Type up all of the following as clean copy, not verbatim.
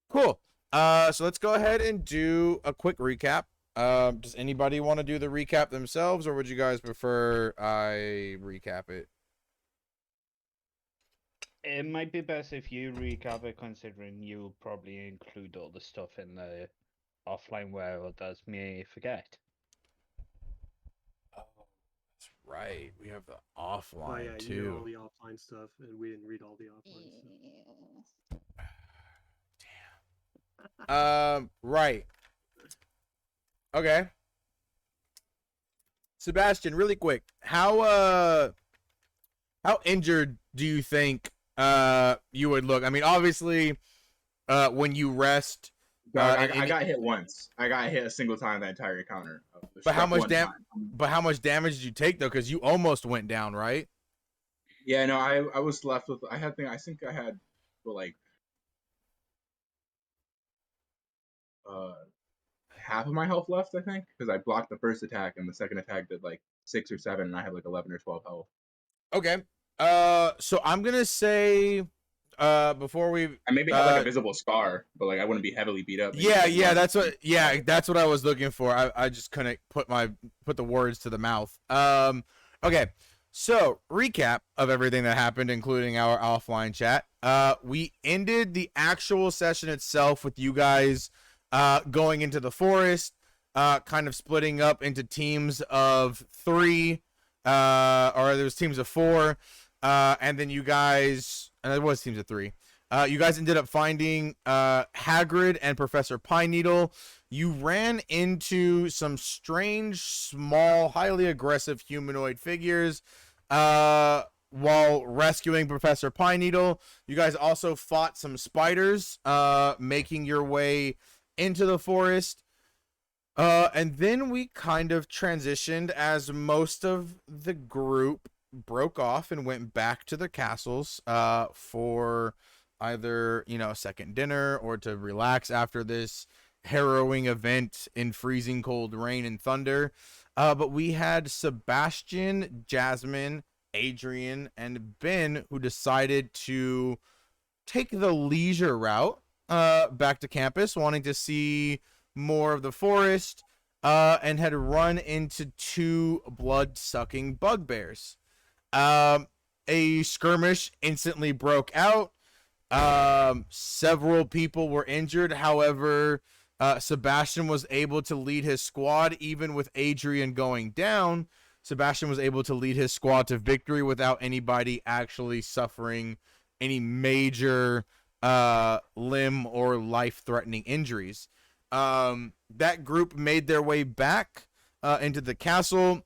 Cool. So let's go ahead and do a quick recap. Does anybody want to do the recap themselves, or would you guys prefer I recap it? It might be best if you recap it, considering you probably include all the stuff in the offline where others may forget. Oh, that's right. We have the Oh yeah, offline you know all too. the offline stuff, and we didn't read all the offline stuff. Right. Okay. Sebastian, really quick. How injured do you think you would look? I mean, obviously, when you rest, Dog, and I got hit once. I got hit a single time that entire encounter. but how Struck much one dam time. but how much damage did you take though? Because you almost went down, right? Yeah, no, I was left with. I think I had, well, like, uh, half of my health left. I think because I blocked the first attack and the second attack did like 6 or 7, and I had like 11 or 12 health. Okay. So I'm gonna say, before we, I maybe had like a visible scar, but like I wouldn't be heavily beat up. Maybe like one. that's what I was looking for. I just couldn't put the words to the mouth. Okay. So recap of everything that happened, including our offline chat. We ended the actual session itself with you guys, going into the forest, kind of splitting up into teams of 3, or there was teams of 4, and then you guys, and it was teams of 3. You guys ended up finding Hagrid and Professor Pine Needle. You ran into some strange, small, highly aggressive humanoid figures while rescuing Professor Pine Needle. You guys also fought some spiders, making your way into the forest. And then we kind of transitioned as most of the group broke off and went back to their castles for either, a second dinner or to relax after this harrowing event in freezing cold rain and thunder. But we had Sebastian, Jasmine, Adrian, and Ben who decided to take the leisure route back to campus, wanting to see more of the forest, and had run into 2 blood-sucking bugbears. A skirmish instantly broke out. Several people were injured. However, Sebastian was able to lead his squad, even with Adrian going down. Sebastian was able to lead his squad to victory without anybody actually suffering any major limb or life-threatening injuries. That group made their way back into the castle,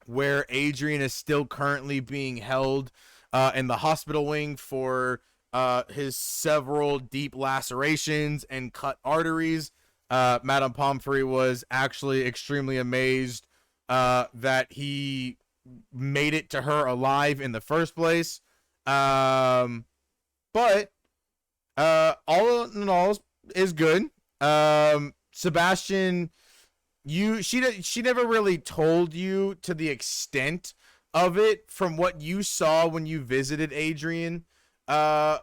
where Adrian is still currently being held in the hospital wing for his several deep lacerations and cut arteries. Madame Pomfrey was actually extremely amazed that he made it to her alive in the first place. But all in all is good. Sebastian, she never really told you to the extent of it. From what you saw when you visited Adrian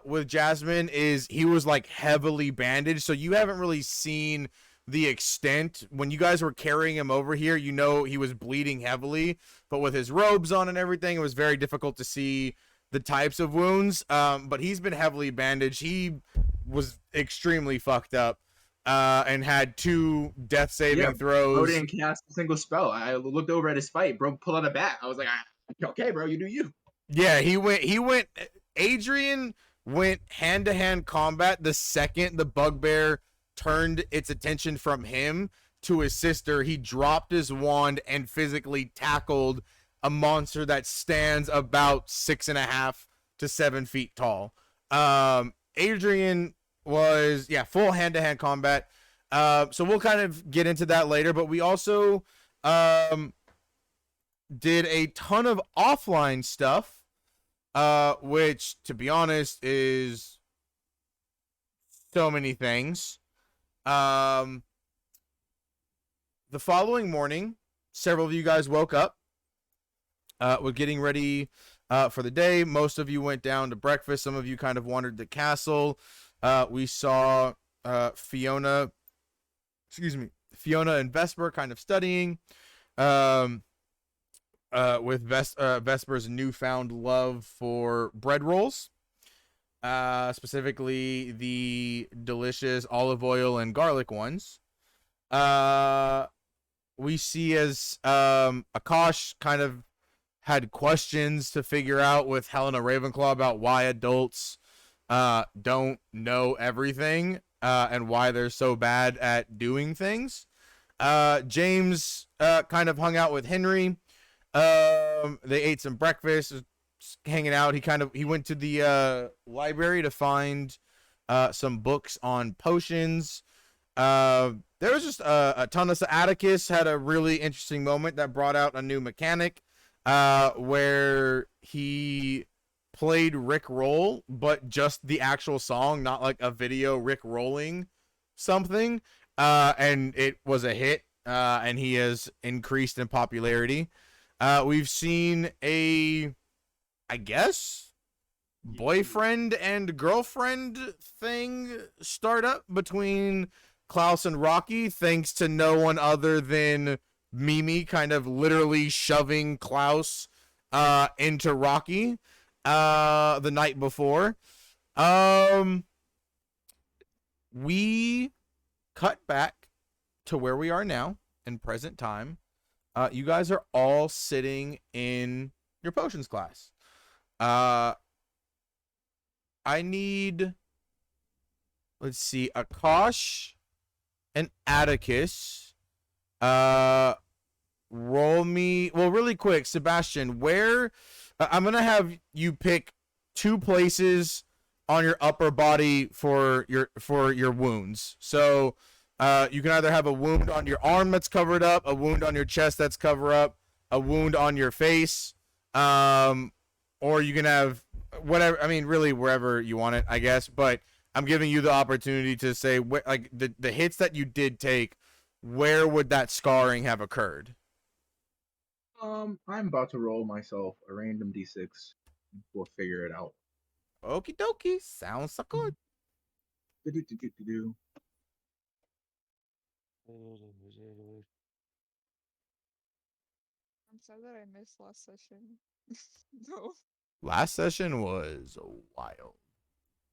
with Jasmine, is he was like heavily bandaged, so you haven't really seen the extent. When you guys were carrying him over here, he was bleeding heavily, but with his robes on and everything, it was very difficult to see the types of wounds. But he's been heavily bandaged. He was extremely fucked up, and had 2 death saving throws. Bro didn't cast a single spell. I looked over at his fight. Bro pulled out a bat. I was like, okay, bro, you do you. Yeah, he went. Adrian went hand-to-hand combat the second the bugbear turned its attention from him to his sister. He dropped his wand and physically tackled a monster that stands about 6.5 to 7 feet tall. Adrian was, full hand-to-hand combat. So we'll kind of get into that later, but we also did a ton of offline stuff, which, to be honest, is so many things. The following morning, several of you guys woke up. We're getting ready for the day. Most of you went down to breakfast. Some of you kind of wandered the castle. We saw Fiona, Fiona and Vesper kind of studying. With Vesper's newfound love for bread rolls, specifically the delicious olive oil and garlic ones. We see as Akash kind of had questions to figure out with Helena Ravenclaw about why adults don't know everything and why they're so bad at doing things. James kind of hung out with Henry. They ate some breakfast, hanging out. He went to the library to find some books on potions. There was just a ton of Atticus had a really interesting moment that brought out a new mechanic where he played Rick Roll, but just the actual song, not like a video Rick rolling something. And it was a hit, and he has increased in popularity. We've seen I guess, boyfriend and girlfriend thing start up between Klaus and Rocky, thanks to no one other than Mimi kind of literally shoving Klaus into Rocky the night before. We cut back to where we are now in present time. You guys are all sitting in your potions class. I need, let's see, Akash and Atticus. Roll me, well, really quick, Sebastian, where I'm gonna have you pick 2 places on your upper body for your wounds. So you can either have a wound on your arm that's covered up, a wound on your chest that's covered up, a wound on your face, or you can have whatever. I mean, really wherever you want it, I guess. But I'm giving you the opportunity to say, like, the hits that you did take, where would that scarring have occurred? I'm about to roll myself a random d6. We'll figure it out. Okie dokie, sounds so good. Do-do-do-do-do-do. I'm sad that I missed last session. No. Last session was wild.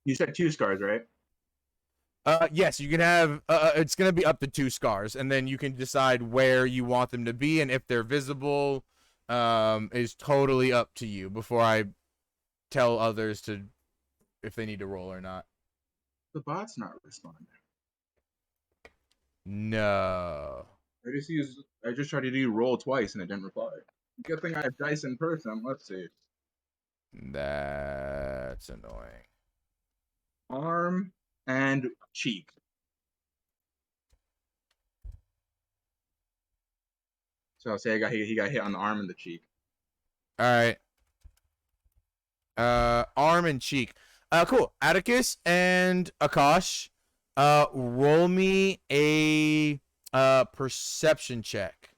You said 2 scars, right? Yes, you can have, it's going to be up to 2 scars, and then you can decide where you want them to be, and if they're visible, is totally up to you before I tell others if they need to roll or not. The bot's not responding. No. I just tried to do roll twice and it didn't reply. Good thing I have dice in person. Let's see. That's annoying. Arm and cheek. So I'll say he got hit on the arm and the cheek. All right. Arm and cheek. Cool. Atticus and Akash, roll me a perception check.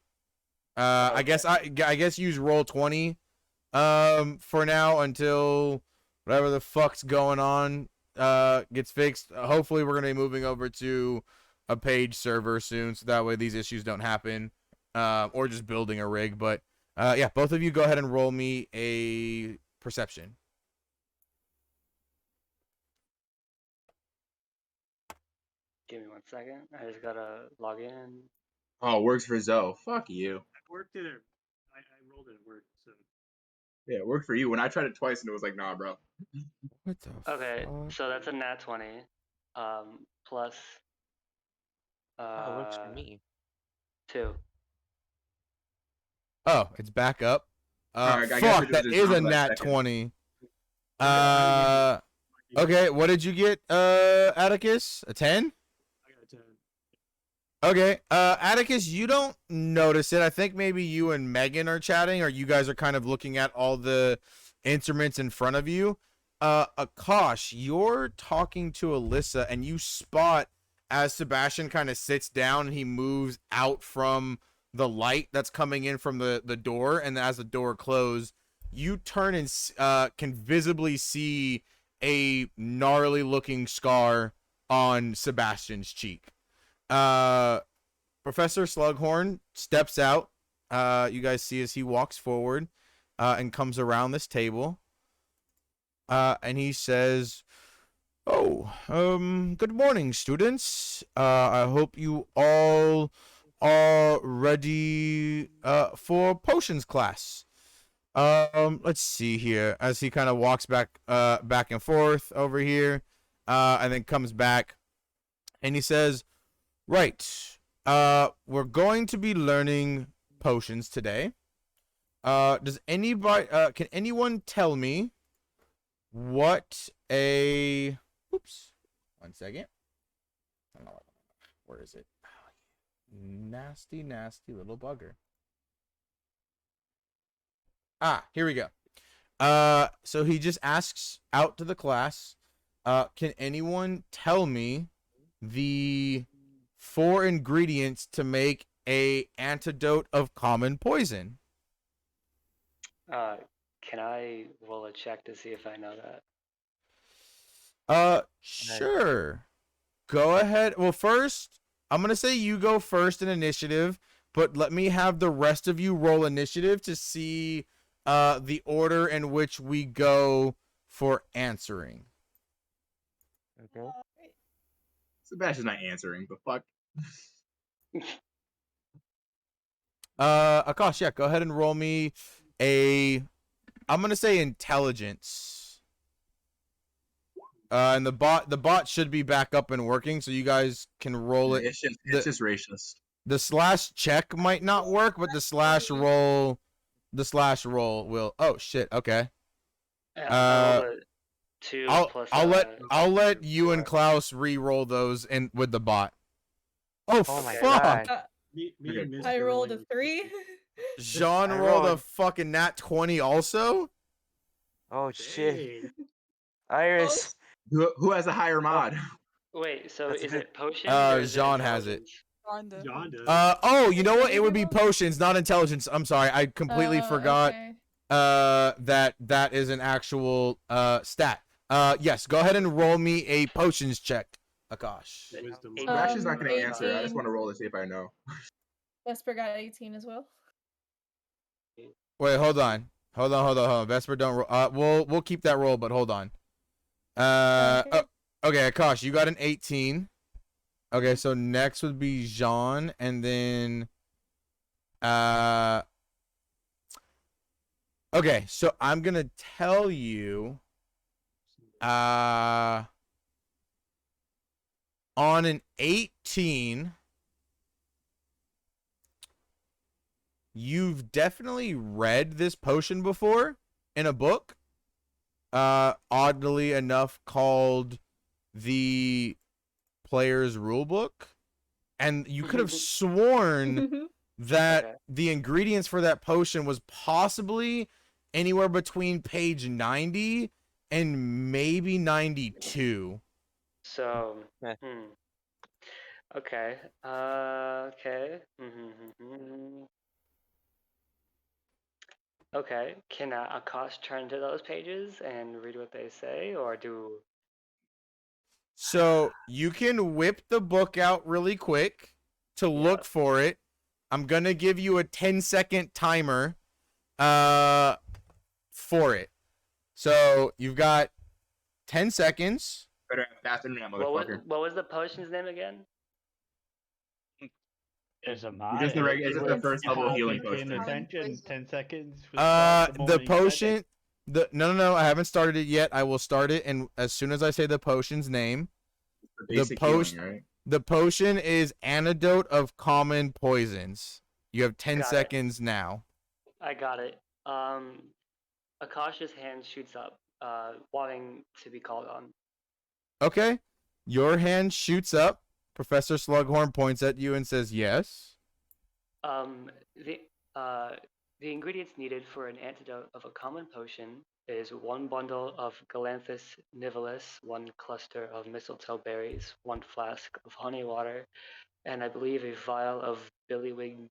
I guess use roll 20 for now until whatever the fuck's going on gets fixed. Hopefully we're gonna be moving over to a page server soon, so that way these issues don't happen, or just building a rig. But yeah, both of you go ahead and roll me a perception. Give me 1 second. I just gotta log in. Oh, works for Zoe. Fuck you. I worked it. I rolled it at work. So Yeah, it worked for you. When I tried it twice and it was like, nah, bro. What the Okay, fuck? so that's a nat 20. Plus. Oh, it works for me. 2. Oh, it's back up. Alright, I guess Fuck, it that just is a dropped that nat second. 20. Yeah. Okay, what did you get, Atticus? A 10? I got a 10. Okay, Atticus, you don't notice it. I think maybe you and Megan are chatting, or you guys are kind of looking at all the instruments in front of you. Akash, you're talking to Alyssa, and you spot as Sebastian kind of sits down and he moves out from the light that's coming in from the door, and as the door closes, you turn and can visibly see a gnarly looking scar on Sebastian's cheek. Professor Slughorn steps out. You guys see as he walks forward and comes around this table. And he says, "Oh, good morning, students. I hope you all are ready for potions class. Let's see here." As he kind of walks back and forth over here, and then comes back, and he says, "Right. We're going to be learning potions today. Does anybody can anyone tell me what a oops, 1 second. Where is it? Nasty little bugger. Here we go. So he just asks out to the class, can anyone tell me the 4 ingredients to make a antidote of common poison? Can I roll a check to see if I know that? Sure. Go ahead. Well, first, I'm going to say you go first in initiative, but let me have the rest of you roll initiative to see the order in which we go for answering. Okay. Sebastian's not answering. The fuck. Akash, yeah, go ahead and roll me I'm gonna say intelligence. And the bot should be back up and working, so you guys can roll it. It's just racist. The slash check might not work, but the slash roll will. Oh shit. Okay. I rolled a 2 plus. I'll let you and Klaus re-roll those in with the bot. Oh my fuck! God. Me and Miss I are rolled a rolling 3. Jean I rolled a rolled- fucking nat 20 also. Oh shit. Dang. Iris. Who has a higher mod? Wait, so That's a is good- it potions or is Jean it has it. intelligence? Rhonda. John does. Oh, you know what? It would be potions, not intelligence. I'm sorry, I completely forgot. Okay. That is an actual stat. Yes, go ahead and roll me a potions check, Akash. Wisdom. Sebastian's not gonna answer. I 18. just want to roll to see if I know. Vesper got 18 as well. Wait, hold on. Vesper, don't roll. We'll keep that roll, but hold on. Okay. Okay, Akash, you got an 18. Okay, so next would be Jean, and then okay, so I'm gonna tell you on an 18, you've definitely read this potion before in a book, oddly enough called the Player's Rulebook, and you could have sworn that Okay. the ingredients for that potion was possibly anywhere between page 90 and maybe 92. So, Yeah. Okay. Okay. Okay. Can Akash turn to those pages and read what they say, or do? So you can whip the book out really quick to look for it. I'm gonna give you a 10-second timer for it. So you've got 10 seconds. Better have faster than that, What was, motherfucker. what was the potion's name again? It's a Just the it's just the first level healing potion. potion. Attention, 10 seconds. for start The morning potion no, I haven't started it yet. I will start it, and as soon as I say the potion's name, The basic potion- healing, right? the potion is antidote of common poisons. You have 10 Got it. seconds now. I got it. Akash's hand shoots up, wanting to be called on. Okay. Your hand shoots up. Professor Slughorn points at you and says yes. The ingredients needed for an antidote of a common potion is 1 bundle of Galanthus nivalis, 1 cluster of mistletoe berries, 1 flask of honey water, and I believe a vial of billywig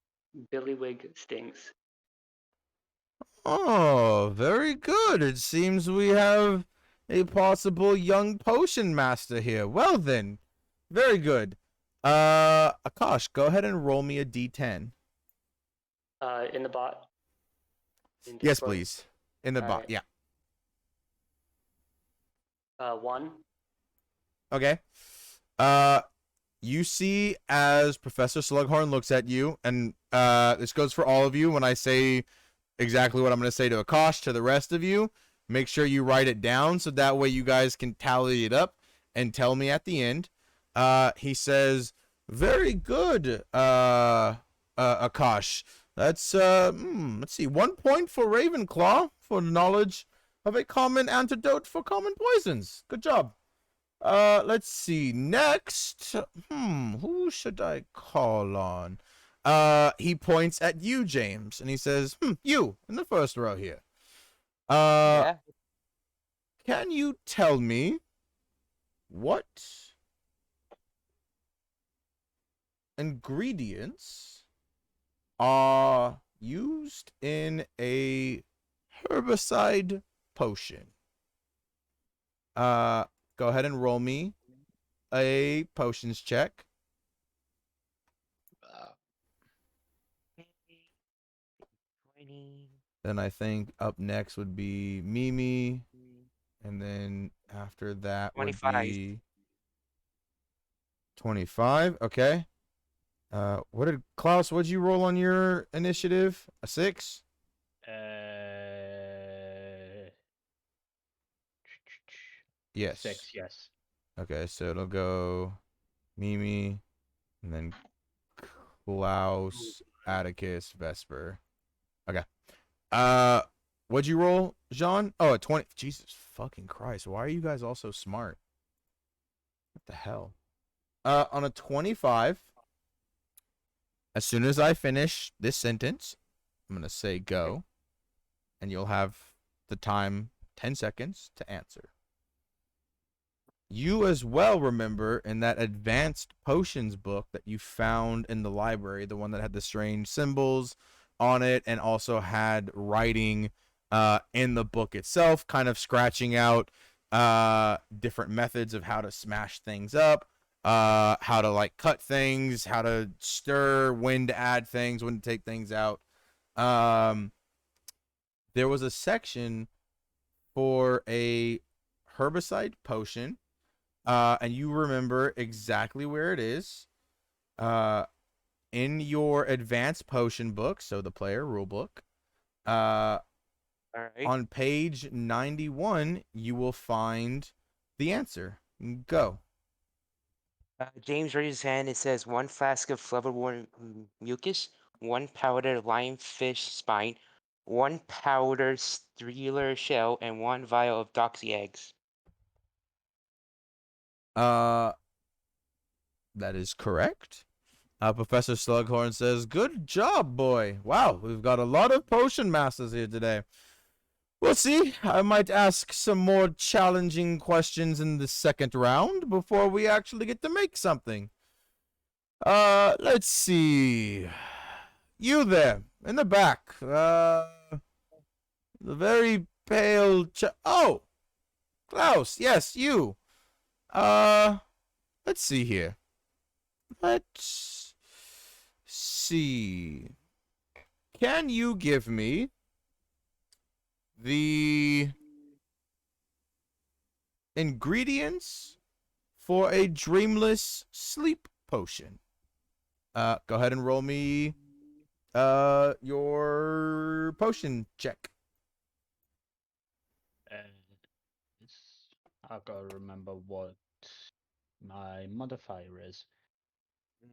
stings. Oh, very good. It seems we have a possible young potion master here. Well then, Very good. Akash, go ahead and roll me a d10. In the bot. In Yes, Discord. please. In the bot. Alright. Yeah. 1. Okay. You see as Professor Slughorn looks at you, and this goes for all of you. When I say exactly what I'm going to say to Akash, to the rest of you, make sure you write it down so that way you guys can tally it up and tell me at the end. He says, "Very good, Akash. That's let's see, 1 point for Ravenclaw for knowledge of a common antidote for common poisons. Good job." Let's see. Next, who should I call on? He points at you, James, and he says, you in the first row here. Yeah. Can you tell me what ingredients are used in a herbicide potion? Go ahead and roll me a potions check. Uh, 20. Then I think up next would be Mimi, and then after that would 25. be 25. Okay. What did Klaus? What'd you roll on your initiative? A 6? uh, Yes. 6, yes. Okay, so it'll go Mimi, and then Klaus, Atticus, Vesper. Okay. What'd you roll, Jean? Oh, a 20. Jesus fucking Christ. Why are you guys all so smart? What the hell? On a 25, as soon as I finish this sentence, I'm going to say go, and you'll have the time 10 seconds to answer. You as well remember in that advanced potions book that you found in the library, the one that had the strange symbols on it and also had writing in the book itself, kind of scratching out different methods of how to smash things up, how to like cut things, how to stir, when to add things, when to take things out. There was a section for a herbicide potion, and you remember exactly where it is. In your advanced potion book, so the player rule book, All right. on page 91, you will find the answer. Go. James raises his hand. It says 1 flask of flubberworm mucus, 1 powdered lionfish spine, 1 powdered streeler shell, and 1 vial of doxy eggs. That is correct. Professor Slughorn says, "Good job, boy. Wow, we've got a lot of potion masters here today. We'll see. I might ask some more challenging questions in the second round before we actually get to make something. Let's see. You there, in the back. The very pale oh! Klaus, yes, you. Let's see here. Let's see. Can you give me the ingredients for a dreamless sleep potion? Go ahead and roll me your potion check. I've got to remember what my modifier is.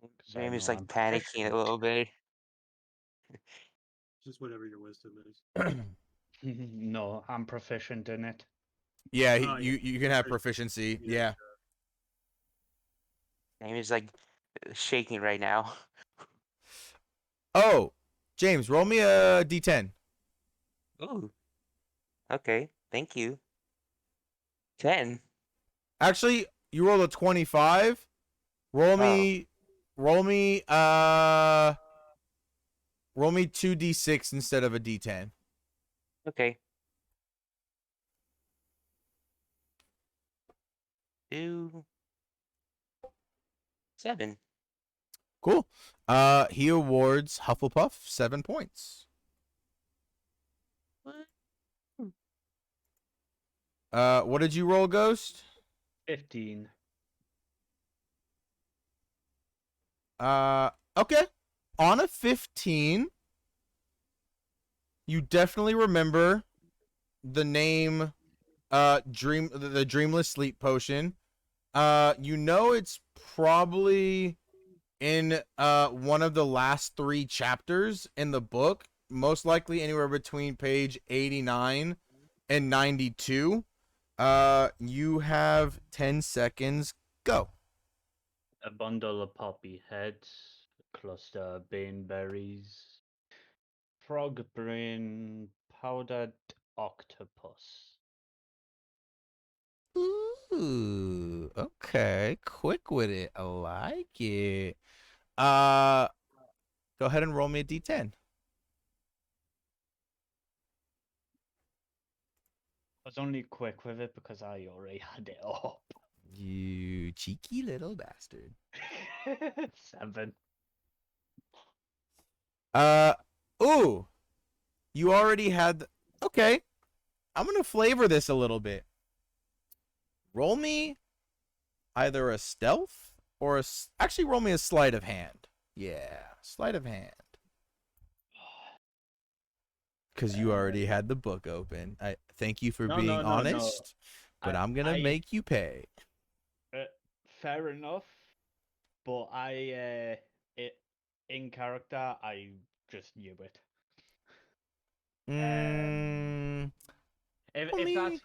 'Cause I James is know like I'm panicking a proficient. little bit. Just whatever your wisdom is. No, I'm proficient in it. Yeah, Oh, yeah. you can have proficiency. Yeah. James is like shaking right now. Oh, James, roll me a d10. Ooh. Okay, thank you. 10. Actually, you rolled a 25. Roll me 2d6 instead of a d10. Okay. 2. 7. Cool. He awards Hufflepuff 7 points. What did you roll, Ghost? 15. Okay. On a 15, you definitely remember the name, the Dreamless Sleep Potion. You know it's probably in one of the last 3 chapters in the book, most likely anywhere between page 89 and 92. You have 10 seconds. Go. A bundle of poppy heads, a cluster of baneberries, frog brain, powdered octopus. Ooh, okay. Quick with it. I like it. Go ahead and roll me a d10. I was only quick with it because I already had it up. You cheeky little bastard. 7. Ooh. You already had okay. I'm going to flavor this a little bit. Roll me either a stealth or actually roll me a sleight of hand. Yeah, sleight of hand. Because you already had the book open. I thank you for No, being no, no, no. honest, but I'm gonna I- make you pay. Fair enough, but in character, I just knew it. Mm, If that's,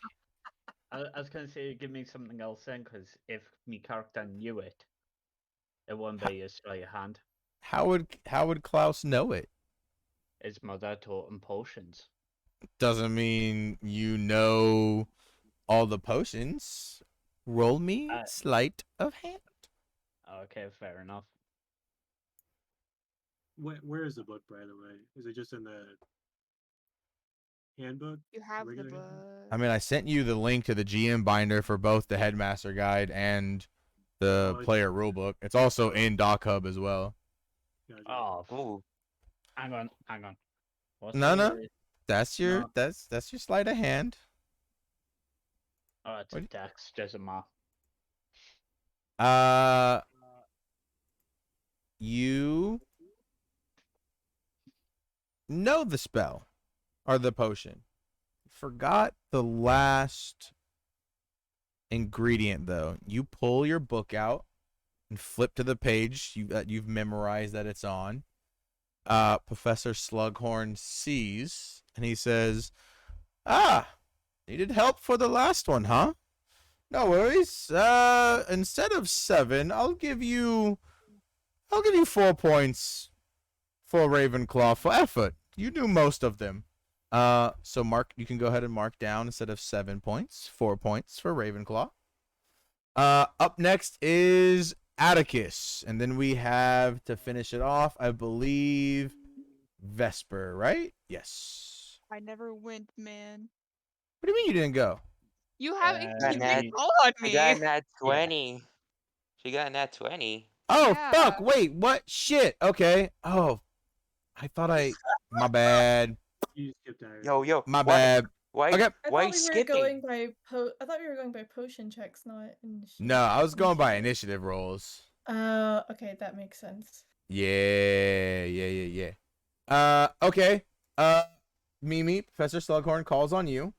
I was gonna say, give me something else then, because if me character knew it, it wouldn't be a sleight of hand. how would Klaus know it? His mother taught him potions. Doesn't mean you know all the potions. Roll me sleight of hand. Okay, fair enough. Where is the book, by the way? Is it just in the handbook? You have the regular book. handbook? I mean, I sent you the link to the GM binder for both the Headmaster Guide and the Oh, player rulebook. It's also in Doc Hub as well. Gotcha. Oh, Ooh. hang on. What's No, the- no. That's your No. that's your sleight of hand. Oh, it's a What- dex, doesn't matter. You know the spell or the potion. Forgot the last ingredient though. You pull your book out and flip to the page you've memorized that it's on. Professor Slughorn sees and he says, "Ah, needed help for the last one, huh? No worries. Instead of 7, I'll give you 4 points for Ravenclaw for effort. You do most of them. So Mark, you can go ahead and mark down instead of 7 points, 4 points for Ravenclaw. Up next is Atticus, and then we have to finish it off, I believe, Vesper, right? Yes. I never went, man. What do you mean you didn't go? You haven't Got you nat- didn't call on I got me. nat 20. She got nat 20. Oh, Yeah. fuck. Wait, what? Shit. Okay. Oh, I thought my bad. You skipped Iris. Yo, My why- bad. Why? Okay. I Why thought we were skipping? going by I thought we were going by potion checks, not initiative. No, I was going by initiative rolls. Okay, that makes sense. Yeah. Okay. Mimi, Professor Slughorn calls on you.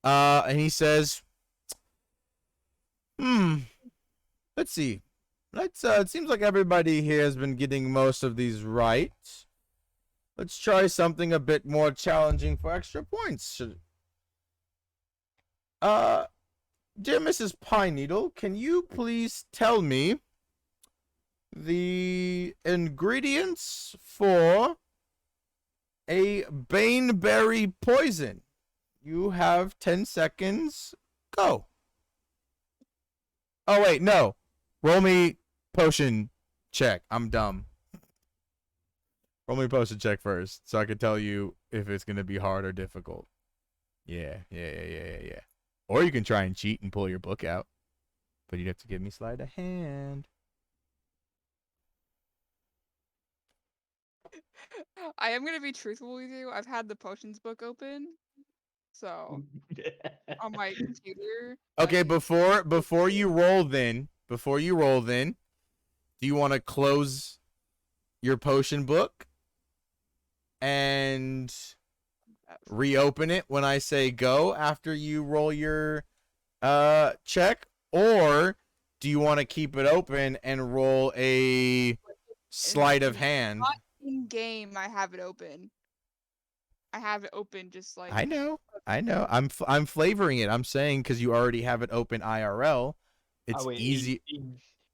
And he says, let's see. It seems like everybody here has been getting most of these right. Let's try something a bit more challenging for extra points. Dear Mrs. Pine Needle, can you please tell me the ingredients for a baneberry poison? You have 10 seconds. Go. Oh, wait, no. Roll me potion check. I'm dumb. Roll me potion check first so I can tell you if it's going to be hard or difficult. Yeah. Or you can try and cheat and pull your book out. But you'd have to give me sleight of hand. I am gonna be truthful with you. I've had the potions book open, so on my computer. Okay, and- before you roll, then do you want to close your potion book and reopen it when I say go after you roll your check, or do you want to keep it open and roll a sleight of hand? Not in game. I have it open. I have it open, just like I know. I'm flavoring it. I'm saying because you already have it open IRL, it's Oh, wait, easy.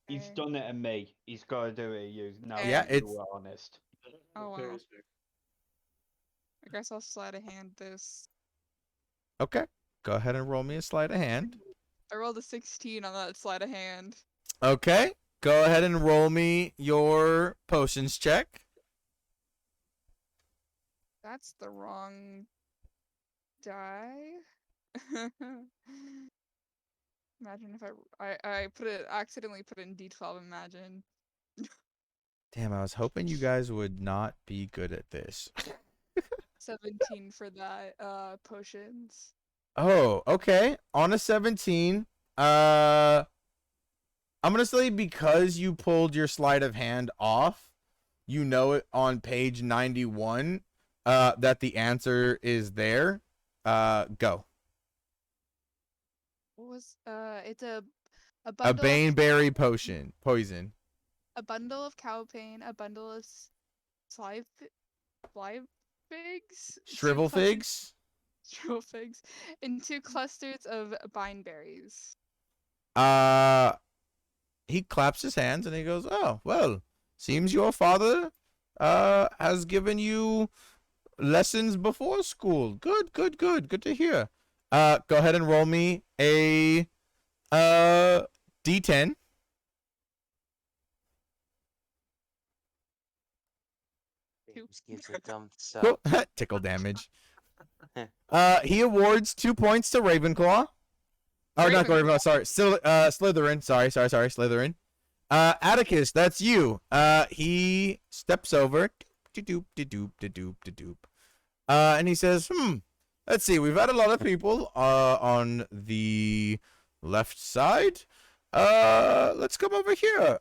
He's Okay. done it to me. He's got to do it. You now. Yeah, that it's- we're honest. Oh, Fair wow. is fair. I guess I'll sleight of hand this. Okay, go ahead and roll me a sleight of hand. I rolled a 16 on that sleight of hand. Okay, go ahead and roll me your potions check. That's the wrong die. Imagine if I accidentally put in D12. Imagine. Damn, I was hoping you guys would not be good at this. 17 for that potions. Oh, okay. On a 17, I'm gonna say because you pulled your sleight of hand off, you know it on page 91, that the answer is there. Go. What was it's a A bundle baneberry poison. a bundle of cowpain, a bundle of slive figs, Shrivel figs. shrivel figs, and 2 clusters of bineberries. He claps his hands and he goes, "Oh, well, seems your father has given you lessons before school. Good to hear. Go ahead and roll me a D10. James gives a thumbs Cool. up. Tickle damage. He awards 2 points to Ravenclaw. Oh, not Ravenclaw, sorry. Slytherin. Sorry, Slytherin. Atticus, that's you. He steps over. And he says, let's see, we've had a lot of people on the left side. Let's come over here.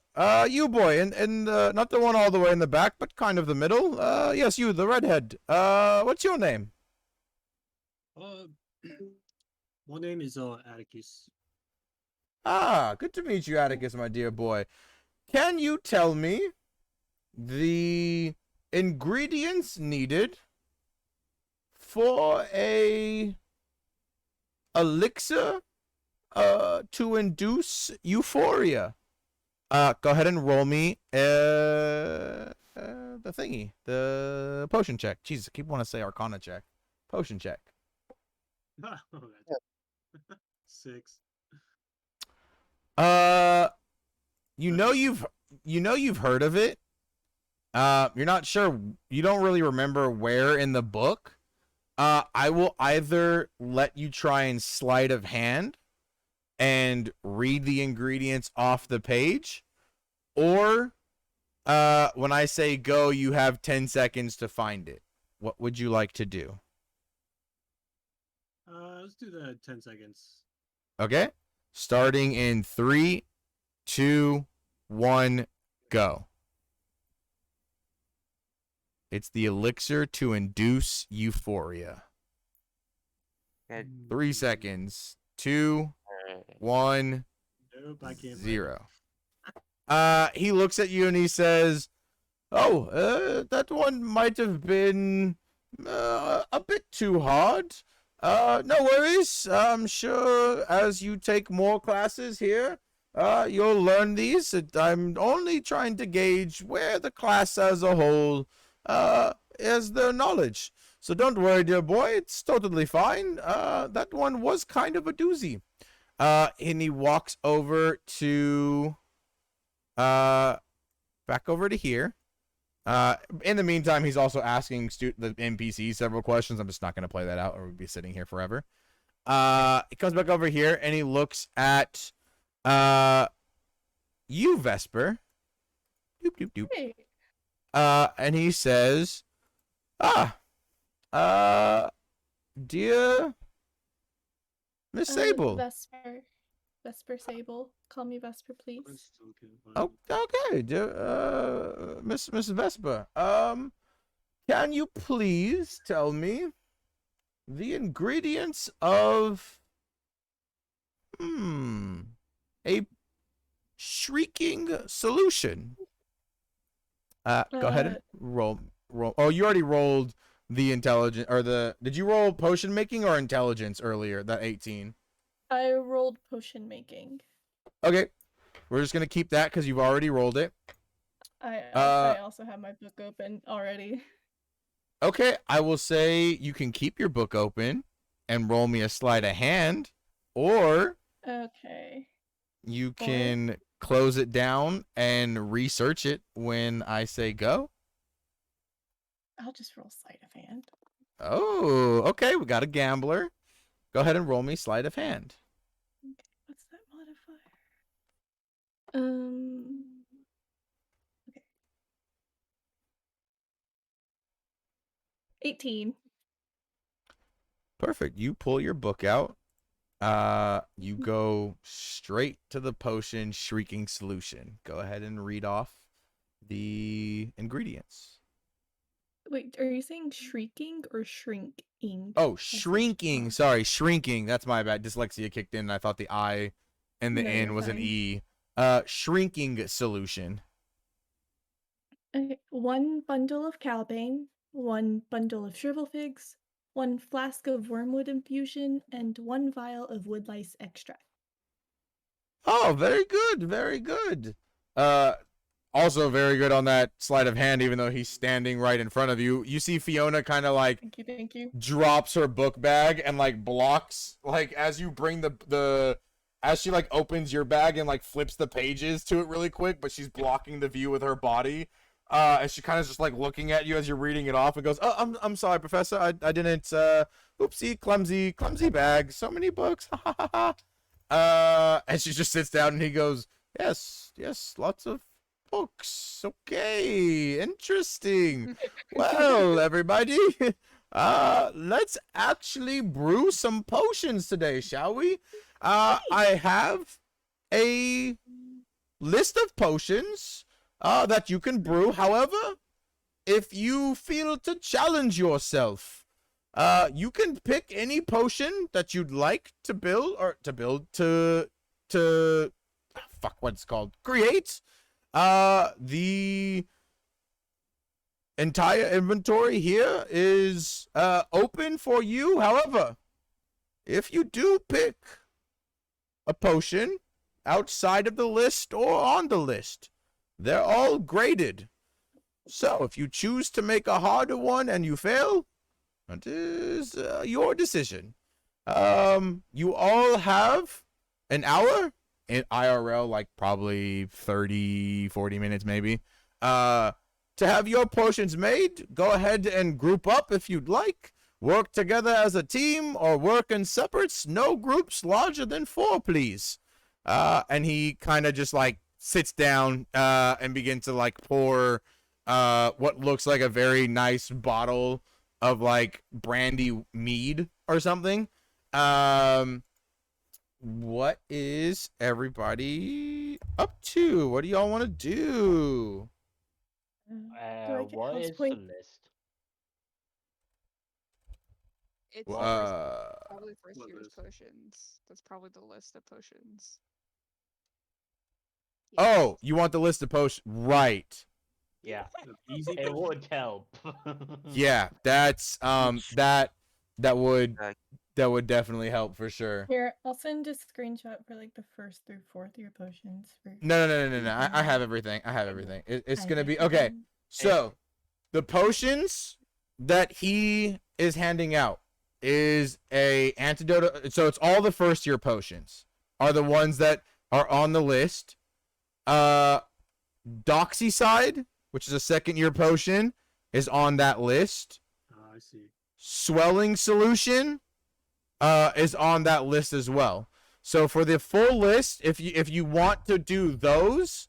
You boy, and not the one all the way in the back, but kind of the middle. Yes, you, the redhead. What's your name? My name is Atticus. Ah, good to meet you, Atticus, my dear boy. Can you tell me the ingredients needed for a elixir to induce euphoria? Go ahead and roll me the thingy, the potion check. Jesus, I keep wanting to say Arcana check. Potion check. Oh, that's 6. You know you've heard of it. You're not sure. You don't really remember where in the book. I will either let you try and sleight of hand and read the ingredients off the page, or when I say go, you have 10 seconds to find it. What would you like to do? Let's do the 10 seconds. Okay. Starting in 3, 2, 1, go. It's the elixir to induce euphoria. At 3 seconds. 2, 1, Nope, I can't. 0. He looks at you and he says, "Oh, that one might have been a bit too hard. No worries. I'm sure as you take more classes here, you'll learn these. I'm only trying to gauge where the class as a whole is their knowledge. So don't worry, dear boy. It's totally fine. That one was kind of a doozy." And he walks over to back over to here. In the meantime, he's also asking the NPCs several questions. I'm just not going to play that out or we'd be sitting here forever. He comes back over here and he looks at you, Vesper. Doop, doop, doop. Hey, And he says, dear Miss Sable. Vesper Sable. Call me Vesper, please. Oh, okay, Miss Vesper. Can you please tell me the ingredients of a shrieking solution? Go ahead and roll. Oh, you already rolled the intelligence or the. Did you roll potion making or intelligence earlier? That 18. I rolled potion making. Okay, we're just gonna keep that because you've already rolled it. I also have my book open already. Okay, I will say you can keep your book open and roll me a sleight of hand, or Okay. you can close it down and research it when I say go. I'll just roll sleight of hand. Oh, okay, we got a gambler. Go ahead and roll me sleight of hand. Okay, what's that modifier? Okay. 18. Perfect. You pull your book out. You go straight to the potion shrieking solution. Go ahead and read off the ingredients. Wait, are you saying shrieking or shrinking? Oh, shrinking. Sorry, shrinking. That's my bad. Dyslexia kicked in. And I thought the I and the N was an E. Shrinking solution. Okay, 1 bundle of cowbane, 1 bundle of shrivel figs, 1 flask of wormwood infusion, and 1 vial of wood lice extract. Oh, very good. Very good. Also very good on that sleight of hand, even though he's standing right in front of you. You see Fiona kind of like Thank you. drops her book bag and like blocks, like as you bring as she like opens your bag and like flips the pages to it really quick, but she's blocking the view with her body. And she kind of just like looking at you as you're reading it off and goes, "Oh, I'm sorry, Professor. I didn't. Oopsie, clumsy bag. So many books. Ha ha ha." And she just sits down and he goes, "Yes, lots of books. Okay, interesting. Well, everybody, let's actually brew some potions today, shall we? I have a list of potions that you can brew. However, if you feel to challenge yourself, you can pick any potion that you'd like to build create. The entire inventory here is open for you. However, if you do pick a potion outside of the list or on the list, they're all graded. So if you choose to make a harder one and you fail, that is your decision. You all have an hour in IRL, like probably 30-40 minutes maybe, to have your potions made. Go ahead and group up if you'd like. Work together as a team or work in separates. No groups larger than 4, please. And he kind of just like sits down and begins to like pour what looks like a very nice bottle of like brandy mead or something. What is everybody up to? What do y'all want to do? What is the list? It's Uh, probably first what year's list? potions. That's probably the list of potions. Oh, you want the list of potions? Right. Yeah, Easy it potion. would help. Yeah, that's that would definitely help for sure. Here, I'll send a screenshot for like the 1st through 4th year potions. For No. I have everything. It's gonna be okay. So, the potions that he is handing out is a antidote. So it's all the 1st year potions are the ones that are on the list. Doxyside, which is a 2nd year potion, is on that list. I see. Swelling solution is on that list as well. So for the full list, if you want to do those,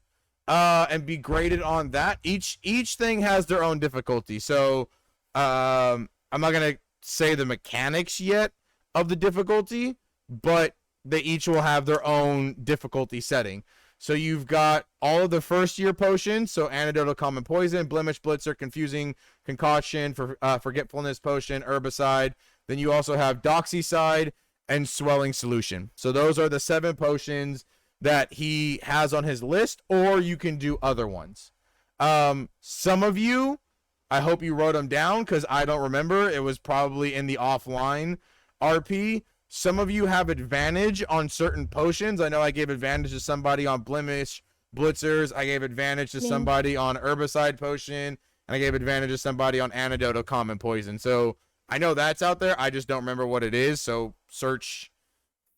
and be graded on that. Each thing has their own difficulty. So I'm not gonna say the mechanics yet of the difficulty, but they each will have their own difficulty setting. So you've got all of the first year potions, so antidote, common poison, blemish, blitzer, confusing, concoction, for forgetfulness potion, herbicide. Then you also have doxycide and swelling solution. So those are the 7 potions that he has on his list, or you can do other ones. Some of you, I hope you wrote them down because I don't remember. It was probably in the offline RP. Some of you have advantage on certain potions. I know I gave advantage to somebody on blemish blitzers. I gave advantage to Me. somebody on herbicide potion, and I gave advantage to somebody on antidote of common poison. So I know that's out there. I just don't remember what it is. So search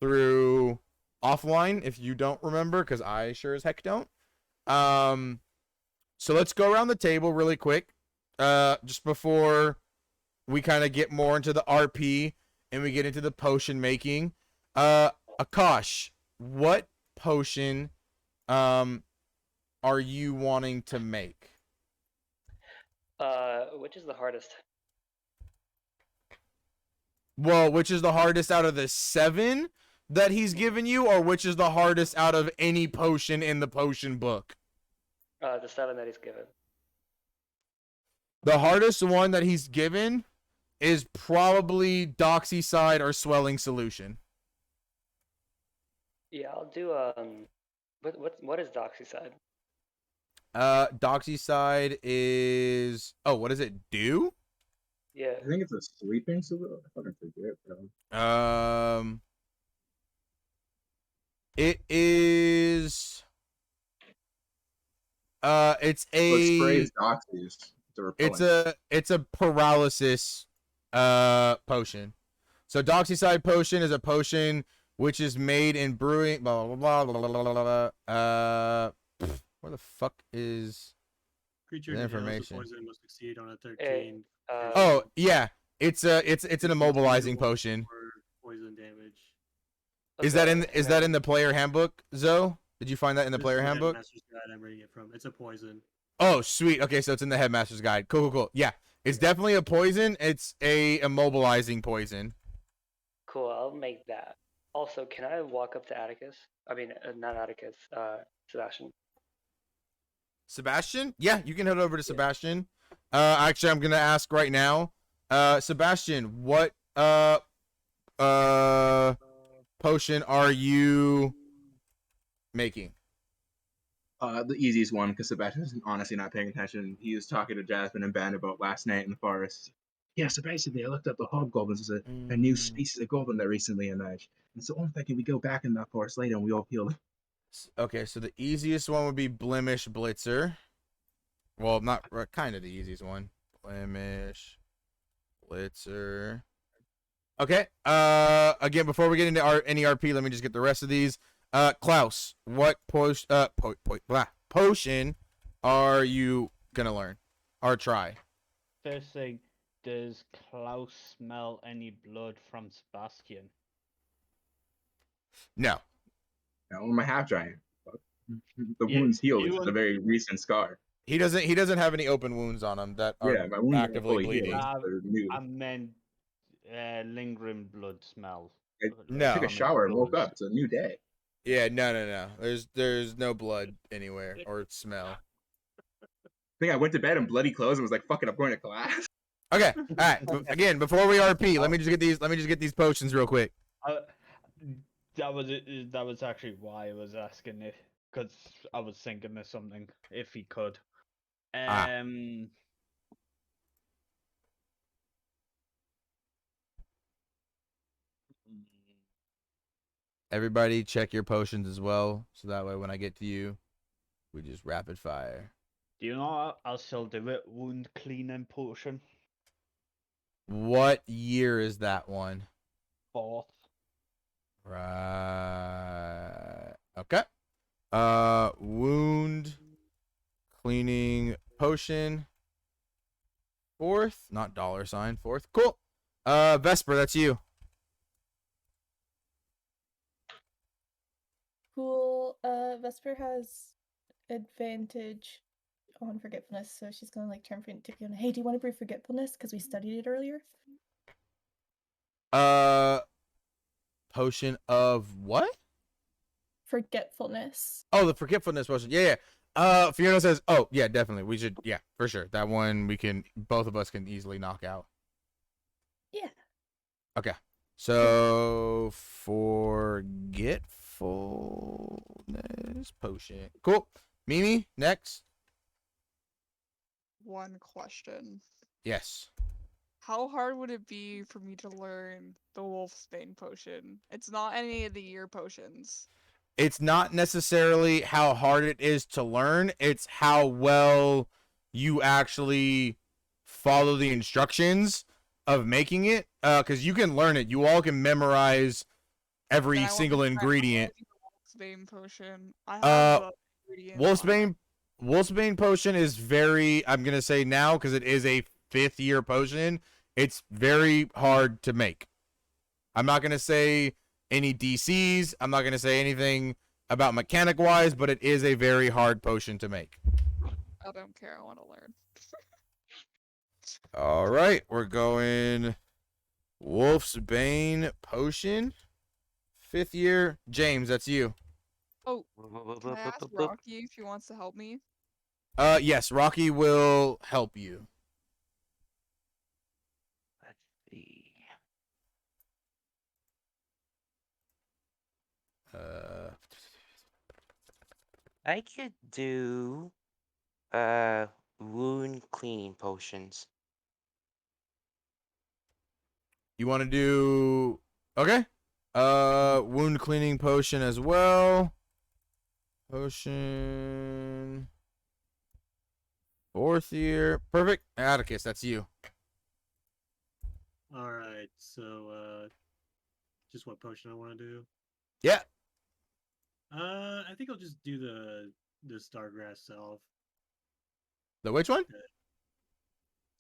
through offline if you don't remember, because I sure as heck don't. So let's go around the table really quick, just before we kind of get more into the RP and we get into the potion making. Akash, what potion are you wanting to make? Which is the hardest? Well, which is the hardest out of the 7 that he's given you, or which is the hardest out of any potion in the potion book? The 7 that he's given. The hardest one that he's given is probably doxycide or swelling solution. Yeah, I'll do what is doxycide? Doxycide is, oh, what does it do? Yeah. I think it's a sleeping solution. I fucking forget, bro. It is. It's So it sprays a. doxies to repel It's a paralysis potion. So doxycide potion is a potion which is made in brewing. Blah blah blah blah blah blah. Where the fuck is Creature the that inhales the information? poison must succeed on a 13. Oh yeah, it's an immobilizing potion. For poison damage. Is that in the player handbook, Zoe? Did you find that in the This player is handbook? Headmaster's Guide I'm reading it from. It's a poison. Oh, sweet. Okay, so it's in the headmaster's guide. Cool. Yeah, it's definitely a poison. It's a immobilizing poison. Cool, I'll make that. Also, can I walk up to Atticus? I mean, not Atticus, Sebastian. Sebastian? Yeah, you can head over to Sebastian. Actually, I'm gonna ask right now. Sebastian, what potion are you making? The easiest one, because Sebastian's honestly not paying attention. He was talking to Jasmine and Ben about last night in the forest. Yeah, so basically, I looked up the hobgoblins. There's a new species of goblin that recently emerged. And so I'm thinking we go back in that forest later and we all heal. Okay, so the easiest one would be Blemish Blitzer. Well, not kind of the easiest one. Blemish Blitzer. Okay. Again, before we get into any RP, let me just get the rest of these. Klaus, what potion are you gonna learn or try? First thing, does Klaus smell any blood from Sebastian? No. Now, I'm a half giant. The wound's healed. It's a very recent scar. He doesn't have any open wounds on him that are my wounds are actively fully bleeding. healed. They're new. I meant lingering blood smell. No. I took a shower and woke up. It's a new day. Yeah, no. There's no blood anywhere or smell. I think I went to bed in bloody clothes and was like, "Fuck it, I'm going to class." Okay, all right. Again, before we RP, let me just get these potions real quick. That was actually why I was asking it, because I was thinking of something if he could. Everybody check your potions as well, so that way when I get to you, we just rapid fire. Do you know what? I'll still do it. Wound cleaning potion. What year is that one? 4th. Right. Okay. Wound cleaning potion. 4th, not $sign. 4th. Cool. Vesper, that's you. Cool. Vesper has advantage on forgetfulness, so she's gonna like turn to Fiona. Hey, do you want to brew forgetfulness? Because we studied it earlier. Potion of what? Forgetfulness. Oh, the forgetfulness potion. Yeah. Fiona says, "Oh, yeah, definitely. We should. Yeah, for sure. That one both of us can easily knock out." Yeah. Okay. So forgetfulness potion. Cool. Mimi, next. One question. Yes. How hard would it be for me to learn the Wolfsbane potion? It's not any of the year potions. It's not necessarily how hard it is to learn, it's how well you actually follow the instructions of making it. Because you can learn it. You all can memorize every Then I wanna single try- I ingredient. wanna do the Wolfsbane potion. I have the ingredients on my- Wolfsbane potion is very, I'm going to say now, because it is a 5th year potion, it's very hard to make. I'm not going to say any DCs. I'm not going to say anything about mechanic wise, but it is a very hard potion to make. I don't care. I want to learn. All right, we're going Wolfsbane potion, 5th year. James, that's you. Oh, can I ask Rocky if he wants to help me? Yes, Rocky will help you. Let's see. I could do wound cleaning potions. You want to do okay? Wound cleaning potion as well. Potion 4th year. Perfect. Atticus, that's you. All right, so just what potion I want to do? Yeah. I think I'll just do the Stargrass Salve. The which one?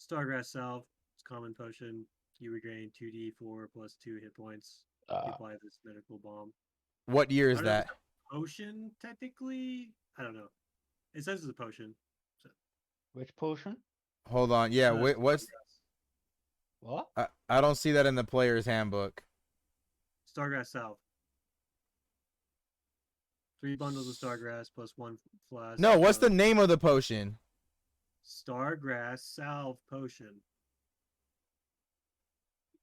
Stargrass Salve. It's common potion. You regain 2d4 plus 2 hit points. You apply this medical bomb. What year is I don't know if that? it's a potion technically? I don't know. It says it's a potion. So. Which potion? Hold on. Yeah, what's What? I don't see that in the player's handbook. Stargrass Salve. 3 bundles of Stargrass plus 1 flask. No, what's the name of the potion? Stargrass Salve potion.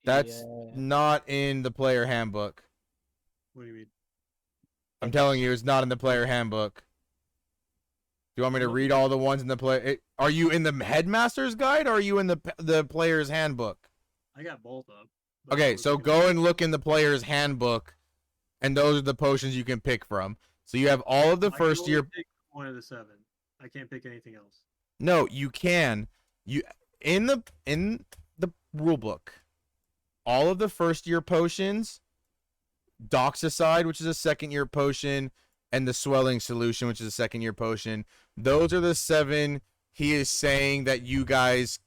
That's Yeah. not in the player handbook. What do you mean? I'm telling you, it's not in the player handbook. Do you want me to read all the ones in the play? Are you in the headmaster's guide or are you in the player's handbook? I got both up. but Okay, I was so looking go at- and look in the player's handbook, and those are the potions you can pick from. So you have all of the I can first only year. pick one of the 7. I can't pick anything else. No, you can. You in the rule book. All of the first year potions, Doxicide, which is a 2nd year potion, and the Swelling Solution, which is a 2nd year potion. Those are the 7 he is saying that you guys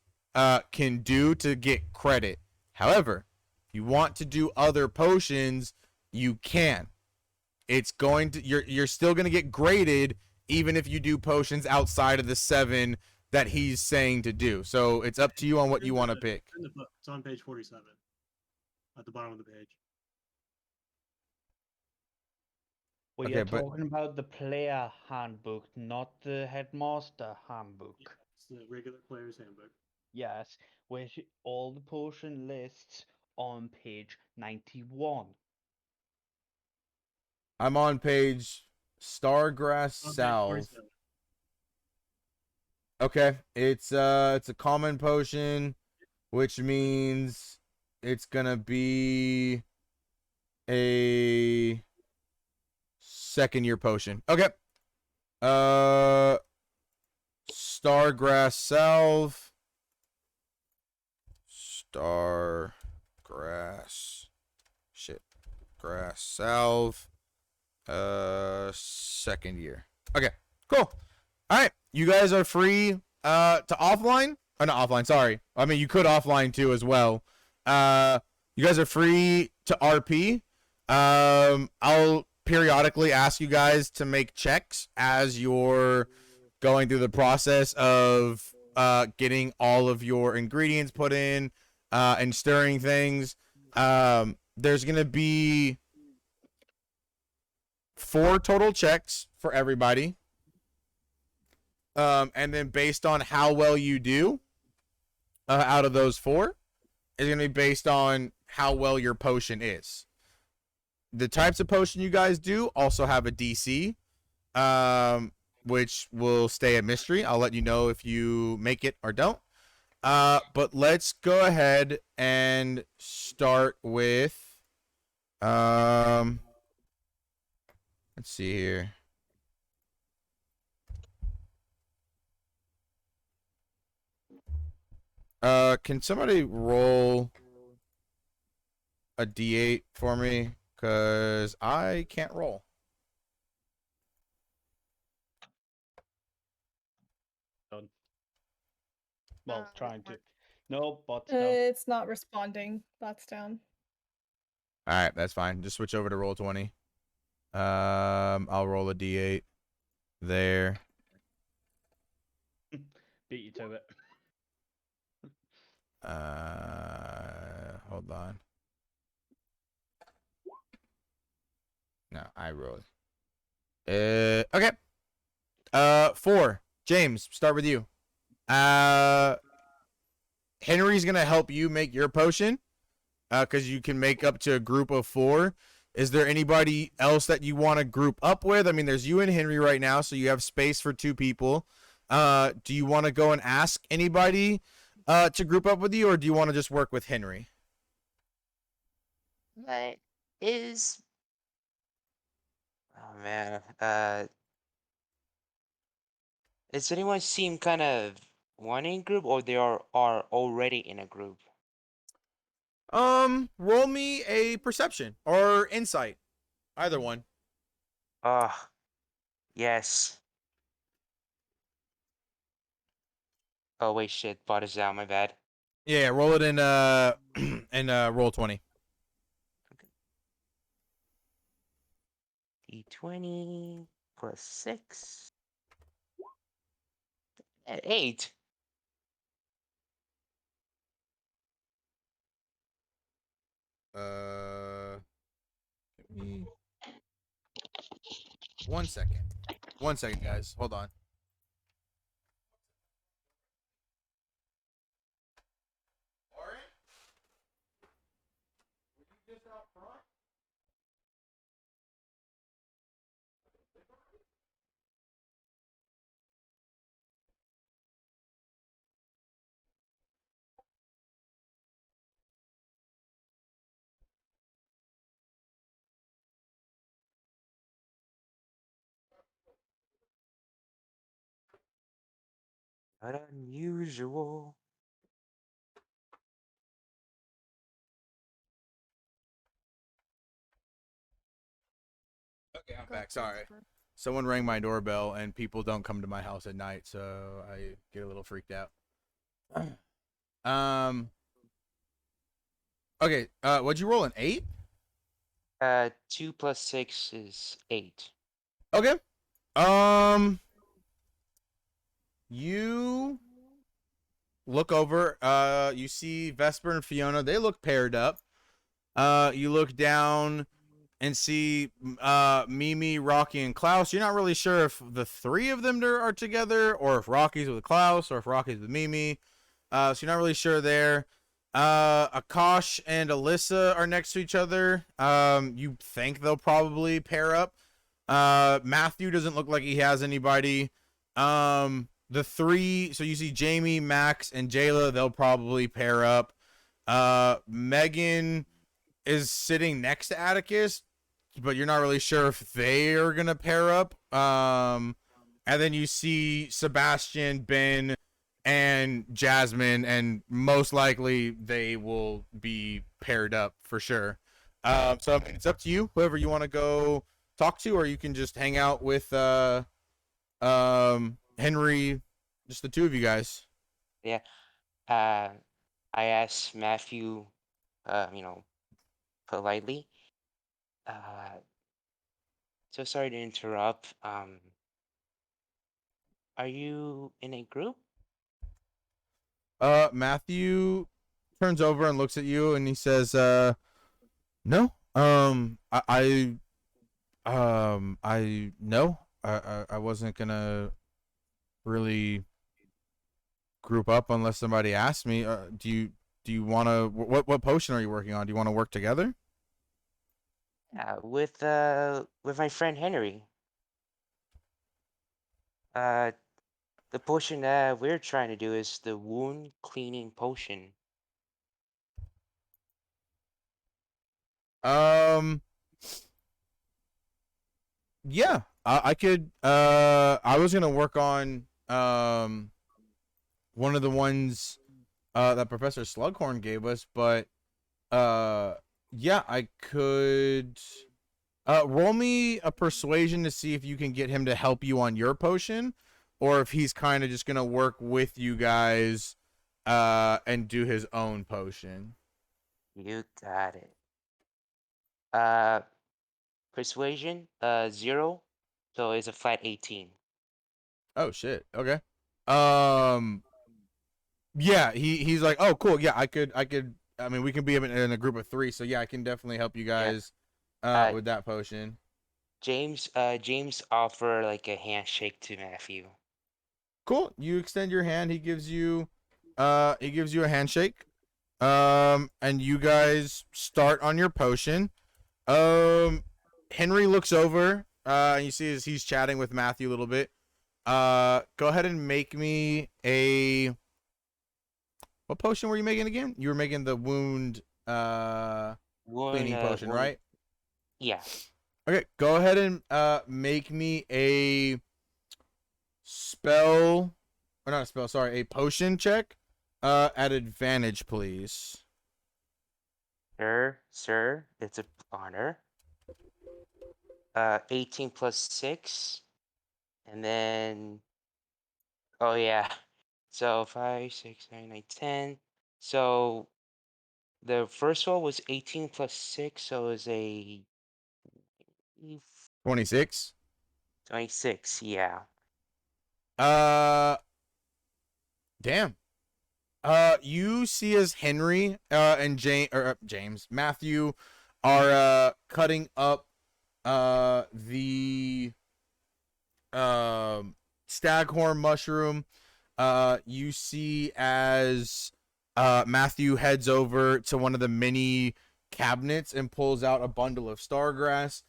can do to get credit. However, if you want to do other potions, you can. It's going to you're still going to get graded even if you do potions outside of the 7 that he's saying to do. So it's up to you on what you want to pick. It's in the book. It's on page 47. At the bottom of the page. We Okay, are but- talking about the player handbook, not the headmaster handbook. It's the regular player's handbook. Yes, with all the potion lists on page 91. I'm on page Stargrass On page Salve. 47. Okay, it's a common potion, which means it's gonna be a 2nd year potion. Okay. Stargrass Salve. Grass Salve. 2nd year. Okay, cool. All right, you guys are free to offline. Or not offline, sorry. I mean, you could offline too as well. You guys are free to RP. I'll periodically ask you guys to make checks as you're going through the process of getting all of your ingredients put in and stirring things. There's gonna be 4 total checks for everybody. And then based on how well you do out of those 4 is going to be based on how well your potion is. The types of potion you guys do also have a DC, which will stay a mystery. I'll let you know if you make it or don't. But let's go ahead and start with let's see here. Can somebody roll a D8 for me? Cause I can't roll. Done. Well, trying to. No, bots It's not responding. Bot's down. All right, that's fine. Just switch over to roll 20. I'll roll a D8 there. Beat you to it. Hold on. No, I rolled. Okay. 4. James, start with you. Henry's gonna help you make your potion. Because you can make up to a group of 4. Is there anybody else that you want to group up with? I mean, there's you and Henry right now, so you have space for 2 people. Do you want to go and ask anybody to group up with you, or do you want to just work with Henry? But is oh man, does anyone seem kind of wanting group, or they are already in a group? Roll me a perception or insight, either one. Yes. Oh wait, shit, bot is down. My bad. Yeah, roll it in in roll 20. D20 plus 6. At 8. Give me 1 second. 1 second, guys. Hold on. Not unusual. Okay, I'm back. Sorry. Someone rang my doorbell, and people don't come to my house at night, so I get a little freaked out. Okay. What'd you roll, an 8? 2 plus 6 is 8. Okay. You look over. You see Vesper and Fiona. They look paired up. You look down and see Mimi, Rocky, and Klaus. You're not really sure if the 3 of them are together, or if Rocky's with Klaus, or if Rocky's with Mimi. So you're not really sure there. Akash and Alyssa are next to each other. You think they'll probably pair up. Matthew doesn't look like he has anybody. The 3, so you see Jamie, Max, and Jayla, they'll probably pair up. Megan is sitting next to Atticus, but you're not really sure if they are gonna pair up. And then you see Sebastian, Ben, and Jasmine, and most likely they will be paired up for sure. So it's up to you, whoever you want to go talk to, or you can just hang out with Henry, just the 2 of you guys. Yeah. I asked Matthew, politely. So sorry to interrupt. Are you in a group? Matthew turns over and looks at you, and he says, "No. No. I wasn't gonna really group up unless somebody asked me. Do you want to? What potion are you working on? Do you want to work together?" Yeah, with my friend Henry. Uh, the potion that we're trying to do is the wound cleaning potion. Yeah, I could. I was gonna work on one of the ones that Professor Slughorn gave us, but yeah, I could. Roll me a persuasion to see if you can get him to help you on your potion, or if he's kind of just gonna work with you guys, and do his own potion. You got it. Persuasion, 0, so it's a flat 18. Oh shit. Okay. Um. Yeah. He's like, oh cool. Yeah, I could. I mean, we can be in a group of 3, so yeah, I can definitely help you Yeah. guys. Uh, With that potion. James offer like a handshake to Matthew. Cool. You extend your hand. He gives you a handshake. And you guys start on your potion. Henry looks over. And you see as he's chatting with Matthew a little bit. Go ahead and make me a. What potion were you making again? You were making the wound cleaning potion, right? Yeah. Okay, go ahead and make me a spell, or not a spell, sorry, a potion check at advantage, please. Sir, it's an honor. 18 plus 6. And then, oh yeah. So 5, 6, 9, 9, 10. So the first one was 18 plus 6, so it's a 26. 26, yeah. Damn. You see as Henry and James Matthew are cutting up the staghorn mushroom. You see as Matthew heads over to one of the mini cabinets and pulls out a bundle of stargrass.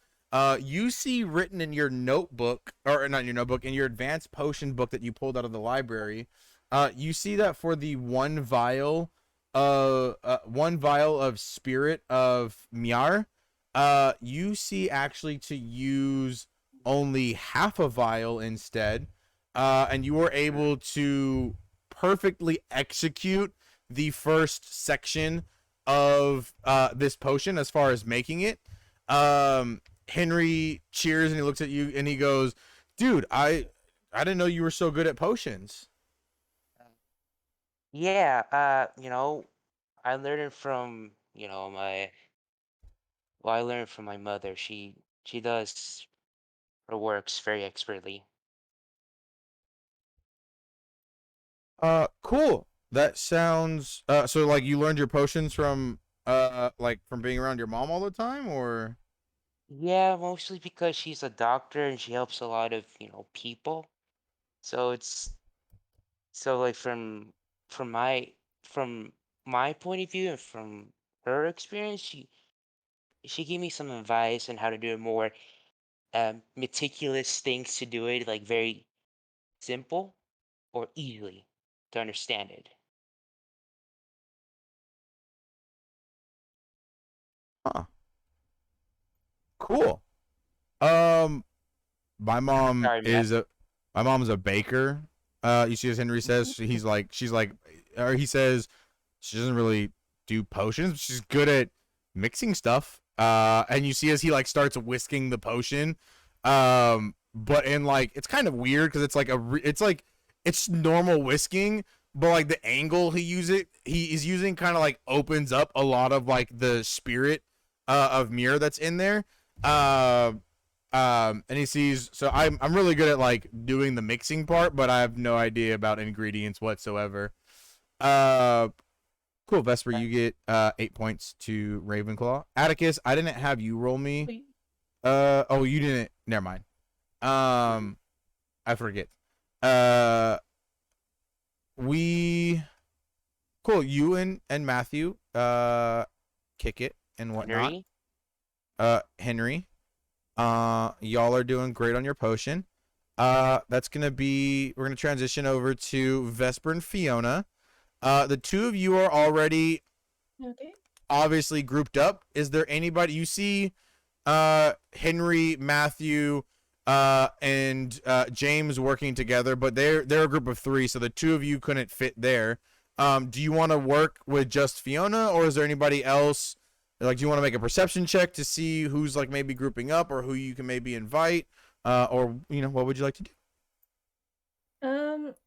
You see written in your notebook, or not in your notebook, in your advanced potion book that you pulled out of the library. You see that for the one vial of spirit of Miar, you see actually to use only half a vial instead, and you were able to perfectly execute the first section of this potion as far as making it. Henry cheers and he looks at you and he goes, "Dude, I didn't know you were so good at potions." Yeah, I learned it from, I learned from my mother. She does her works very expertly. Cool. That sounds so like you learned your potions from like from being around your mom all the time, or Yeah, mostly because she's a doctor and she helps a lot of, people. So like from my from my point of view and from her experience, she gave me some advice on how to do more meticulous things to do it, like very simple or easily to understand it. huh? Cool. Um, my mom Sorry, Matt. is a my mom's a baker. You see, as Henry says, she's like, or he says she doesn't really do potions. But she's good at mixing stuff. And you see as he like starts whisking the potion, but in like it's kind of weird because it's like it's normal whisking, but like the angle he is using kind of like opens up a lot of like the spirit of Mir that's in there. Uh, And he sees. So I'm really good at like doing the mixing part, but I have no idea about ingredients whatsoever. Cool, Vesper, you get 8 points to Ravenclaw. Atticus, I didn't have you roll me. Wait, Oh, you didn't. Never mind. I forget. Cool. You and Matthew kick it and whatnot. Henry? Henry, y'all are doing great on your potion. That's gonna be. We're gonna transition over to Vesper and Fiona. The two of you are already okay. obviously grouped up. Is there anybody you see? Henry, Matthew, and James working together, but they're a group of 3, so the two of you couldn't fit there. Do you want to work with just Fiona, or is there anybody else? Like, do you want to make a perception check to see who's like maybe grouping up, or who you can maybe invite, or what would you like to do?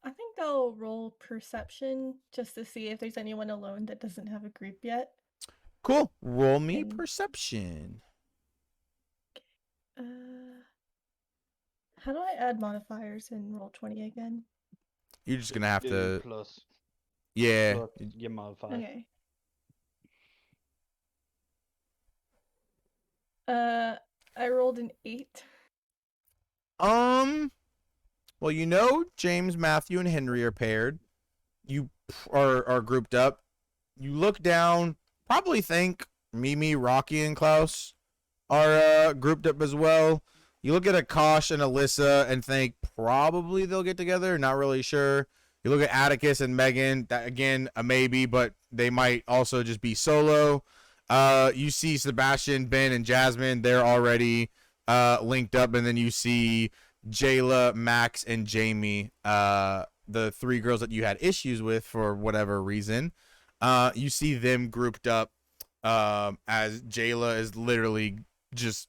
I think I'll roll perception just to see if there's anyone alone that doesn't have a group yet. Cool. Roll me And- perception. How do I add modifiers in roll 20 again? You're just gonna have to. Plus Yeah. your modifier. Okay. I rolled an 8. Well, James, Matthew, and Henry are paired. You are grouped up. You look down, probably think Mimi, Rocky, and Klaus are grouped up as well. You look at Akash and Alyssa and think probably they'll get together. Not really sure. You look at Atticus and Megan. That again, a maybe, but they might also just be solo. You see Sebastian, Ben, and Jasmine. They're already linked up, and then you see Jayla, Max, and Jamie, the 3 girls that you had issues with for whatever reason. You see them grouped up as Jayla is literally just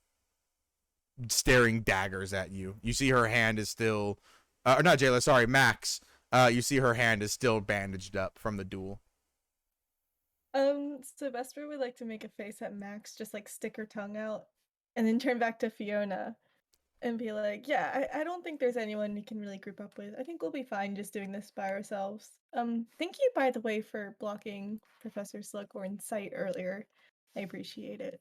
staring daggers at you. You see her hand is still, or not Jayla, sorry, Max. You see her hand is still bandaged up from the duel. Vesper would like to make a face at Max, just like stick her tongue out, and then turn back to Fiona and be like, yeah, I don't think there's anyone we can really group up with. I think we'll be fine just doing this by ourselves. Thank you, by the way, for blocking Professor Slughorn's sight earlier. I appreciate it.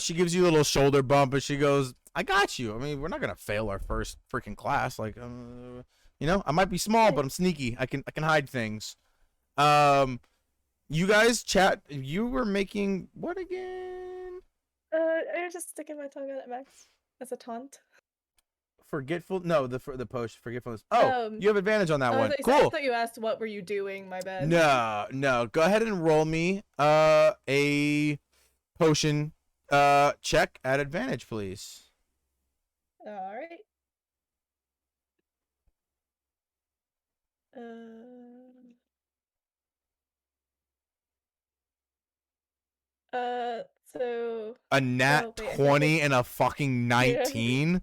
She gives you a little shoulder bump, and she goes, I got you. I mean, we're not going to fail our first freaking class. Like, I might be small, but I'm sneaky. I can hide things. You guys chat. You were making what again? I was just sticking my tongue out at Max as a taunt. Forgetful? No, the post forgetfulness. Oh, you have advantage on that one. I Cool. thought you asked what were you doing. My bad. No. Go ahead and roll me a potion check at advantage, please. All right. So a nat 20 and a fucking 19. Yeah.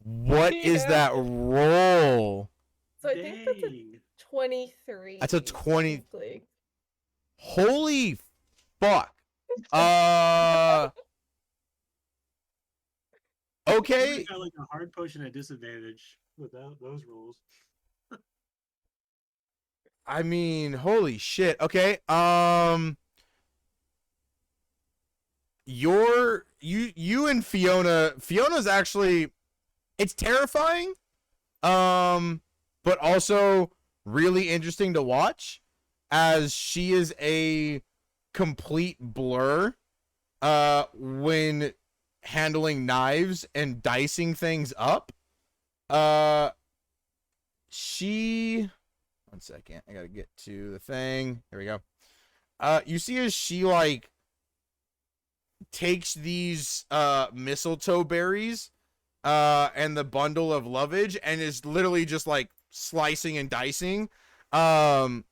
What is that roll? So I think that's a 23. That's a 20. Technically. Holy fuck. Okay. Got like a hard potion at disadvantage without those rules. I mean, holy shit. Okay. You and Fiona's actually, it's terrifying, but also really interesting to watch, as she is a complete blur when handling knives and dicing things up. One second, I gotta get to the thing. Here we go. You see as she like takes these mistletoe berries and the bundle of lovage and is literally just like slicing and dicing, and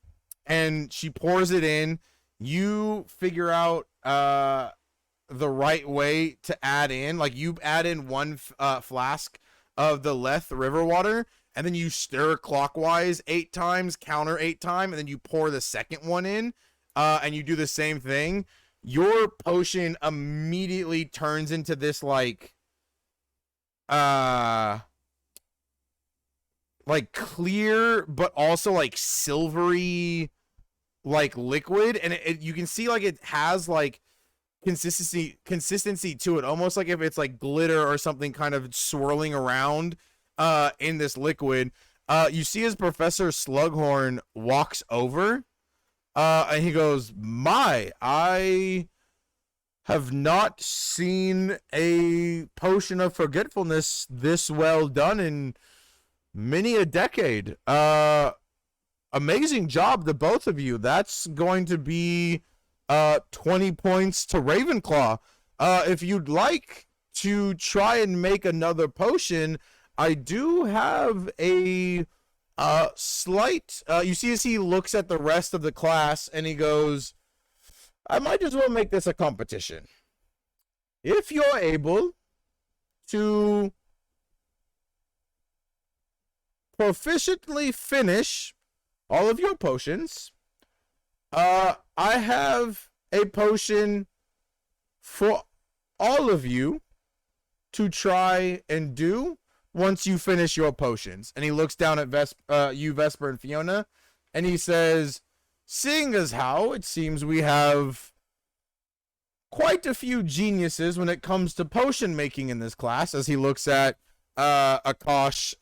she pours it in. You figure out the right way to add in, like you add in one flask of the Leth river water, and then you stir clockwise 8 times, counter 8 times, and then you pour the second one in, and you do the same thing. Your potion immediately turns into this like like clear but also like silvery like liquid, and you can see like it has like consistency to it, almost like if it's like glitter or something kind of swirling around in this liquid. You see as Professor Slughorn walks over and he goes, "My, I have not seen a potion of forgetfulness this well done in many a decade. Amazing job to both of you. That's going to be 20 points to Ravenclaw. If you'd like to try and make another potion, I do have a slight you see as he looks at the rest of the class and he goes, I might as well make this a competition. If you're able to proficiently finish all of your potions, I have a potion for all of you to try and do once you finish your potions." And he looks down at you, Vesper and Fiona, and he says, "Seeing as how it seems we have quite a few geniuses when it comes to potion making in this class," as he looks at Akash,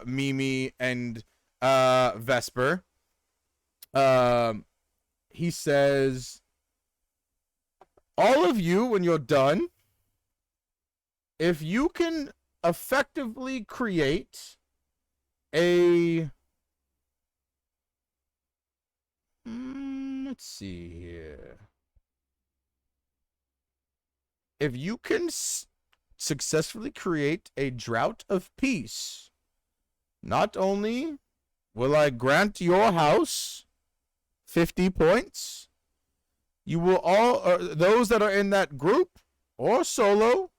Mimi, and Vesper. He says, "All of you, when you're done, if you can effectively create a let's see here. If you can successfully create a drought of peace, not only will I grant your house 50 points, you will all, those that are in that group or solo,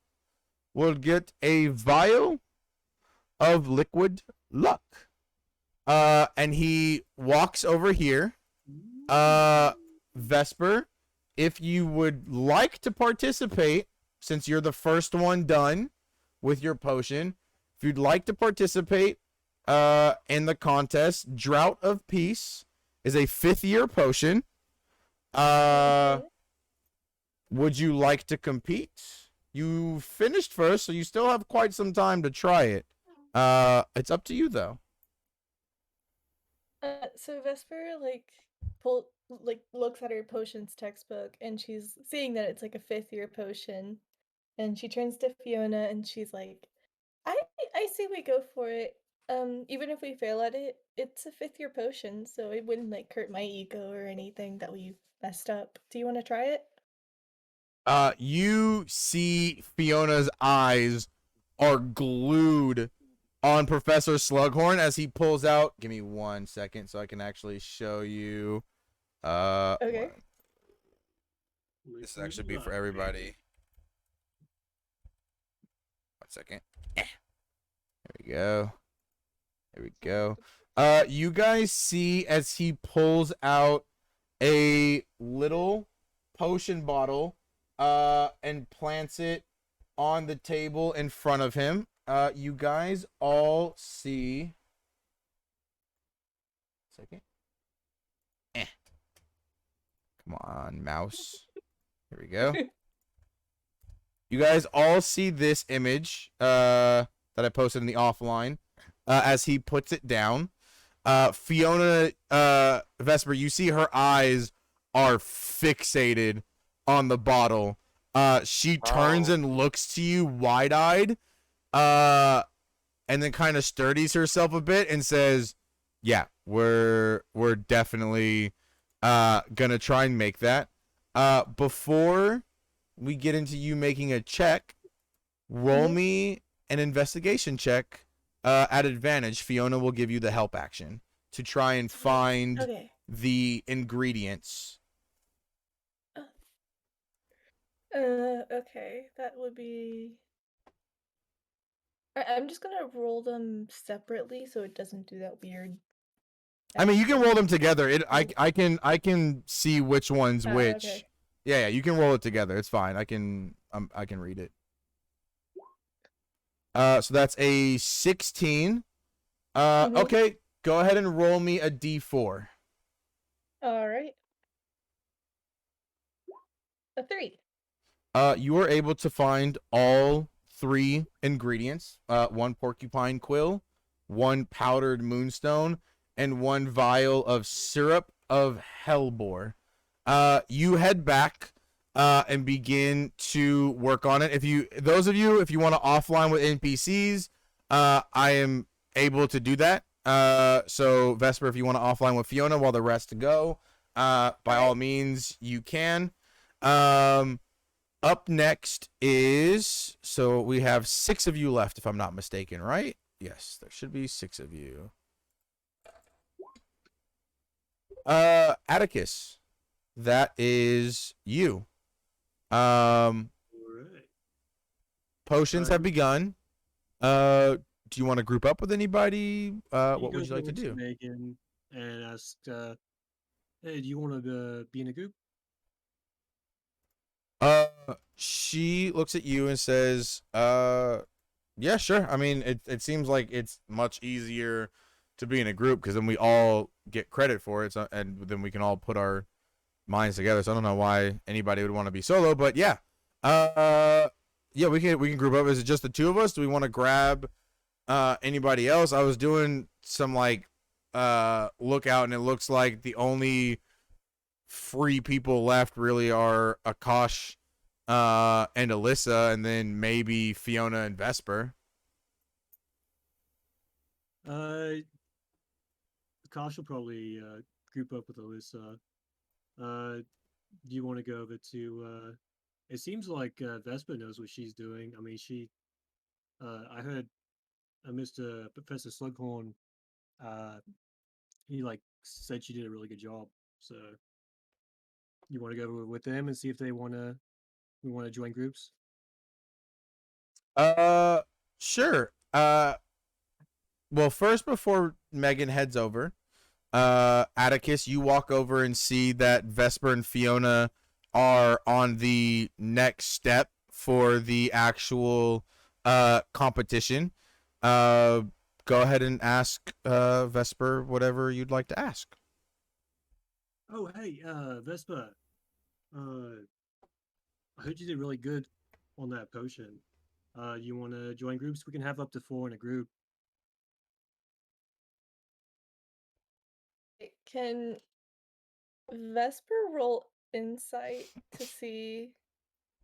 will get a vial of liquid luck." And he walks over here. Vesper, if you would like to participate, since you're the first one done with your potion, if you'd like to participate in the contest, Drought of Peace is a 5th year potion. Would you like to compete? You finished first, so you still have quite some time to try it. It's up to you, though. So Vesper looks at her potions textbook and she's seeing that it's like a 5th year potion, and she turns to Fiona and she's like, I say we go for it. Even if we fail at it, it's a 5th year potion, so it wouldn't like hurt my ego or anything that we messed up. Do you want to try it? You see Fiona's eyes are glued on Professor Slughorn as he pulls out. Give me 1 second so I can actually show you. Okay. This actually be for everybody. 1 second. There we go. There we go. You guys see as he pulls out a little potion bottle and plants it on the table in front of him. You guys all see. Second. Come on, mouse. Here we go. You guys all see this image that I posted in the offline as he puts it down. Fiona, Vesper, you see her eyes are fixated on the bottle. She turns and looks to you wide-eyed, and then kind of sturdies herself a bit and says, "Yeah, we're definitely gonna try and make that." Before we get into you making a check, roll me an investigation check at advantage. Fiona will give you the help action to try and find the ingredients. Okay, that would be. I'm just gonna roll them separately so it doesn't do that weird. I mean, you can roll them together. I can see which one's which. Okay. Yeah, you can roll it together. It's fine. I can read it. So that's a 16. Mhm. Okay, go ahead and roll me a d4. All right. A 3. You are able to find all 3 ingredients: 1 porcupine quill, 1 powdered moonstone, and 1 vial of syrup of hellebore. You head back and begin to work on it. If you want to offline with NPCs, I am able to do that. So Vesper, if you want to offline with Fiona while the rest go, by all means you can. Up next is, so we have 6 of you left, if I'm not mistaken, right? Yes, there should be 6 of you. Atticus, that is you. All right. Potions have begun. Do you want to group up with anybody? What would you like to do? Megan and ask, hey, do you want to be in a group? She looks at you and says, yeah, sure. I mean, it seems like it's much easier to be in a group because then we all get credit for it, and then we can all put our minds together. So I don't know why anybody would want to be solo, but yeah. Yeah, we can group up. Is it just the 2 of us? Do we want to grab anybody else? I was doing some like lookout, and it looks like the only free people left really are Akash and Alyssa, and then maybe Fiona and Vesper. Akash will probably group up with Alyssa. Do you want to go over to? It seems like Vespa knows what she's doing. I mean, I heard Mr. Professor Slughorn. He like said she did a really good job. So, you want to go over with them and see if we want to join groups? Sure. Well, first, before Megan heads over, Atticus, you walk over and see that Vesper and Fiona are on the next step for the actual competition. Go ahead and ask Vesper whatever you'd like to ask. Oh, hey, Vespa. I heard you did really good on that potion. You want to join groups? We can have up to 4 in a group. Can Vesper roll insight to see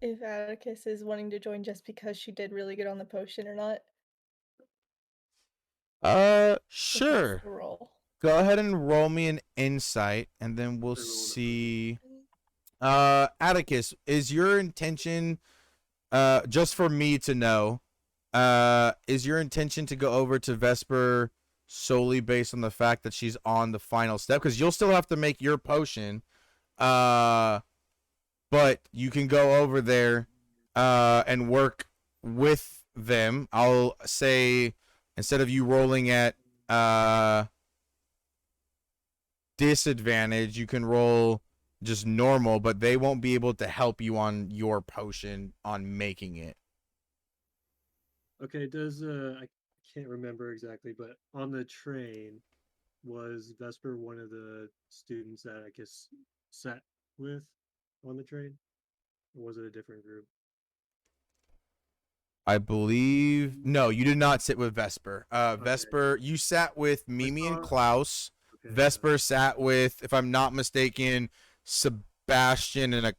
if Atticus is wanting to join just because she did really good on the potion or not? Sure. Roll. Go ahead and roll me an insight, and then we'll see. Atticus, is your intention, just for me to know, is your intention to go over to Vesper solely based on the fact that she's on the final step? Because you'll still have to make your potion, but you can go over there and work with them. I'll say, instead of you rolling at disadvantage, you can roll just normal, but they won't be able to help you on your potion on making it. Okay, does I can't remember exactly, but on the train, was Vesper one of the students that I guess sat with on the train? Or was it a different group? I believe no, you did not sit with Vesper. Vesper, you sat with Mimi and Klaus. Okay, Vesper sat with, if I'm not mistaken, Sebastian and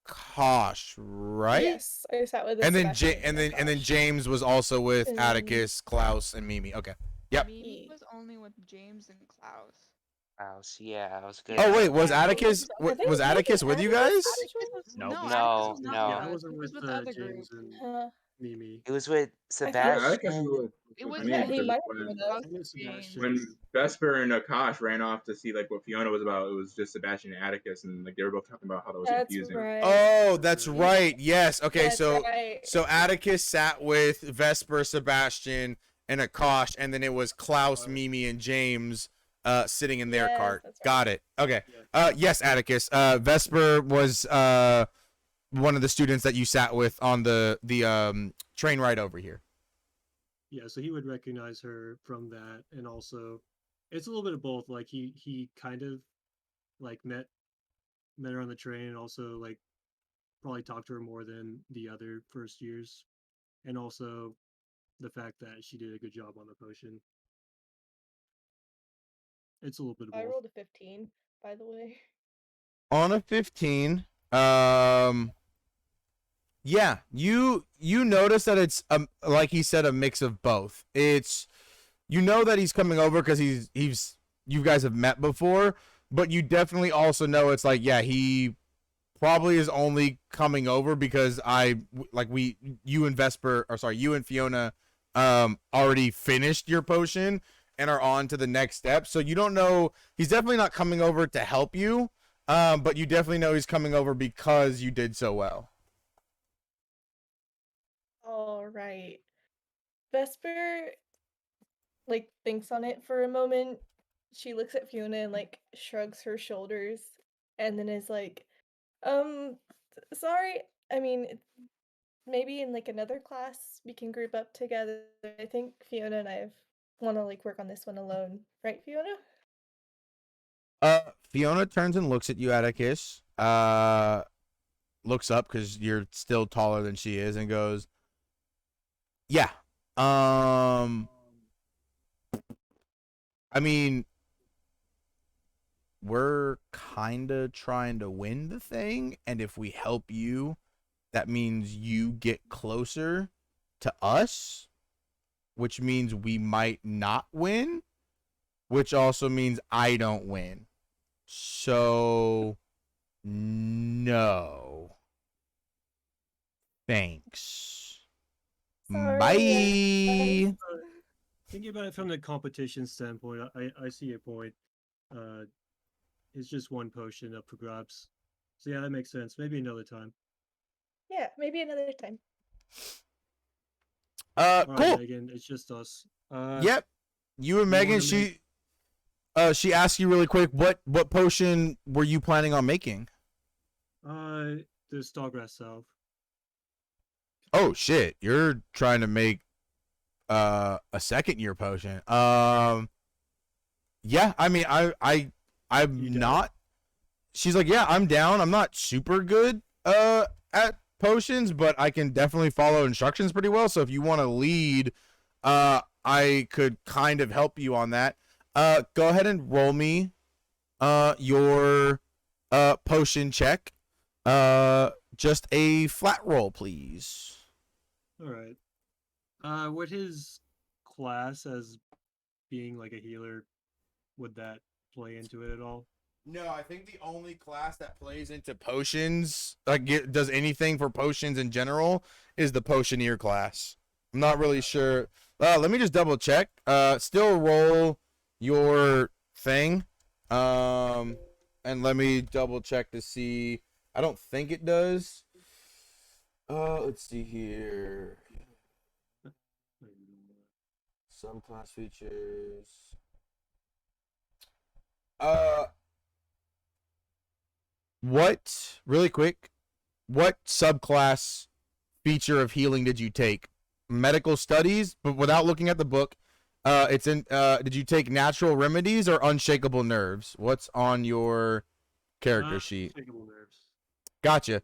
Akash, right? Yes, I sat with. And then Sebastian and then James was also with And Atticus, Klaus, and Mimi. Okay. Yep. Mimi was only with James and Klaus. Klaus, yeah, I was good. Oh wait, was Yeah, Atticus I think was Atticus with you guys? Nope. No, No, Atticus was no. not yeah, I with us. wasn't He was with with the other group. James and Mimi. It was with I thought- Yeah, Sebastian. I guess we would. It was Yeah, with he might when- have been with Klaus us. I knew and James. Sebastian. When Vesper and Akash ran off to see like what Fiona was about, it was just Sebastian and Atticus, and like they were both talking about how that was That's confusing. right. Oh, that's right. Yes. Okay, That's so right. so Atticus sat with Vesper, Sebastian, and Akash, and then it was Klaus, Mimi, and James sitting in their Yes, cart. that's right. Got it. Okay. Yeah. Yes, Atticus. Vesper was one of the students that you sat with on the train ride over here. yeah, so he would recognize her from that, and also it's a little bit of both. Like he kind of like met her on the train, and also like probably talked to her more than the other first years, and also the fact that she did a good job on the potion. It's a little bit of I both. rolled a 15, by the way. On a 15, yeah, you notice that it's like he said, a mix of both. It's, you know that he's coming over because he's you guys have met before, but you definitely also know it's like, yeah, he probably is only coming over because you and Vesper, or sorry, you and Fiona already finished your potion and are on to the next step. So you don't know, he's definitely not coming over to help you, but you definitely know he's coming over because you did so well. All right. Vesper like thinks on it for a moment. She looks at Fiona and like shrugs her shoulders and then is like, sorry. I mean, maybe in like another class we can group up together. I think Fiona and I want to like work on this one alone, right, Fiona? Fiona turns and looks at you, Atticus. Looks up because you're still taller than she is, and goes, "Yeah. I mean, we're kind of trying to win the thing, and if we help you, that means you get closer to us, which means we might not win, which also means I don't win. So, no. Thanks. Sorry, Bye." Thinking about it from the competition standpoint, I see your point. It's just one potion up for grabs. So yeah, that makes sense. Maybe another time. Yeah, maybe another time. All Cool. right, Megan, it's just us. Yep. You and Megan, she asked you really quick, what potion were you planning on making? The Stargrass Salve. Oh shit, you're trying to make a second year potion. Yeah, I mean, I'm You not. She's like, yeah, I'm down. I'm not super good at potions, but I can definitely follow instructions pretty well. So if you want to lead, I could kind of help you on that. Go ahead and roll me your potion check. Just a flat roll, please. All right. Would his class as being like a healer, would that play into it at all? No, I think the only class that plays into potions, like does anything for potions in general, is the potioneer class. I'm not really sure. Let me just double check. Still roll your thing. And let me double check to see. I don't think it does. Let's see here. Subclass features. Really quick, what subclass feature of healing did you take? Medical studies, but without looking at the book. It's in. Did you take natural remedies or unshakable nerves? What's on your character sheet? Unshakable nerves. Gotcha.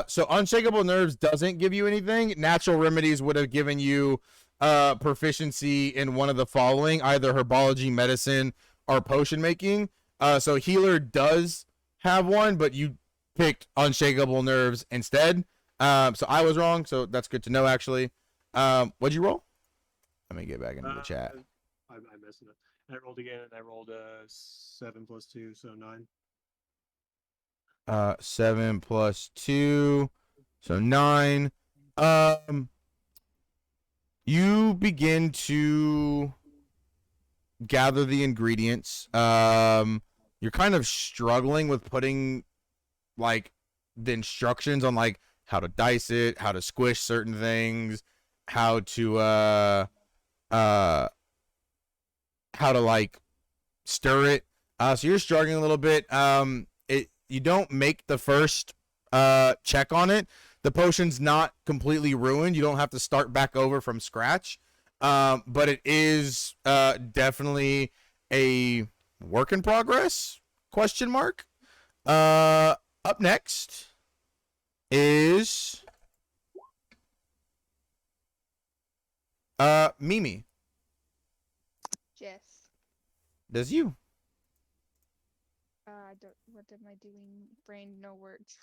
So unshakable nerves doesn't give you anything. Natural remedies would have given you proficiency in one of the following, either herbology, medicine, or potion making. So healer does have one, but you picked unshakable nerves instead. So I was wrong. So that's good to know, actually. What'd you roll? Let me get back into the chat. I messed it up. I rolled again, and I rolled 7 plus 2, so 9. 7 plus 2, so 9. You begin to gather the ingredients. You're kind of struggling with putting like the instructions on like how to dice it, how to squish certain things, how to like stir it. So you're struggling a little bit. You don't make the first check on it. The potion's not completely ruined. You don't have to start back over from scratch. But it is definitely a work in progress? Question mark. Up next is Mimi. Yes. Does you? Don't, what am I doing? Brain, no words.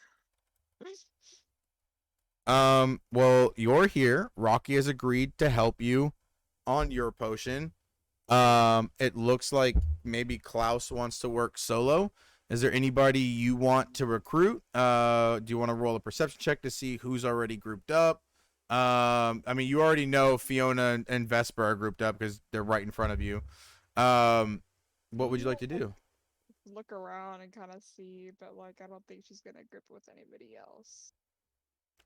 Well, you're here. Rocky has agreed to help you on your potion. It looks like maybe Klaus wants to work solo. Is there anybody you want to recruit? Do you want to roll a perception check to see who's already grouped up? I mean, you already know Fiona and Vesper are grouped up because they're right in front of you. What would you like to do? Look around and kind of see, but like I don't think she's gonna grip with anybody else.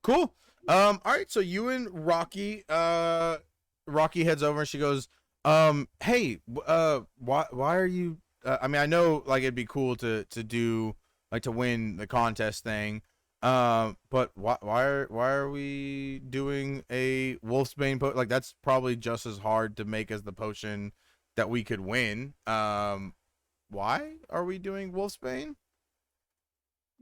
Cool. All right. So you and Rocky, Rocky heads over and she goes, hey, why are you? I mean, I know like it'd be cool to do like to win the contest thing. But why are we doing a Wolfsbane potion? Like that's probably just as hard to make as the potion that we could win. Why are we doing Wolfsbane?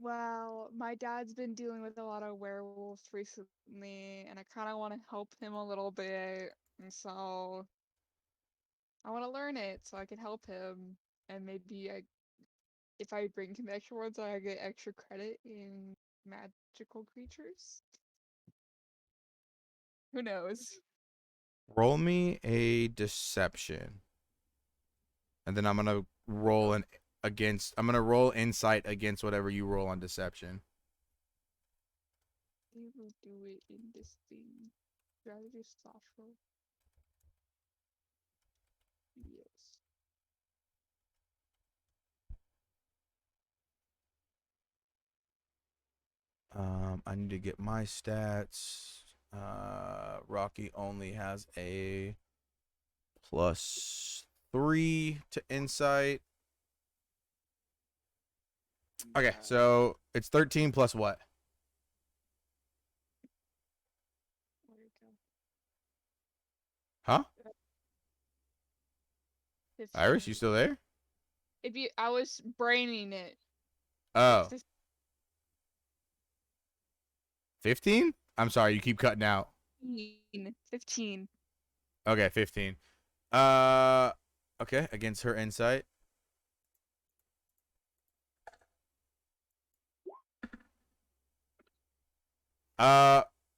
Well, my dad's been dealing with a lot of werewolves recently, and I kind of want to help him a little bit, and so I want to learn it so I can help him, and maybe if I bring him extra ones, I get extra credit in magical creatures. Who knows? Roll me a deception. And then I'm gonna roll I'm gonna roll insight against whatever you roll on deception. They will do it in this thing. Should I do soft roll? Yes. I need to get my stats. Rocky only has a +3 to insight. Okay, so it's 13 plus what? Where'd it go? Huh? 15. Iris, you still there? I was braining it. Oh. 15? I'm sorry, you keep cutting out. 15. Okay, 15. Okay, against her insight.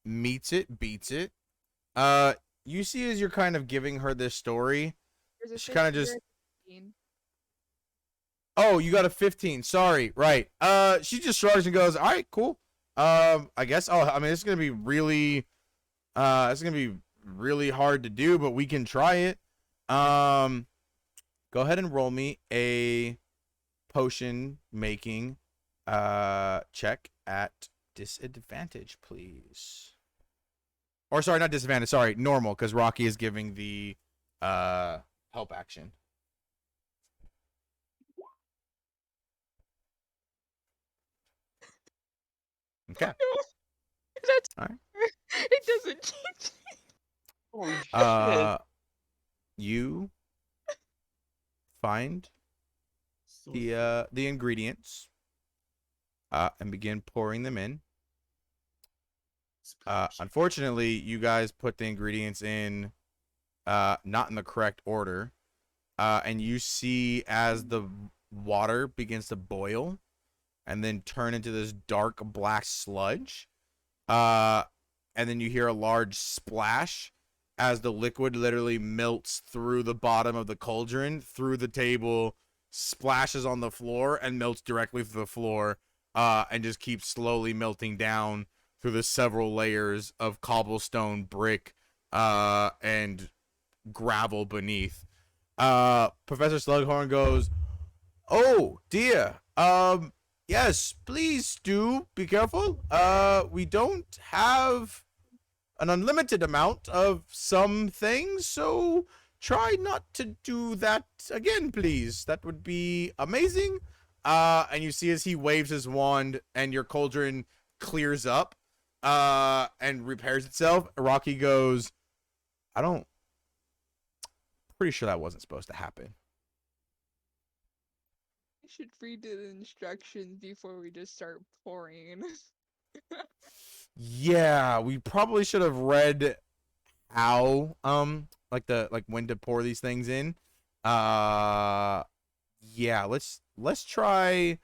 Meets it, beats it. You see as you're kind of giving her this story, she kind of just 15. Oh, you got a 15. Sorry. Right. She just shrugs and goes, "All right, cool. I guess I mean, it's going to be really hard to do, but we can try it. Go ahead and roll me a potion making check at disadvantage, please. Or sorry, not disadvantage, sorry, normal, because Rocky is giving the help action. Okay. That's all right. It doesn't change. Holy shit. You find the ingredients and begin pouring them in. Unfortunately, you guys put the ingredients in not in the correct order. And you see as the water begins to boil and then turn into this dark black sludge. And then you hear a large splash as the liquid literally melts through the bottom of the cauldron, through the table, splashes on the floor, and melts directly through the floor, and just keeps slowly melting down through the several layers of cobblestone, brick, and gravel beneath. Professor Slughorn goes, "Oh dear. Yes, please do be careful. We don't have an unlimited amount of some things, so try not to do that again, please. That would be amazing." And you see as he waves his wand and your cauldron clears up, and repairs itself. Rocky goes, I don't Pretty sure that wasn't supposed to happen. We should read the instructions before we just start pouring. Yeah, we probably should have read how like when to pour these things in. Yeah, let's try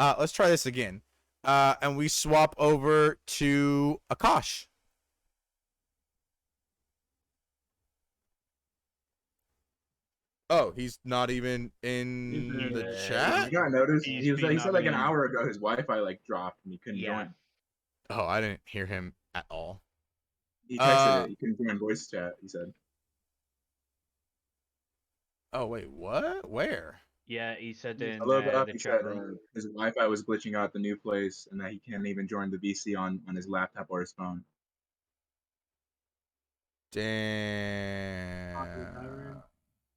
this again. And we swap over to Akash. Oh, he's not even in the Yeah. chat? Did you not notice? He's He been said like an having- hour ago his Wi-Fi like dropped and he couldn't Yeah. join. Oh, I didn't hear him at all. He texted it. He couldn't join voice chat. He said. Oh wait, what? Where? Yeah, he said Yes. in A little bit up, the he chat said room. his Wi-Fi was glitching out at the new place and that he can't even join the VC on his laptop or his phone. Damn.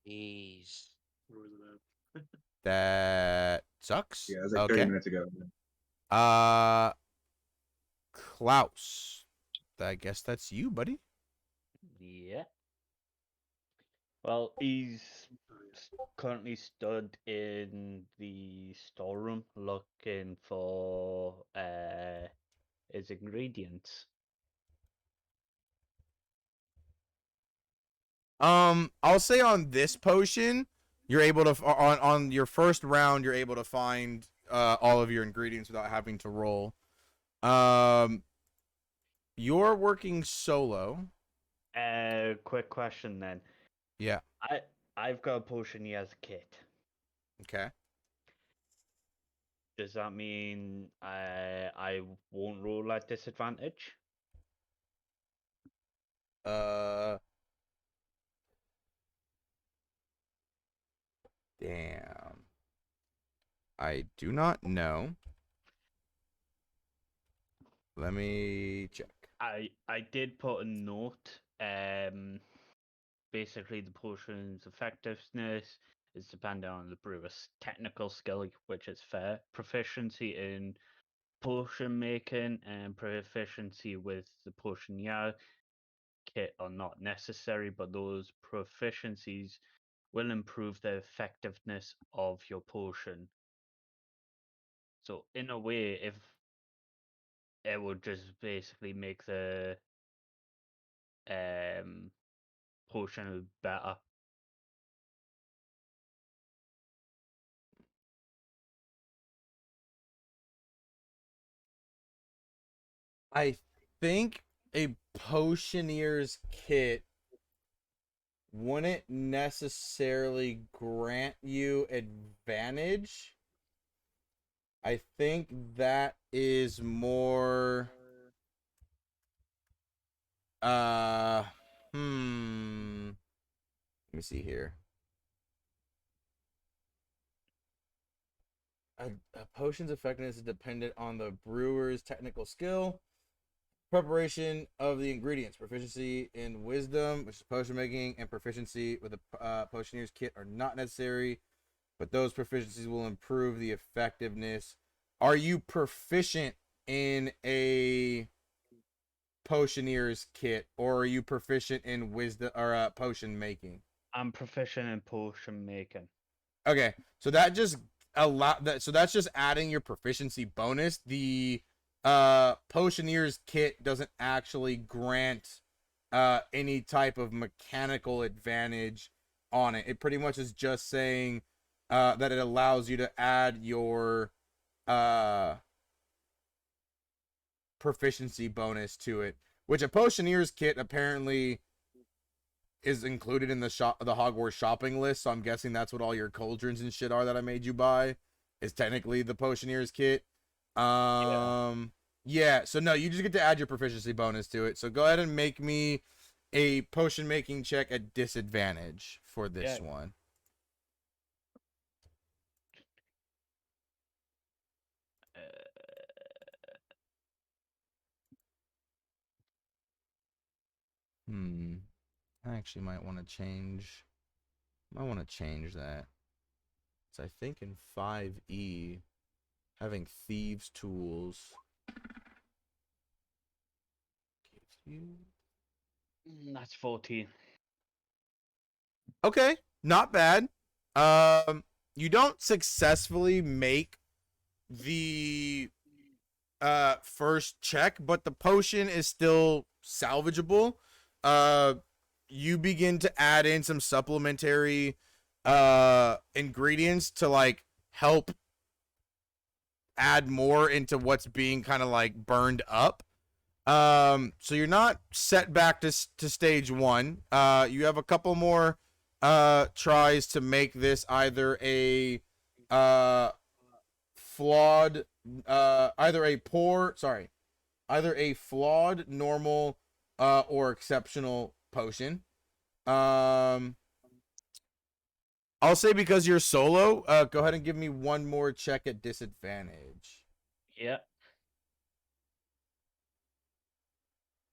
Jeez. Where was it at? That sucks. Yeah, it was like 30 minutes ago. Klaus. I guess that's you, buddy. Yeah. Well, he's currently stood in the storeroom looking for his ingredients. I'll say on this potion, you're able to on your first round, you're able to find all of your ingredients without having to roll. You're working solo. Quick question then. Yeah. I've got a potion he has a kit. Okay. Does that mean I won't roll at disadvantage? Damn. I do not know. Let me check. I did put a note. Basically the potion's effectiveness is dependent on the brewer's technical skill, which is fair. Proficiency in potion making and proficiency with the potion kit are not necessary, but those proficiencies will improve the effectiveness of your potion. So in a way, if it would just basically make the potion better. I think a potioneer's kit wouldn't necessarily grant you advantage. I think that is more let me see here. A potion's effectiveness is dependent on the brewer's technical skill, preparation of the ingredients, proficiency in wisdom, which is potion making, and proficiency with a potioneer's kit are not necessary, but those proficiencies will improve the effectiveness. Are you proficient in a potioneer's kit, or are you proficient in wisdom or potion making? I'm proficient in potion making. Okay, so that just so that's just adding your proficiency bonus. The potioneer's kit doesn't actually grant any type of mechanical advantage on it. It pretty much is just saying that it allows you to add your proficiency bonus to it, which a potioneer's kit apparently is included in the Hogwarts shopping list. So I'm guessing that's what all your cauldrons and shit are that I made you buy, is technically the potioneer's kit. Yeah. So no, you just get to add your proficiency bonus to it. So go ahead and make me a potion making check at disadvantage for this one. I actually might want to change. That. So I think in 5e, having thieves' tools gives you. That's 14. Okay, not bad. You don't successfully make the first check, but the potion is still salvageable. You begin to add in some supplementary ingredients to like help add more into what's being kind of like burned up. So you're not set back to stage 1. You have a couple more tries to make this either a flawed either a flawed, normal, or exceptional potion. I'll say because you're solo, go ahead and give me one more check at disadvantage. Yeah.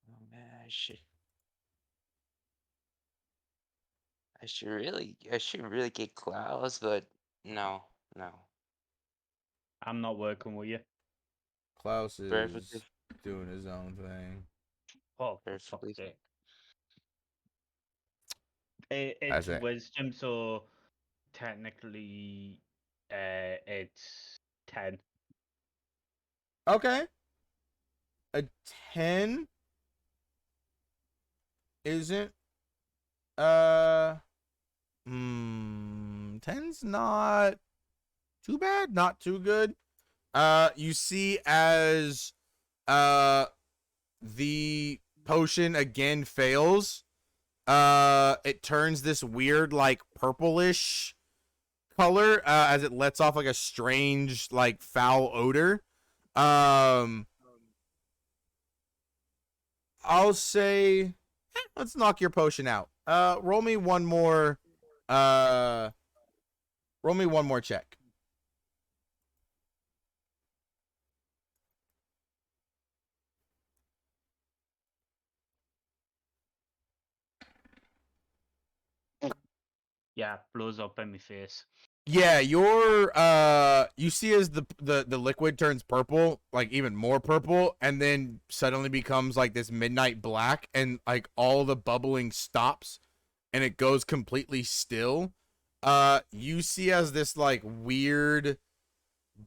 Oh man, I should really get Klaus, but no. I'm not working with you. Klaus is Perfectly, doing his own thing. Oh, for perfectly. fuck's sake. It's That's it. wisdom, so technically it's 10. Okay. A 10 isn't 10's not too bad, not too good. You see as the potion again fails, it turns this weird like purplish color as it lets off like a strange like foul odor. I'll say let's knock your potion out. Roll me one more check. Yeah, blows up in my face. Yeah, you see as the liquid turns purple, like even more purple, and then suddenly becomes like this midnight black, and like all the bubbling stops and it goes completely still. You see as this like weird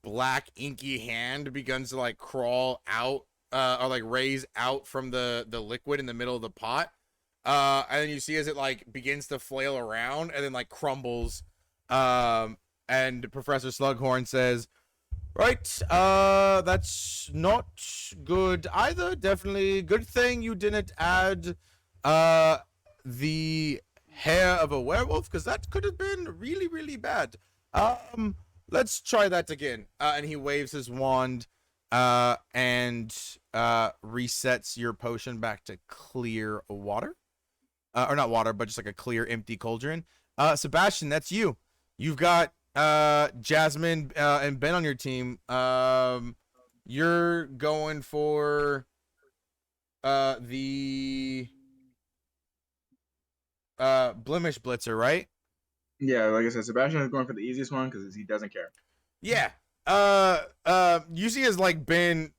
black inky hand begins to like crawl out or like raise out from the liquid in the middle of the pot. And then you see as it like begins to flail around and then like crumbles. And Professor Slughorn says, right, that's not good either. Definitely good thing you didn't add the hair of a werewolf, because that could have been really, really bad. Let's try that again. And he waves his wand and resets your potion back to clear water. Or not water, but just like a clear, empty cauldron. Sebastian, that's you. You've got Jasmine and Ben on your team. You're going for the Blemish Blitzer, right? Yeah, like I said, Sebastian is going for the easiest one because he doesn't care. Yeah. You see as like Ben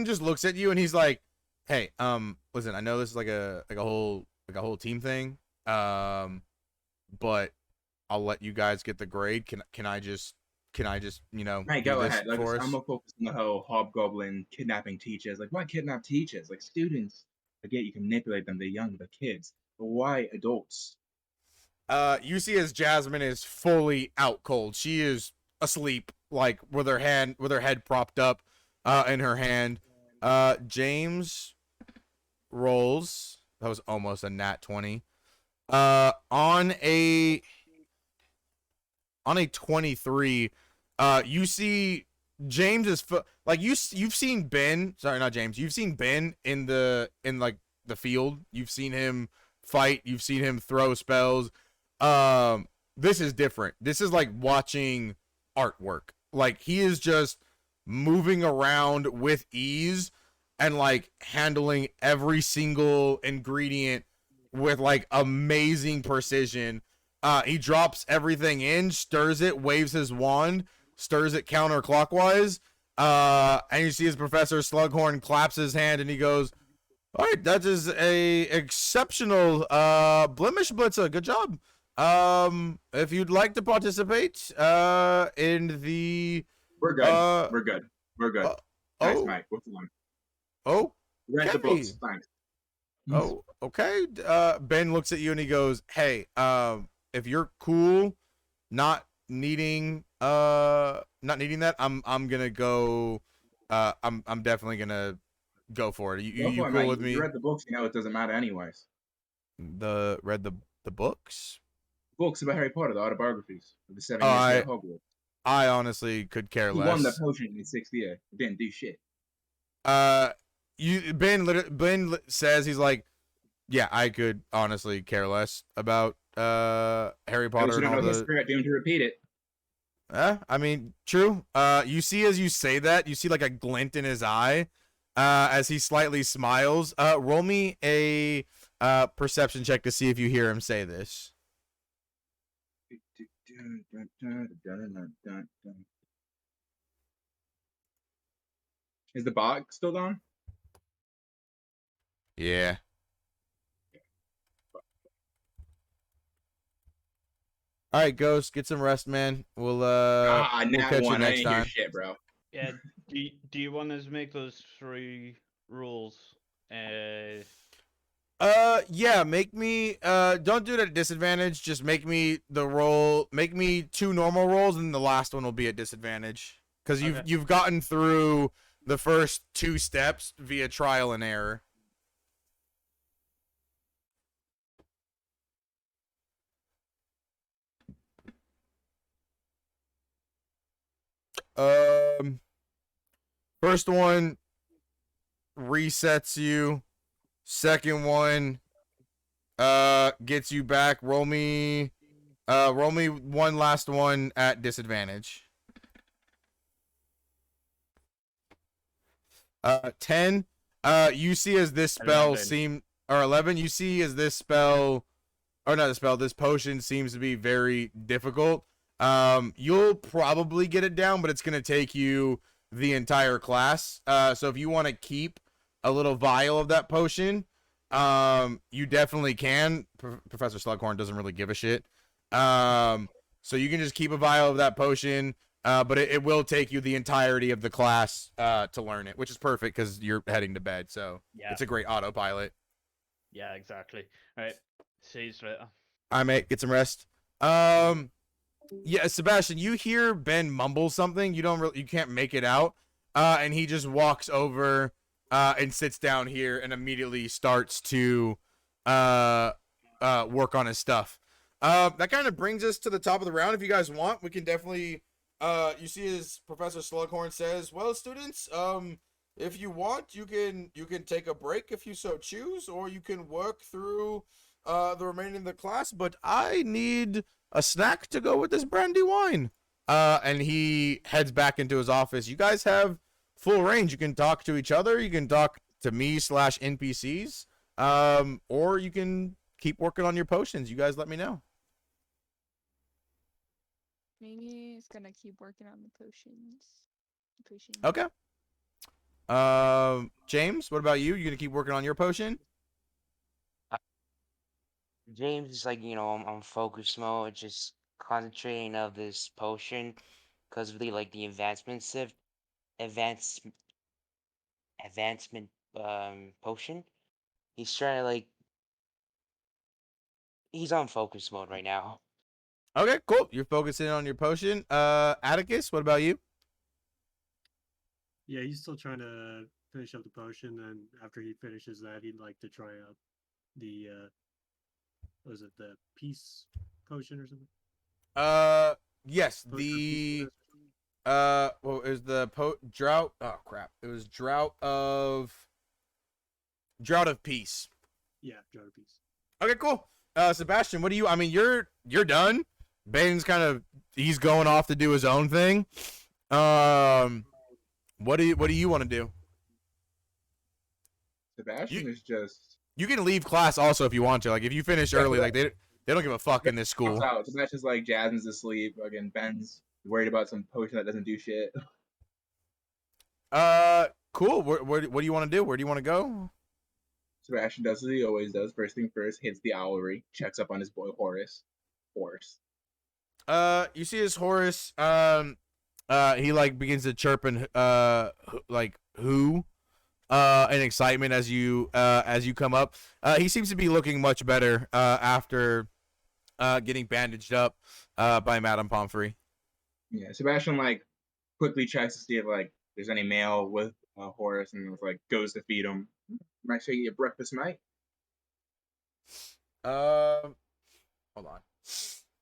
just looks at you and he's like, hey, listen, I know this is like a whole team thing. But I'll let you guys get the grade. Can I just you know, Right, do go this ahead. Like, for us? I'm more focused on the whole hobgoblin kidnapping teachers. Like, why kidnap teachers? Like, students, I get you can manipulate them. They're young, they're kids. But why adults? You see as Jasmine is fully out cold. She is asleep, like with her head propped up in her hand. James rolls. That was almost a nat 20. On a 23, you see James is like you've seen Ben. Sorry, not James. You've seen Ben in like the field. You've seen him fight. You've seen him throw spells. This is different. This is like watching artwork. Like he is just moving around with ease and like handling every single ingredient with like amazing precision. He drops everything in, stirs it, waves his wand, stirs it counterclockwise. And you see his Professor Slughorn claps his hand and he goes, all right, that is a exceptional Blemish Blitzer. Good job. If you'd like to participate, in the, We're good. uh, We're good. We're good. uh, Nice, oh, Mike. What's the one? okay. Read the books. Thanks. Oh, okay. Ben looks at you and he goes, "Hey, if you're cool, not needing that, I'm gonna go. I'm definitely gonna go for it. You Go for it, cool Mike. with You me? read the books. You know it doesn't matter anyways. Read the books. Books about Harry Potter, the autobiographies of the 7 Oh, years at Hogwarts. I honestly could care He won the less. potion in 6th year. Didn't do shit. Ben says he's like, yeah, I could honestly care less about Harry Potter You and don't all know the. history. I doomed to repeat it. I mean, true. You see as you say that, you see like a glint in his eye, as he slightly smiles. Roll me a perception check to see if you hear him say this. Is the bot still gone? Yeah. All right, Ghost, get some rest, man. We'll Nat catch you one. I next didn't hear time. shit, bro. Yeah. Do you want us to make those 3 rules? Yeah, make me don't do it at disadvantage, just make me 2 normal rolls and the last one will be at disadvantage cuz you've gotten through the first 2 steps via trial and error. First one resets you. Second one gets you back. Roll me one last one at disadvantage. 10. You see as this spell 11. or 11, you see as this spell, or not the spell, this potion seems to be very difficult. You'll probably get it down, but it's going to take you the entire class. So if you want to keep a little vial of that potion, you definitely can. Professor Slughorn doesn't really give a shit. So you can just keep a vial of that potion. But it will take you the entirety of the class to learn it, which is perfect because you're heading to bed. So it's a great autopilot. Yeah, exactly. All right. See you later. All right, mate. Get some rest. Yeah, Sebastian, you hear Ben mumble something. You can't make it out. And he just walks over and sits down here and immediately starts to work on his stuff. That kind of brings us to the top of the round. If you guys want, we can definitely. You see, as Professor Slughorn says, "Well, students, if you want, you can take a break if you so choose, or you can work through the remaining of the class. But I need a snack to go with this brandy wine." And he heads back into his office. You guys have full range. You can talk to each other. You can talk to me / NPCs. Or you can keep working on your potions. You guys let me know. Maybe it's gonna keep working on the potions. Okay. James, what about you? You gonna keep working on your potion? James is like, I'm focus mode, just concentrating of this potion because of the advancement potion. He's trying to he's on focus mode right now. Okay, cool. You're focusing on your potion. Atticus, what about you? Yeah, he's still trying to finish up the potion, and after he finishes that, he'd like to try out the what is it, the peace potion or something? Yes, Potion of the peacefulness? well, is the drought? Oh crap! It was drought of peace. Yeah, drought of peace. Okay, cool. Sebastian, what do you? I mean, you're done. Bane's he's going off to do his own thing. What do you want to do? Sebastian is just. You can leave class also if you want to. Like if you finish early, like they don't give a fuck in this school. Sebastian's like Jasmine's asleep. Again, Ben's worried about some potion that doesn't do shit. Cool. What do you want to do? Where do you want to go? Sebastian does what he always does. First thing first, hits the owlery, checks up on his boy Horace. horse. You see his Horus. He like begins to chirp and like who, in excitement as you come up. He seems to be looking much better after getting bandaged up by Madame Pomfrey. Yeah, Sebastian like quickly checks to see if like there's any mail with Horus, and like goes to feed him. Might say you breakfast, mate. Hold on.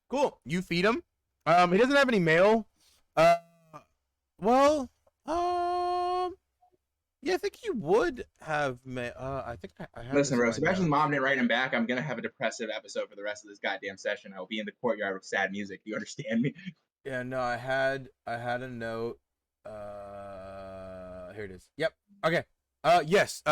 Cool. You feed him. He doesn't have any mail. Well, yeah, I think he would have mail. I think I have. Listen, this in bro, my Sebastian's notes. mom didn't write him back. I'm gonna have a depressive episode for the rest of this goddamn session. I'll be in the courtyard with sad music. Do you understand me? Yeah, no, I had a note. Here it is. Yep. Okay. Yes.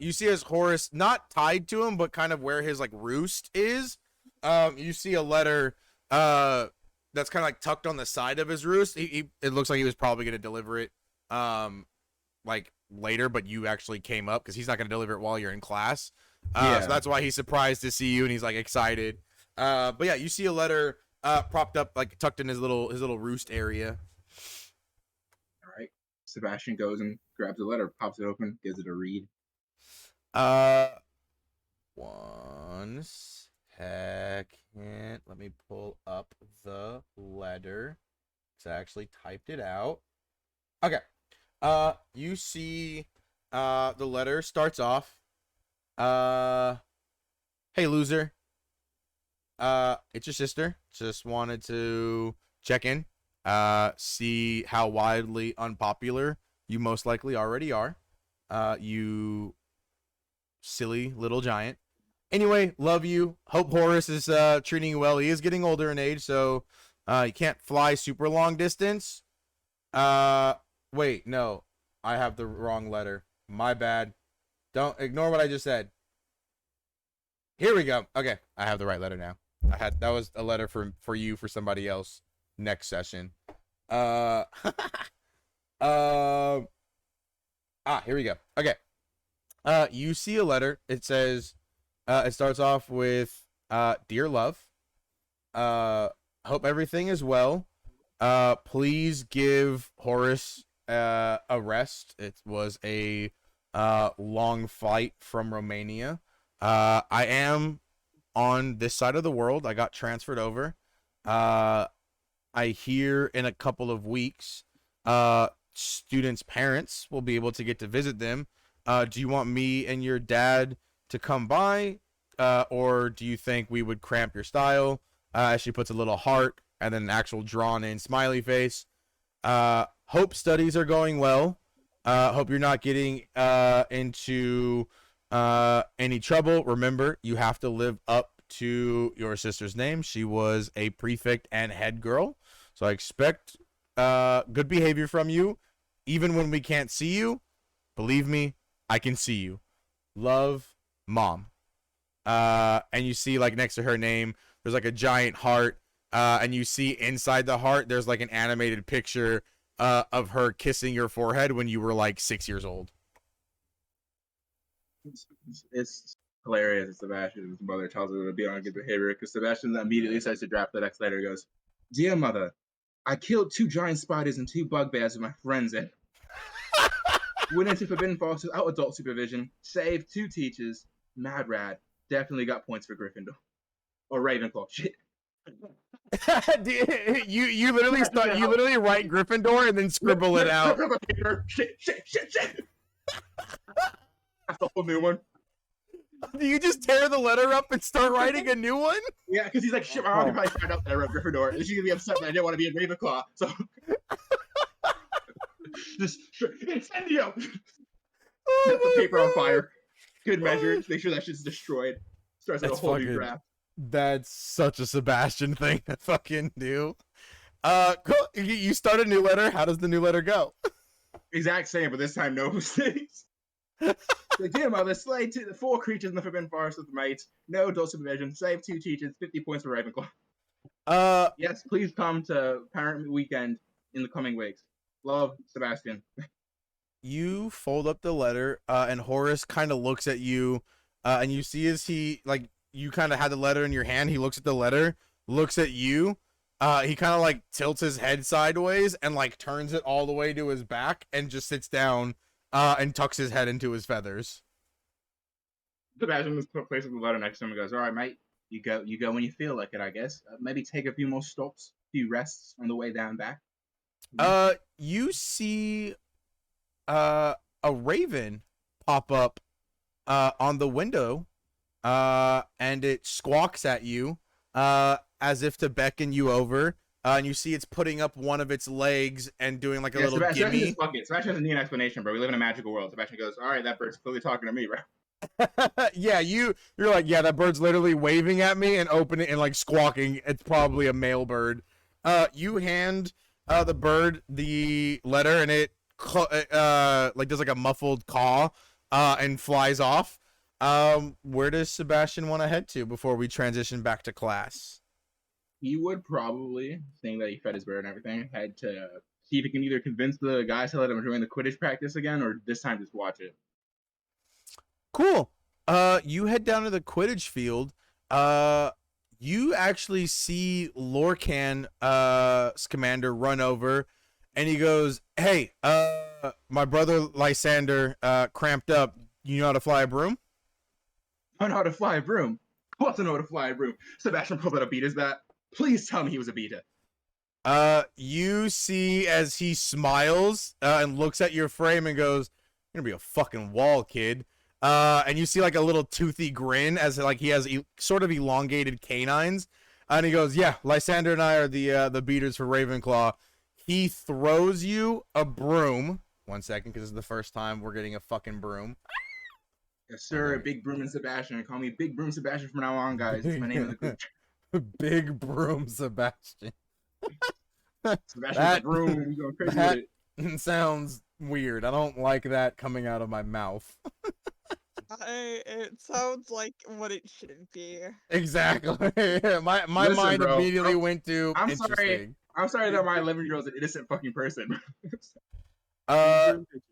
You see his Horus not tied to him, but kind of where his like roost is. You see a letter. That's kind of like tucked on the side of his roost. It looks like he was probably gonna deliver it. Like later, but you actually came up because he's not gonna deliver it while you're in class. Yeah. So that's why he's surprised to see you and he's like excited. But yeah, you see a letter propped up, like tucked in his little roost area. All right. Sebastian goes and grabs the letter, pops it open, gives it a read. One second. Let me pull up the letter. So I actually typed it out. Okay. You see, the letter starts off. Hey loser. It's your sister. Just wanted to check in. See how wildly unpopular you most likely already are. You silly little giant. Anyway, love you. Hope Horus is treating you well. He is getting older in age, so he can't fly super long distance. Wait, no. I have the wrong letter. My bad. Don't ignore what I just said. Here we go. Okay, I have the right letter now. That was a letter for you for somebody else next session. Here we go. Okay. You see a letter. It says it starts off with dear love. Hope everything is well. Please give Horus a rest. It was a long flight from Romania. I am on this side of the world. I got transferred over. I hear in a couple of weeks, students' parents will be able to get to visit them. Do you want me and your dad to come by? Or do you think we would cramp your style? She puts a little heart and then an actual drawn in smiley face. Hope studies are going well. Hope you're not getting into any trouble. Remember, you have to live up to your sister's name. She was a prefect and head girl. So I expect good behavior from you. Even when we can't see you, believe me, I can see you. Love, Mom. And you see like next to her name, there's like a giant heart. And you see inside the heart, there's like an animated picture of her kissing your forehead when you were like 6 years old. It's hilarious that Sebastian's mother tells her to be on good behavior because Sebastian immediately starts to draft the next letter. He goes, "Dear mother, I killed 2 giant spiders and 2 bugbears with my friends and went into Forbidden Forest without adult supervision, saved 2 teachers, mad rad, definitely got points for Gryffindor. Or Ravenclaw, shit." you literally write Gryffindor and then scribble it out. Shit. That's a whole new one. Do you just tear the letter up and start writing a new one? Yeah, because he's like, shit, my mom can probably find out that I wrote Gryffindor, and she's gonna be upset that I didn't want to be in Ravenclaw, so... Just, incendio! Set the paper on fire. Good measure, make sure that shit's destroyed. Starts like a whole new draft. That's such a Sebastian thing to fucking do. Cool. You start a new letter. How does the new letter go? Exact same, but this time no mistakes. Like, dear mother, slay 4 creatures in the Forbidden Forest with mates. No adult supervision. Save 2 teachers. 50 points for Ravenclaw. Yes, please come to Parent Weekend in the coming weeks. Love, Sebastian. You fold up the letter, and Horus kind of looks at you, and you see as he, like, you kind of had the letter in your hand. He looks at the letter, looks at you. He kind of like tilts his head sideways and like turns it all the way to his back and just sits down and tucks his head into his feathers. Sebastian just places the letter next to him and goes, "All right, mate. You go when you feel like it, I guess. Maybe take a few more stops, a few rests on the way down back." You see a raven pop up on the window, and it squawks at you as if to beckon you over. And you see it's putting up one of its legs and doing like a little Sebastian, gimme. Sebastian doesn't need an explanation, bro. We live in a magical world. Sebastian goes, "All right, that bird's clearly talking to me, bro." Yeah, you're like, yeah, that bird's literally waving at me and opening and like squawking. It's probably a male bird. You hand the bird the letter and it like does like a muffled caw and flies off. Where does Sebastian want to head to before we transition back to class? He would probably, seeing that he fed his bird and everything, head to see if he can either convince the guys to let him join the Quidditch practice again, or this time just watch it. Cool. You head down to the Quidditch field. You actually see Lorcan, commander, run over, and he goes, "Hey, my brother Lysander, cramped up. You know how to fly a broom?" I know how to fly a broom. Who wants to know how to fly a broom? Sebastian pulls out a beater's bat. Please tell me he was a beater. You see as he smiles and looks at your frame and goes, "You're gonna be a fucking wall, kid." And you see like a little toothy grin as like he has sort of elongated canines, and he goes, "Yeah, Lysander and I are the beaters for Ravenclaw." He throws you a broom. 1 second, because this is the first time we're getting a fucking broom. Yes, sir. Okay. Big Broom and Sebastian. Call me Big Broom Sebastian from now on, guys. It's my name in the group. Big broom, Sebastian. Sebastian's a broom. He's going crazy that with it. sounds weird. I don't like that coming out of my mouth. It sounds like what it shouldn't be. Exactly. my Listen, mind bro. immediately went to I'm interesting. sorry. I'm sorry that my 11-year-old's an innocent fucking person.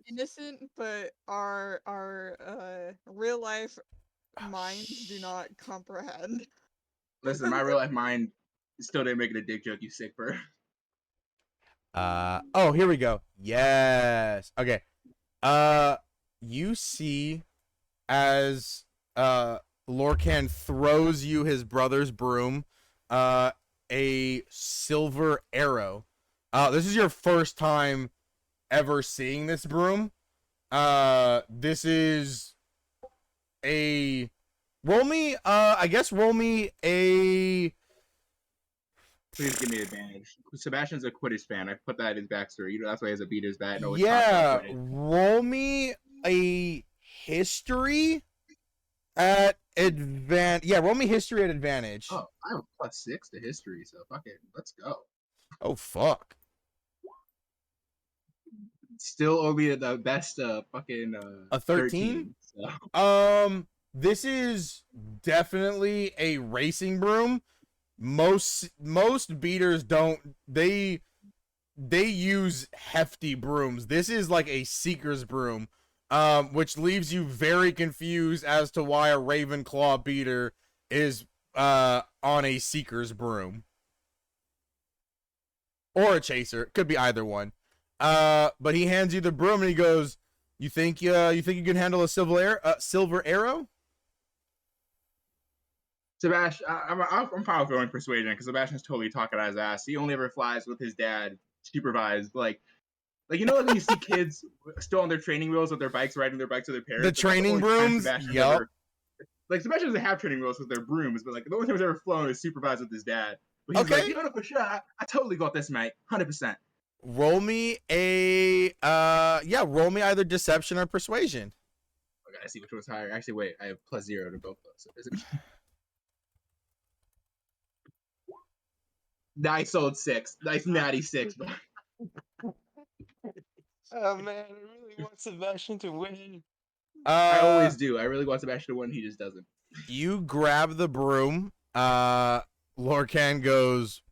Innocent, but our real life minds do not comprehend. Listen, my real life mind still didn't make it a dick joke, you sick bird. Oh, here we go. Yes. Okay. You see as Lorcan throws you his brother's broom, a silver arrow. This is your first time ever seeing this broom. This is a roll me a Please give me advantage. Sebastian's a Quidditch fan. I put that in his backstory. You know, that's why he has a beater's bat. And always talks yeah, about Quidditch. roll me a history at advantage. Yeah, roll me history at advantage. Oh, I have a +6 to history, so fuck it. Let's go. Oh fuck. Still only the best fucking A 13? So. This is definitely a racing broom. Most beaters don't, they use hefty brooms. This is like a seeker's broom, which leaves you very confused as to why a Ravenclaw beater is on a seeker's broom. Or a chaser. Could be either one. But he hands you the broom and he goes, You think you can handle a silver arrow? Sebastian, I'm fine with going persuasion because Sebastian's totally talking out his ass. He only ever flies with his dad supervised. Like you know, like when you see kids still on their training wheels with their bikes, riding their bikes with their parents. The training brooms? Yep. Like Sebastian doesn't have training wheels with their brooms, but like the only time he's ever flown is supervised with his dad. But he's Okay. like, you know, for sure, I totally got this, mate, 100%. Roll me a roll me either deception or persuasion. I gotta see which one's higher. Actually, wait, I have +0 to both those. So Nice old 6. Nice natty 6. Oh man, I really want Sebastian to win. I always do. I really want Sebastian to win. He just doesn't. You grab the broom. Lorcan goes,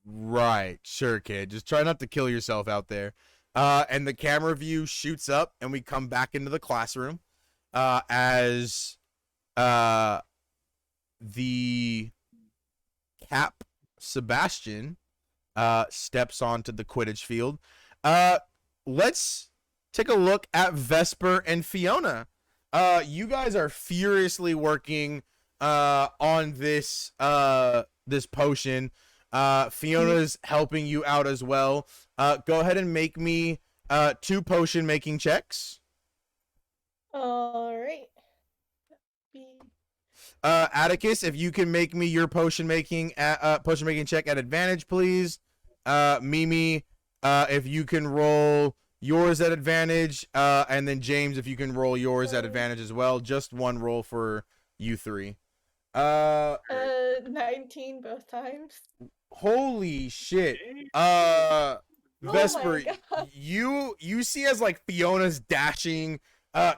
right, sure, kid. Just try not to kill yourself out there. And the camera view shoots up, and we come back into the classroom as the cap Sebastian steps onto the Quidditch field. Let's take a look at Vesper and Fiona. You guys are furiously working on this this potion. Fiona's helping you out as well. Go ahead and make me 2 potion making checks. All right. Atticus, if you can make me your potion making check at advantage, please. Mimi, if you can roll yours at advantage, and then James, if you can roll yours at advantage as well. Just one roll for you 3. 19 both times. Holy shit. Vesper, God. you see as like Fiona's dashing,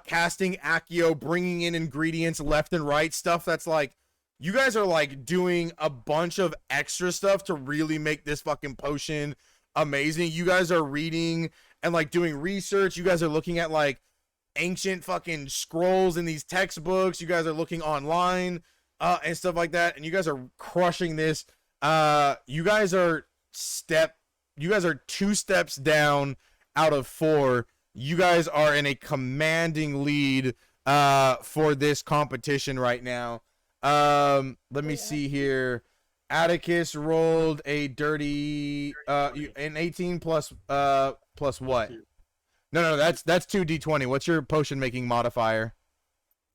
casting Accio, bringing in ingredients left and right, stuff that's like, you guys are like doing a bunch of extra stuff to really make this fucking potion amazing. You guys are reading and like doing research. You guys are looking at like ancient fucking scrolls in these textbooks. You guys are looking online and stuff like that, and you guys are crushing this. You guys are 2 steps down out of 4. You guys are in a commanding lead for this competition right now. Let me see here. Atticus rolled a dirty an 18 plus what? No, that's 2d20. What's your potion making modifier?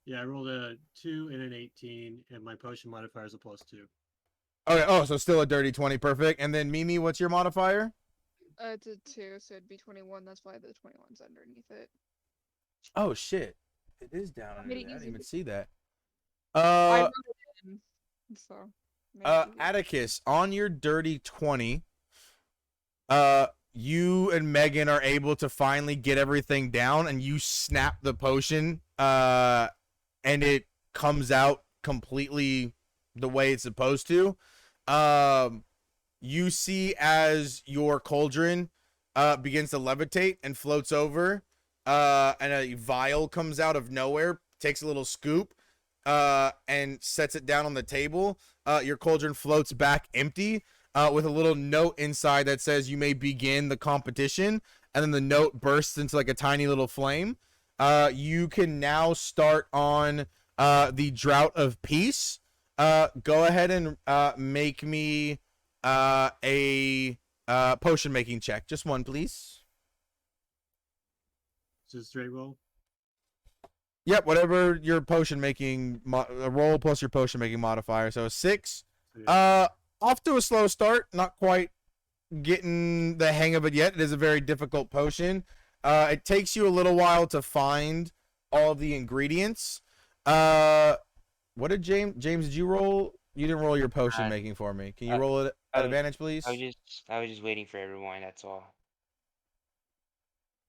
Yeah, I rolled a 2 and an 18, and my potion modifier is a +2. Okay, oh, so still a dirty 20, perfect. And then Mimi, what's your modifier? It's a 2, so it'd be 21. That's why the 21's underneath it. Oh shit, it is down. I Made it didn't easy. even see that. I wrote it in, so. made it easy. Atticus, on your dirty 20, you and Megan are able to finally get everything down, and you snap the potion, and it comes out completely the way it's supposed to. You see as your cauldron begins to levitate and floats over, and a vial comes out of nowhere, takes a little scoop, and sets it down on the table. Your cauldron floats back empty, with a little note inside that says you may begin the competition, and then the note bursts into like a tiny little flame. You can now start on the Drought of Peace. Go ahead and make me a potion making check. Just one, please. Just straight roll. Yep, whatever your potion making roll plus your potion making modifier. So 6. So, yeah. Off to a slow start. Not quite getting the hang of it yet. It is a very difficult potion. It takes you a little while to find all of the ingredients. What did James? Did you roll? You didn't roll your potion making for me. Can you roll it at advantage, please? I was just waiting for everyone. That's all.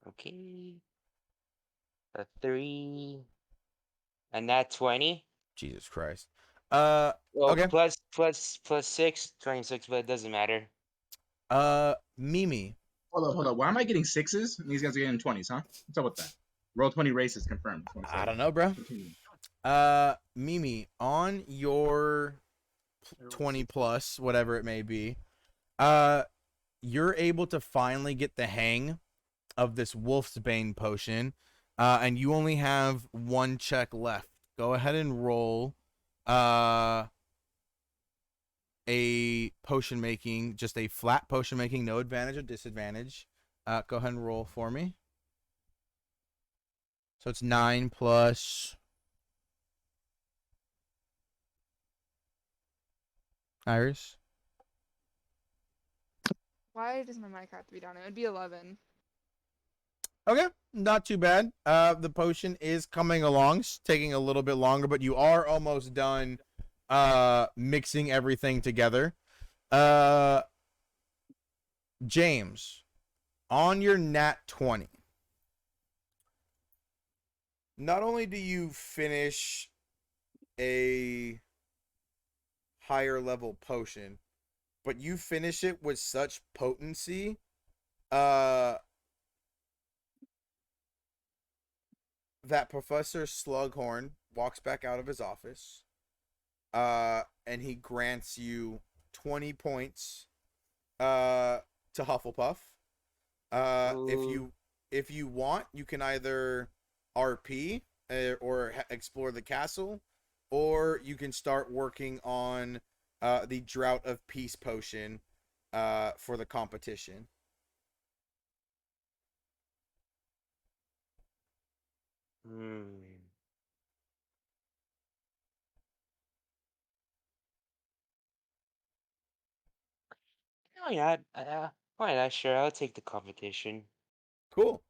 Okay. A 3, and that 20. Jesus Christ. Well, Okay. plus 6, 26, but it doesn't matter. Mimi. Hold up. Why am I getting 6s and these guys are getting 20s, huh? What's up with that? Roll 20 races confirmed. I don't know, bro. Continue. Mimi, on your 20 plus, whatever it may be, you're able to finally get the hang of this Wolf's Bane potion, and you only have 1 check left. Go ahead and roll a potion making, just a flat potion making, no advantage or disadvantage. Go ahead and roll for me. So it's 9 plus... Iris? Why does my mic have to be down? It would be 11. Okay, not too bad. The potion is coming along, taking a little bit longer, but you are almost done mixing everything together. James, on your nat 20, not only do you finish a higher level potion, but you finish it with such potency that Professor Slughorn walks back out of his office, and he grants you 20 points to Hufflepuff. Ooh. If you want, you can either RP or explore the castle, or you can start working on the Drought of Peace potion for the competition. Hmm. Why not? Sure, I'll take the competition. Cool.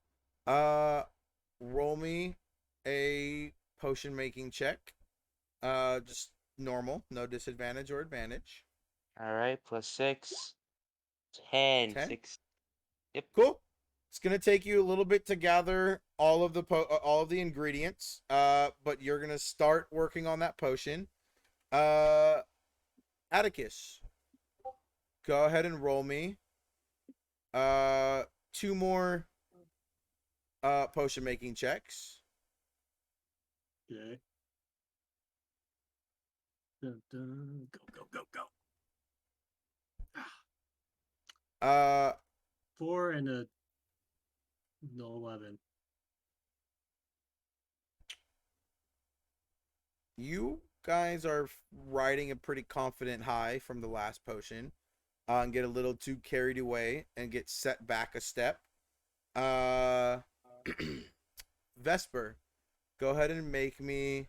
Uh, roll me a potion making check. Just normal, no disadvantage or advantage. All right, +6, 10, 10. 6. Yep. Cool. It's gonna take you a little bit to gather all of the ingredients. But you're gonna start working on that potion. Uh, Atticus, go ahead and roll me. Two more potion making checks. Okay. Dun, dun. Go. Uh, 4 and a no 11. you guys are riding a pretty confident high from the last potion, and get a little too carried away and get set back a step. Uh, Vesper, go ahead and make me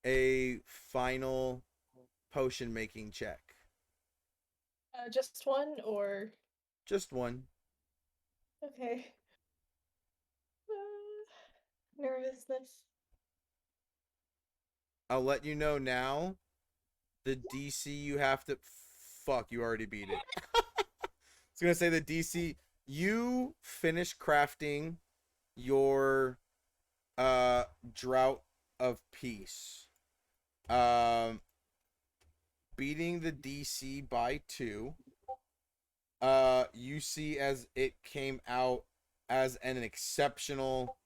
a final potion making check. Just one or Just one. okay. Nervousness. I'll let you know now. The DC you have to. Fuck, you already beat it. I was gonna say the DC. You finish crafting your Drought of Peace. Um, beating the DC by 2. You see as it came out as an exceptional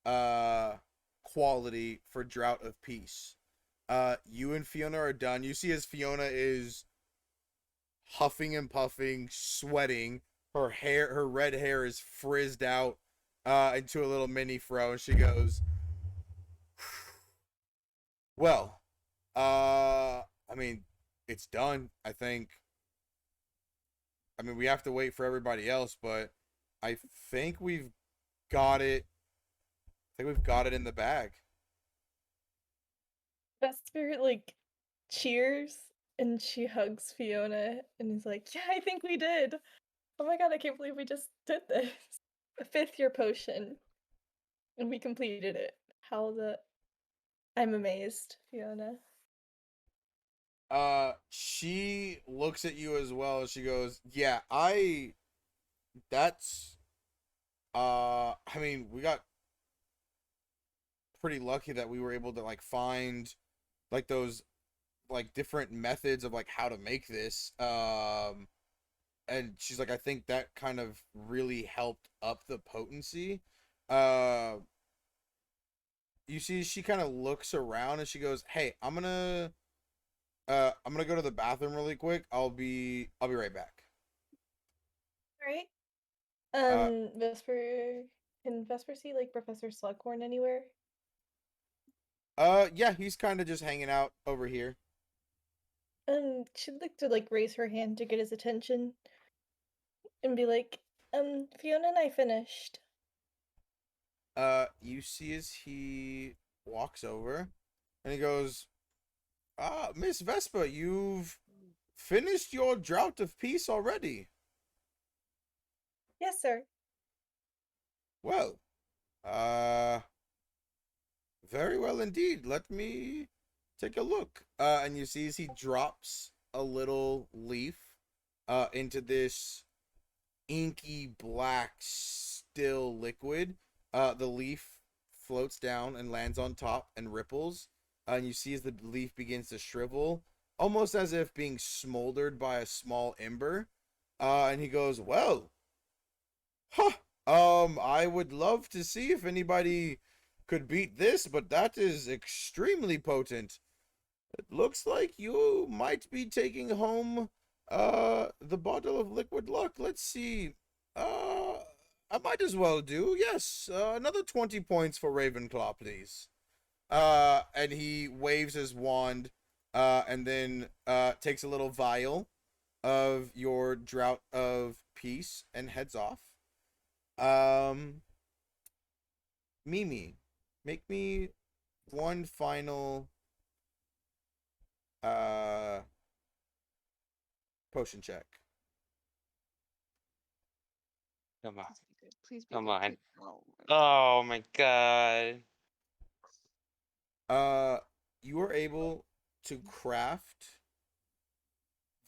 quality for Drought of Peace. You and Fiona are done. You see as Fiona is huffing and puffing, sweating. Her red hair is frizzed out into a little mini fro, and she goes, "Well, I mean, it's done. I think. I mean, we have to wait for everybody else, but I think we've got it. I think we've got it in the bag." Best Spirit like cheers and she hugs Fiona and is like, "Yeah, I think we did. Oh my god, I can't believe we just did this. A 5th year potion, and we completed it. How the? I'm amazed, Fiona." She looks at you as well. She goes, "Yeah, that's, I mean, we got pretty lucky that we were able to like find like those like different methods of like how to make this. And she's like, I think that kind of really helped up the potency. Uh, you see, she kind of looks around and she goes, "Hey, I'm gonna go to the bathroom really quick. I'll be right back." Alright. Uh, Vesper. Can Vesper see like Professor Slughorn anywhere? yeah, he's kind of just hanging out over here. She'd like to like raise her hand to get his attention and be like, Fiona and I finished. You see as he walks over and he goes, Miss Vespa, you've finished your Drought of Peace already. Yes, sir. Well, very well indeed. Let me take a look." And you see as he drops a little leaf into this inky black still liquid. The leaf floats down and lands on top and ripples. And you see as the leaf begins to shrivel, almost as if being smoldered by a small ember. And he goes, "Well, huh. I would love to see if anybody could beat this, but that is extremely potent. It looks like you might be taking home the bottle of liquid luck. Let's see. I might as well do. Yes, another 20 points for Ravenclaw, please. And he waves his wand, and then takes a little vial of your Drought of Peace and heads off. Um, Mimi, make me one final uh potion check. Come on. Please be good. Please be Come good. on. Please. Oh, Oh my god. You are able to craft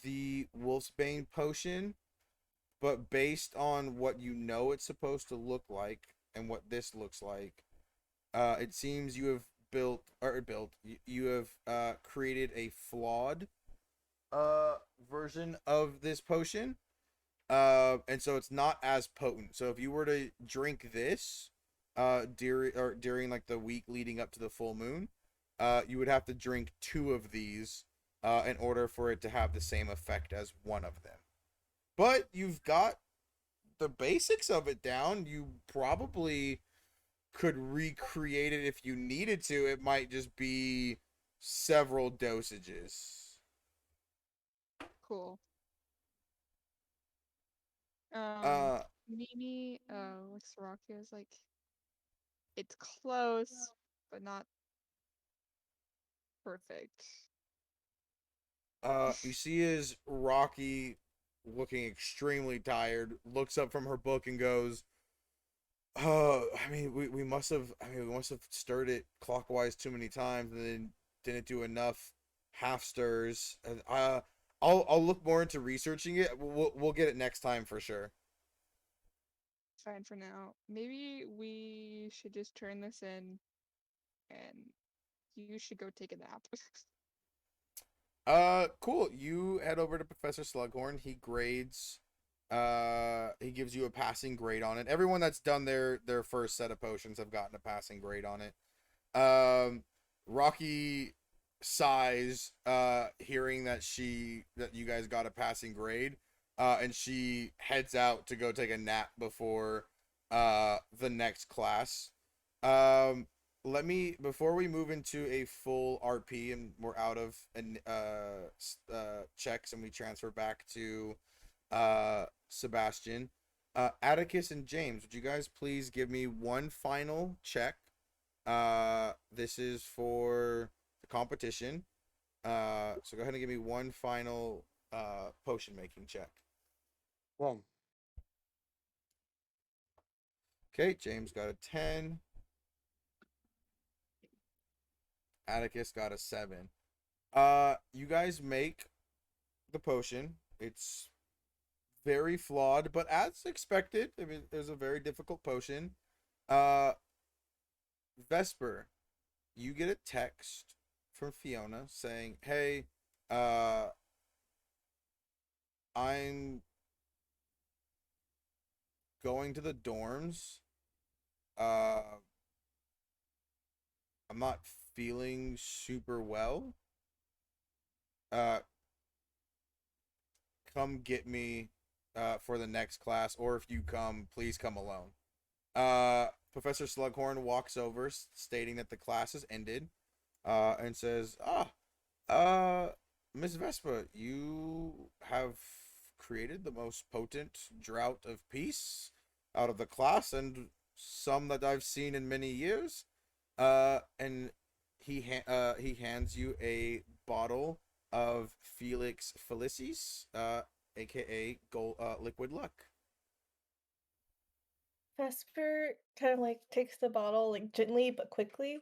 the Wolfsbane potion, but based on what you know it's supposed to look like and what this looks like, it seems you have you have created a flawed version of this potion. And so it's not as potent. So if you were to drink this during like the week leading up to the full moon, you would have to drink 2 of these in order for it to have the same effect as one of them. But you've got the basics of it down. You probably could recreate it if you needed to. It might just be several dosages. cool. Uh Mimi, looks Rocky is like, it's close, but not perfect. You see is Rocky looking extremely tired, looks up from her book and goes, I mean, we must have stirred it clockwise too many times and then didn't do enough half stirs. And I'll look more into researching it. We'll get it next time for sure. Fine for now. Maybe we should just turn this in, and you should go take a nap. Cool. You head over to Professor Slughorn. He gives you a passing grade on it. Everyone that's done their first set of potions have gotten a passing grade on it. Rocky sighs, hearing that you guys got a passing grade, and she heads out to go take a nap before the next class. Um, before we move into a full RP and we're out of checks and we transfer back to Sebastian, Atticus and James, would you guys please give me one final check? This is for the competition. So go ahead and give me one final potion making check. One. Okay, James got a 10. Atticus got a 7. You guys make the potion. It's very flawed, but as expected. I mean, it was a very difficult potion. Uh, Vesper, you get a text from Fiona saying, "Hey, I'm going to the dorms. Uh, I'm not feeling super well. Uh, come get me for the next class, or if you come, please come alone." Professor Slughorn walks over, stating that the class has ended, and says, Miss Vespa, you have created the most potent Drought of Peace out of the class and some that I've seen in many years. And he hands you a bottle of Felix Felicis, aka Gold Liquid Luck. Vesper kind of like takes the bottle like gently but quickly,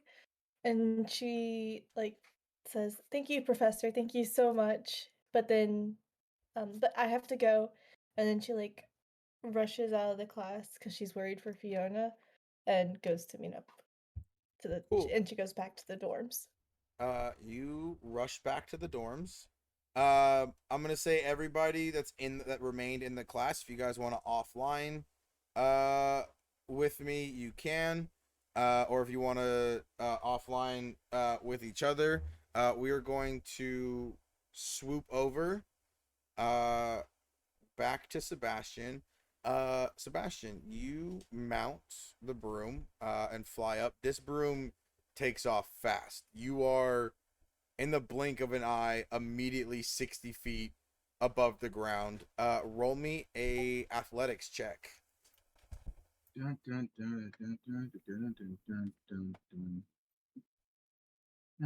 and she like says, "Thank you, Professor. Thank you so much." But then, but I have to go, and then she like rushes out of the class because she's worried for Fiona, and goes to meet up to the Cool. and she goes back to the dorms. You rush back to the dorms. I'm gonna say everybody that remained in the class. If you guys want to offline, with me, you can. Or if you want to offline with each other, we are going to swoop over back to Sebastian. Sebastian, you mount the broom and fly up. This broom takes off fast. You are in the blink of an eye immediately 60 feet above the ground. Roll me a athletics check. Dun, dun, dun, dun, dun, dun, dun, dun, dun, dun.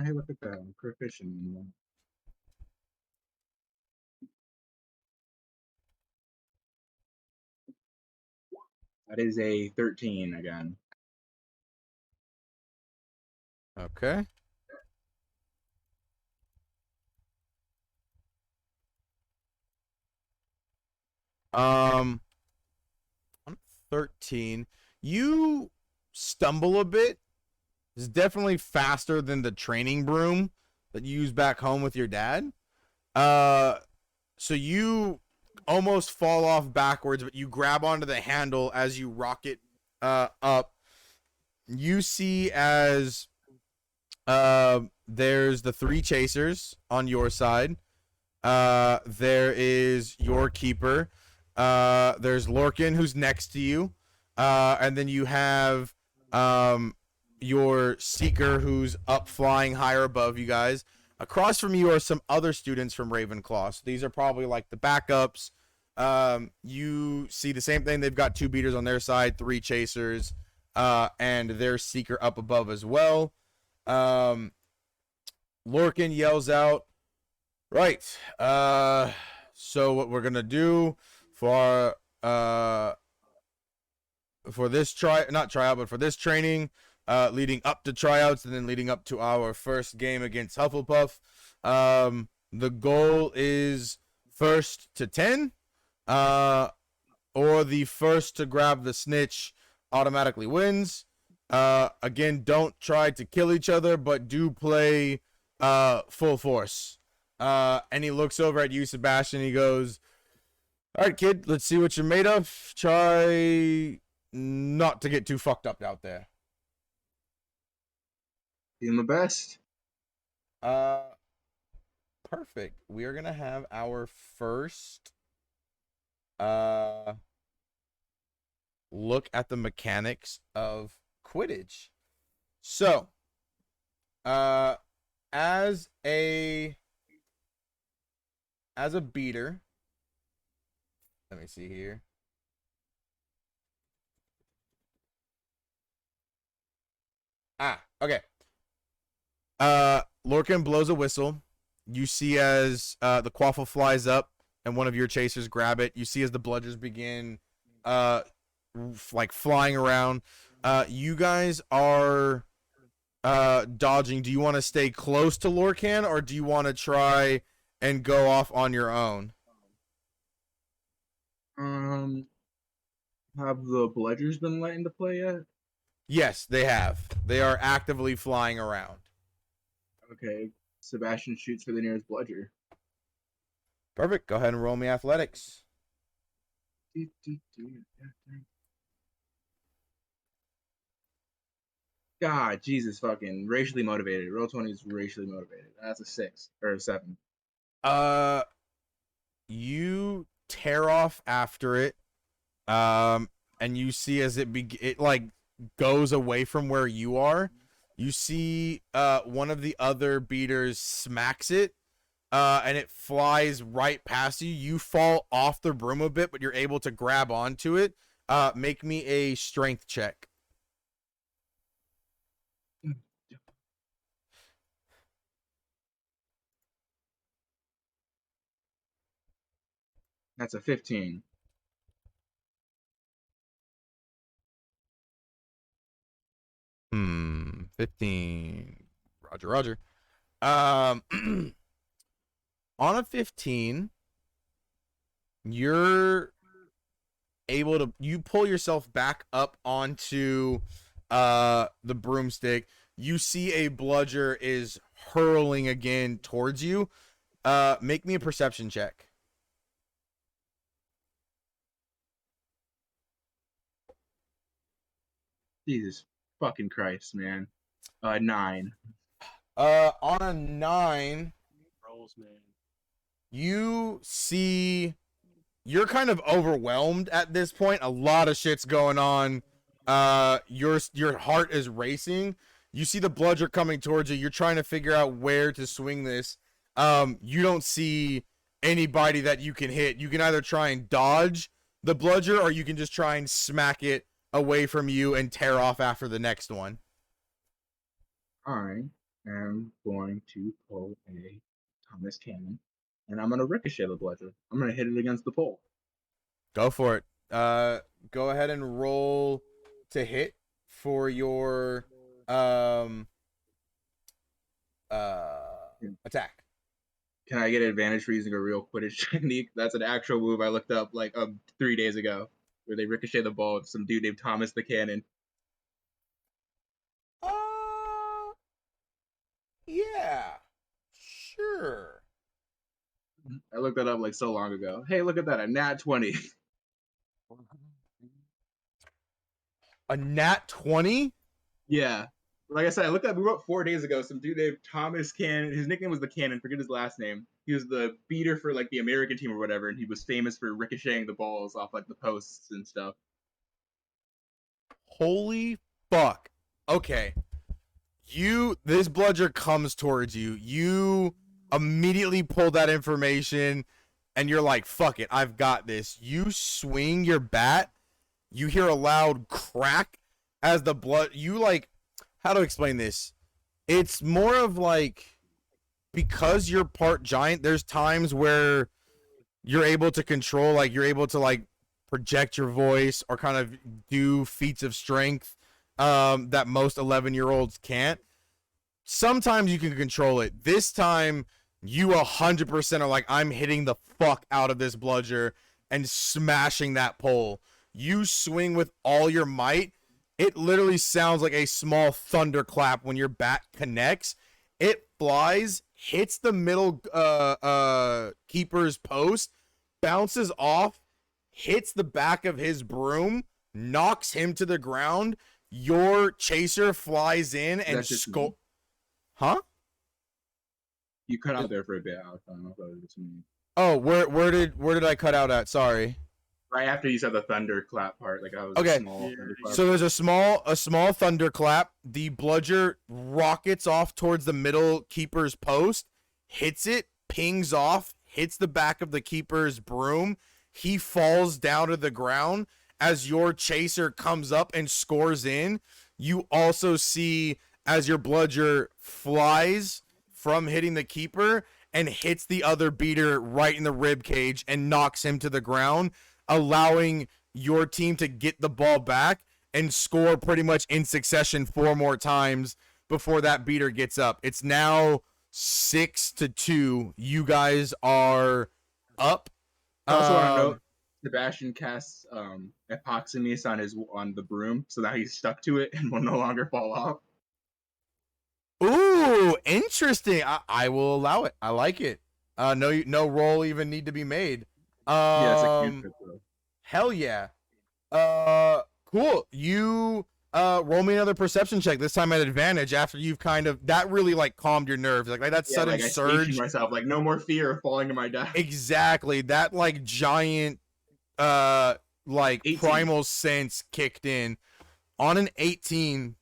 Hey, look at that. I'm proficient in that. That is a 13 again. Okay. On 13, you stumble a bit. It's definitely faster than the training broom that you use back home with your dad. So you almost fall off backwards, but you grab onto the handle as you rocket up. You see as there's the 3 chasers on your side. There is your keeper. There's Lorcan, who's next to you. And then you have your seeker, who's up flying higher above you guys. Across from you are some other students from Ravenclaw. So these are probably like the backups. You see the same thing. They've got 2 beaters on their side, 3 chasers, and their seeker up above as well. Lorcan yells out, right. So what we're gonna do for this not tryout, but for this training, leading up to tryouts and then leading up to our first game against Hufflepuff, the goal is first to 10, or the first to grab the snitch automatically wins. Again, don't try to kill each other, but do play full force. And he looks over at you, Sebastian. He goes, all right, kid, let's see what you're made of. Try not to get too fucked up out there. Doing my best. Perfect. We are going to have our first look at the mechanics of Quidditch. So, as a beater, let me see here. Okay. Lorcan blows a whistle. You see as the quaffle flies up and one of your chasers grab it. You see as the bludgers begin like flying around. You guys are dodging. Do you want to stay close to Lorcan, or do you want to try and go off on your own? Have the bludgers been let into play yet? Yes, they have. They are actively flying around. Okay. Sebastian shoots for the nearest bludger. Perfect. Go ahead and roll me athletics. God, Jesus, fucking racially motivated. Roll 20 is racially motivated. That's a 6 or a 7. You tear off after it, and you see as it like goes away from where you are. You see, one of the other beaters smacks it, and it flies right past you. You fall off the broom a bit, but you're able to grab onto it. Make me a strength check. That's a 15. 15. Roger. On a 15, you're able to pull yourself back up onto the broomstick. You see a bludger is hurling again towards you. Make me a perception check. Jesus fucking Christ, man. 9. On a 9, Rolls, man. you see you're kind of overwhelmed at this point. A lot of shit's going on. Your heart is racing. You see the bludger coming towards you. You're trying to figure out where to swing this. You don't see anybody that you can hit. You can either try and dodge the bludger, or you can just try and smack it away from you and tear off after the next one. I am going to pull a Thomas Cannon, and I'm gonna ricochet the bludger. I'm gonna hit it against the pole. Go for it. Go ahead and roll to hit for your attack. Can I get advantage for using a real Quidditch technique? That's an actual move I looked up like 3 days ago, where they ricochet the ball with some dude named Thomas the Cannon. Yeah, sure. I looked that up like so long ago. Hey, look at that, a nat 20. A nat 20? Yeah. Like I said, I looked up, we wrote 4 days ago, some dude named Thomas Cannon. His nickname was the Cannon, forget his last name. He was the beater for like the American team or whatever, and he was famous for ricocheting the balls off like the posts and stuff. Holy fuck. Okay. This bludger comes towards you. You immediately pull that information and you're like, fuck it, I've got this. You swing your bat, you hear a loud crack as the blood, how to explain this? It's more of like, because you're part giant, there's times where you're able to control, like you're able to like project your voice or kind of do feats of strength that most 11-year-olds can't. Sometimes you can control it. This time, you 100% are like, I'm hitting the fuck out of this bludger and smashing that pole. You swing with all your might. It literally sounds like a small thunderclap when your bat connects. It flies, hits the middle keeper's post, bounces off, hits the back of his broom, knocks him to the ground. Your chaser flies in and Huh? You cut out there for a bit, Alex. I don't know if that was just me. Oh, where did I cut out at? Sorry. Right after you said the thunderclap part, like I was Okay. a small thunderclap. So there's a small thunderclap. The bludger rockets off towards the middle keeper's post, hits it, pings off, hits the back of the keeper's broom. He falls down to the ground. As your chaser comes up and scores in, you also see as your bludger flies from hitting the keeper and hits the other beater right in the rib cage and knocks him to the ground, allowing your team to get the ball back and score pretty much in succession 4 more times before that beater gets up. It's now 6-2. You guys are up. I also want to note, Sebastian casts epoxy on the broom, so now he's stuck to it and will no longer fall off. Ooh, interesting. I will allow it. I like it. No roll even need to be made. Yeah, it's a cantrip though. Hell yeah. Cool. You roll me another perception check, this time at advantage, after you've kind of, that really like calmed your nerves. Like that sudden like I surge. stationed myself, like no more fear of falling to my death. Exactly. That like giant like 18. primal sense kicked in. On an 18,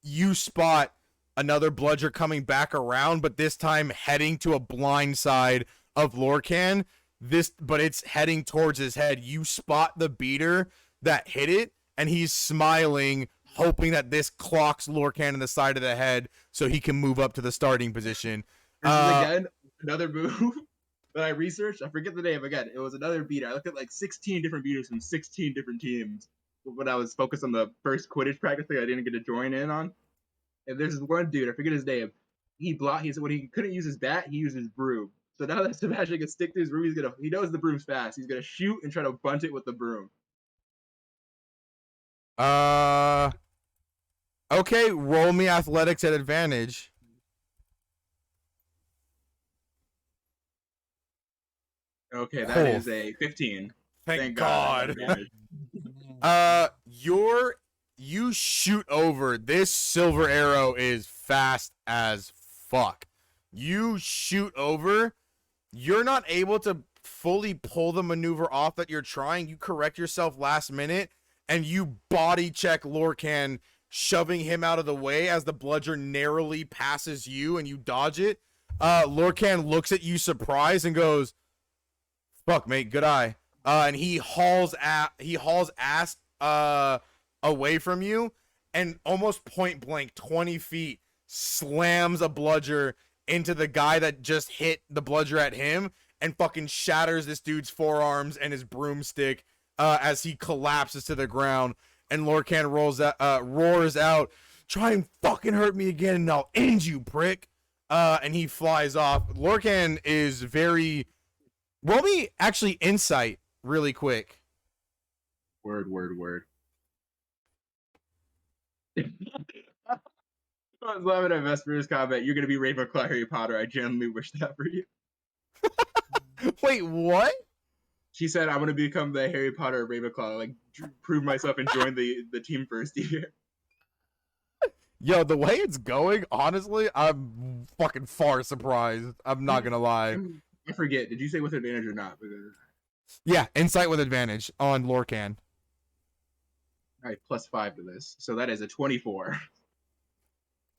you spot another bludger coming back around, but this time heading to a blind side of Lorcan. But it's heading towards his head. You spot the beater that hit it, and he's smiling, hoping that this clocks Lorcan in the side of the head so he can move up to the starting position. This is again another move that I researched. I forget the name again. It was another beater. I looked at like 16 different beaters from 16 different teams when I was focused on the first Quidditch practice thing I didn't get to join in on. And there's this one dude, I forget his name. He said when he couldn't use his bat, he used his broom. So now that Sebastian can stick to his broom, he knows the broom's fast. He's gonna shoot and try to bunt it with the broom. Okay, roll me athletics at advantage. Okay, that is a 15. Thank God. Your you shoot over. This silver arrow is fast as fuck. You shoot over. You're not able to fully pull the maneuver off that you're trying. You correct yourself last minute, and you body check Lorcan, shoving him out of the way as the bludger narrowly passes you, and you dodge it. Lorcan looks at you surprised and goes, "Fuck, mate, good eye." And he hauls ass away from you, and almost point blank, 20 feet, slams a bludger into the guy that just hit the bludger at him, and fucking shatters this dude's forearms and his broomstick as he collapses to the ground. And Lorcan roars out, "Try and fucking hurt me again, and I'll end you, prick." And he flies off. Lorcan is very. Roll me actually insight really quick. Word. I was loving at Vesper's comment. You're gonna be Ravenclaw Harry Potter. I genuinely wish that for you. Wait, what? She said, "I'm gonna become the Harry Potter Ravenclaw. Like, prove myself and join the team first year." Yo, the way it's going, honestly, I'm fucking far surprised. I'm not gonna lie. I forget. Did you say with advantage or not? Yeah, insight with advantage on Lorcan. All right, +5 to this, so that is a 24.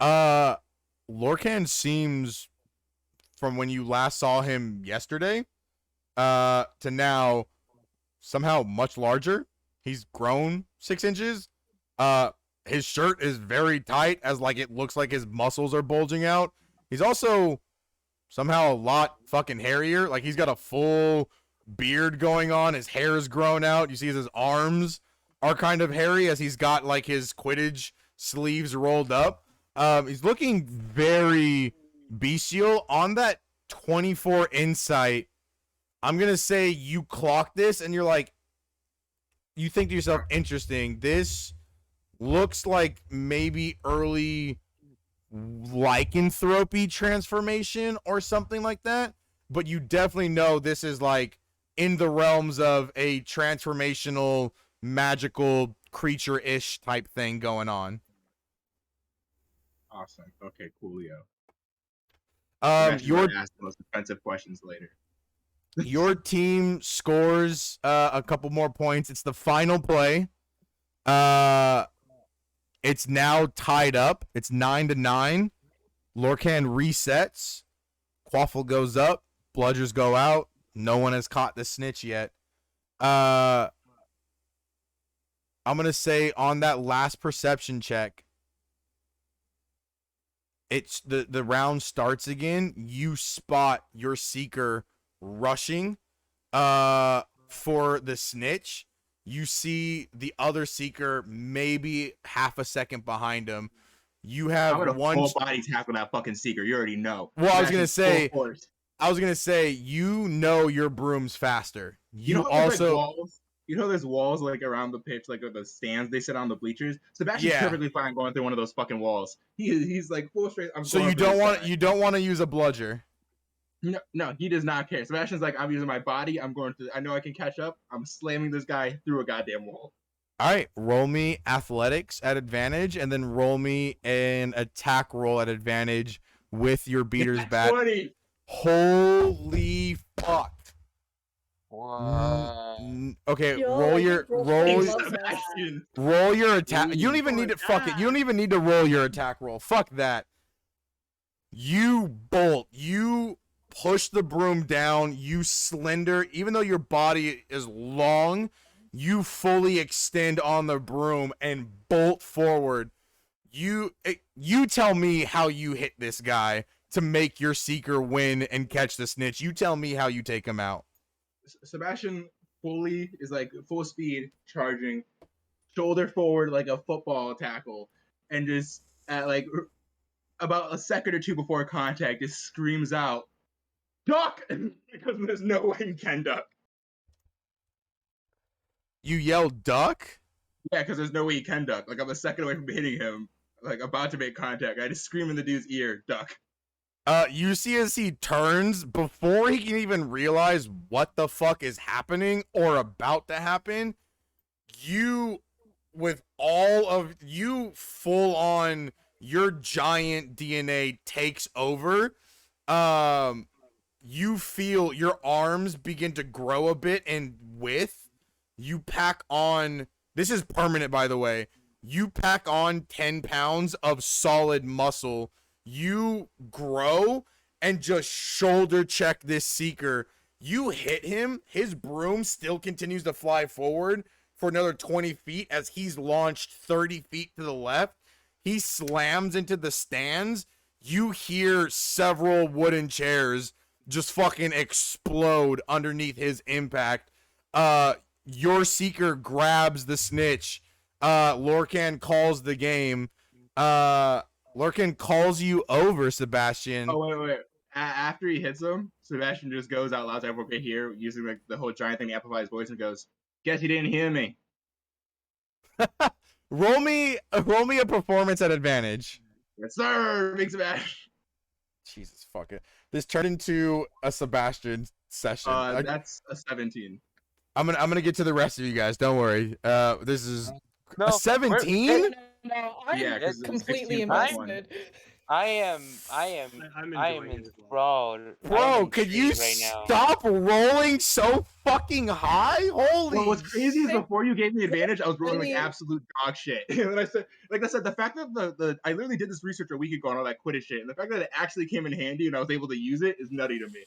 Lorcan seems, from when you last saw him yesterday, to now, somehow much larger. He's grown 6 inches. His shirt is very tight, as like it looks like his muscles are bulging out. He's also somehow a lot fucking hairier. Like he's got a full beard going on. His hair is grown out. You see his arms are kind of hairy as he's got like his Quidditch sleeves rolled up. He's looking very bestial. On that 24 insight, I'm gonna say you clock this and you're like, you think to yourself, interesting. This looks like maybe early lycanthropy transformation or something like that, but you definitely know this is like in the realms of a transformational magical creature-ish type thing going on. Awesome. Okay, coolio. Your ask the most offensive questions later. your team scores a couple more points. It's the final play. It's now tied up. It's 9-9. Lorcan resets. Quaffle goes up. Bludgers go out. No one has caught the snitch yet. I'm gonna say on that last perception check, it's the round starts again. You spot your seeker rushing for the snitch. You see the other seeker maybe half a second behind him. You have I'm gonna one full body tackle that fucking seeker. You already know. Well, I was Imagine gonna say, you know your broom's faster. You know how there's, like, walls? You know there's walls like around the pitch, like the stands they sit on the bleachers. Sebastian's perfectly fine going through one of those fucking walls. He's like full straight. So you don't want to use a bludger. No, he does not care. Sebastian's like, I'm using my body. I know I can catch up. I'm slamming this guy through a goddamn wall. All right, roll me athletics at advantage, and then roll me an attack roll at advantage with your beater's bat. 20. Holy fuck! Okay, Yo, roll your attack. Ooh, You don't even need to fuck it. You don't even need to roll your attack roll. Fuck that. You bolt. You push the broom down. You slender. Even though your body is long, you fully extend on the broom and bolt forward. You tell me how you hit this guy to make your seeker win and catch the snitch. You tell me how you take him out. Sebastian fully is like full speed charging, shoulder forward like a football tackle, and just at like about a second or two before contact, just screams out, "Duck!" because there's no way he can duck. You yell duck? Yeah, because there's no way he can duck. Like I'm a second away from hitting him, like about to make contact. I just scream in the dude's ear, "Duck!" You see as he turns, before he can even realize what the fuck is happening or about to happen, you with all of you full on, your giant DNA takes over. You feel your arms begin to grow a bit in width. You pack on, this is permanent, by the way. You pack on 10 pounds of solid muscle. You grow and just shoulder check this Seeker. You hit him. His broom still continues to fly forward for another 20 feet as he's launched 30 feet to the left. He slams into the stands. You hear several wooden chairs just fucking explode underneath his impact. Your Seeker grabs the snitch. Lorcan calls the game. Lorcan calls you over, Sebastian. Oh, wait. After he hits him, Sebastian just goes out loud so everyone can hear, using like the whole giant thing to amplify his voice, and goes, "Guess he didn't hear me." Roll me a performance at advantage. Yes, sir, big Sebastian. Jesus, fuck it. This turned into a Sebastian session. That's a 17. I'm gonna get to the rest of you guys. Don't worry. This is No, a 17. No, I'm Yeah, 'cause it's completely 16 plus one. invested. I am I'm enjoying it as well. enthralled. I Bro, am could you intrigued right now. stop rolling so fucking high? Holy Well, what's crazy is shit. before you gave me advantage, I was rolling like mean- absolute dog shit. And I said, the fact that the I literally did this research a week ago on all that Quidditch shit, and the fact that it actually came in handy and I was able to use it is nutty to me.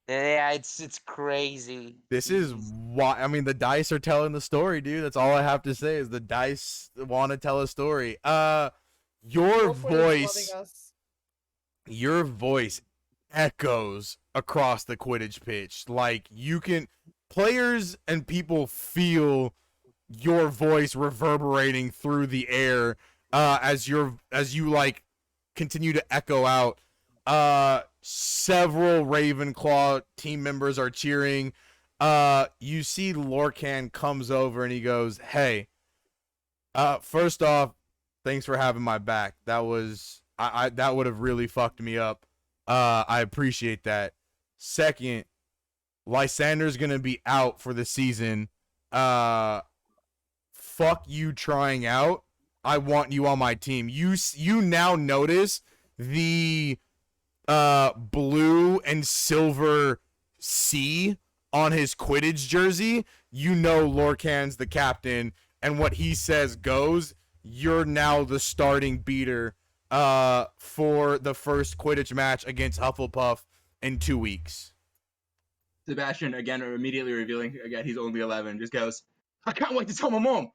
Yeah, it's crazy. This is why, I mean, the dice are telling the story, dude. That's all I have to say is the dice want to tell a story. Your voice echoes across the Quidditch pitch. Like, players and people feel your voice reverberating through the air as you like continue to echo out. Several Ravenclaw team members are cheering. You see Lorcan comes over and he goes, "Hey, first off, thanks for having my back. That was that would have really fucked me up. I appreciate that. Second, Lysander's gonna be out for the season. Fuck you trying out. I want you on my team. You now notice the blue and silver C on his Quidditch jersey. You know Lorcan's the captain, and what he says goes. You're now the starting beater for the first Quidditch match against Hufflepuff in 2 weeks." Sebastian, again, immediately revealing, again, he's only 11, just goes, "I can't wait to tell my mom."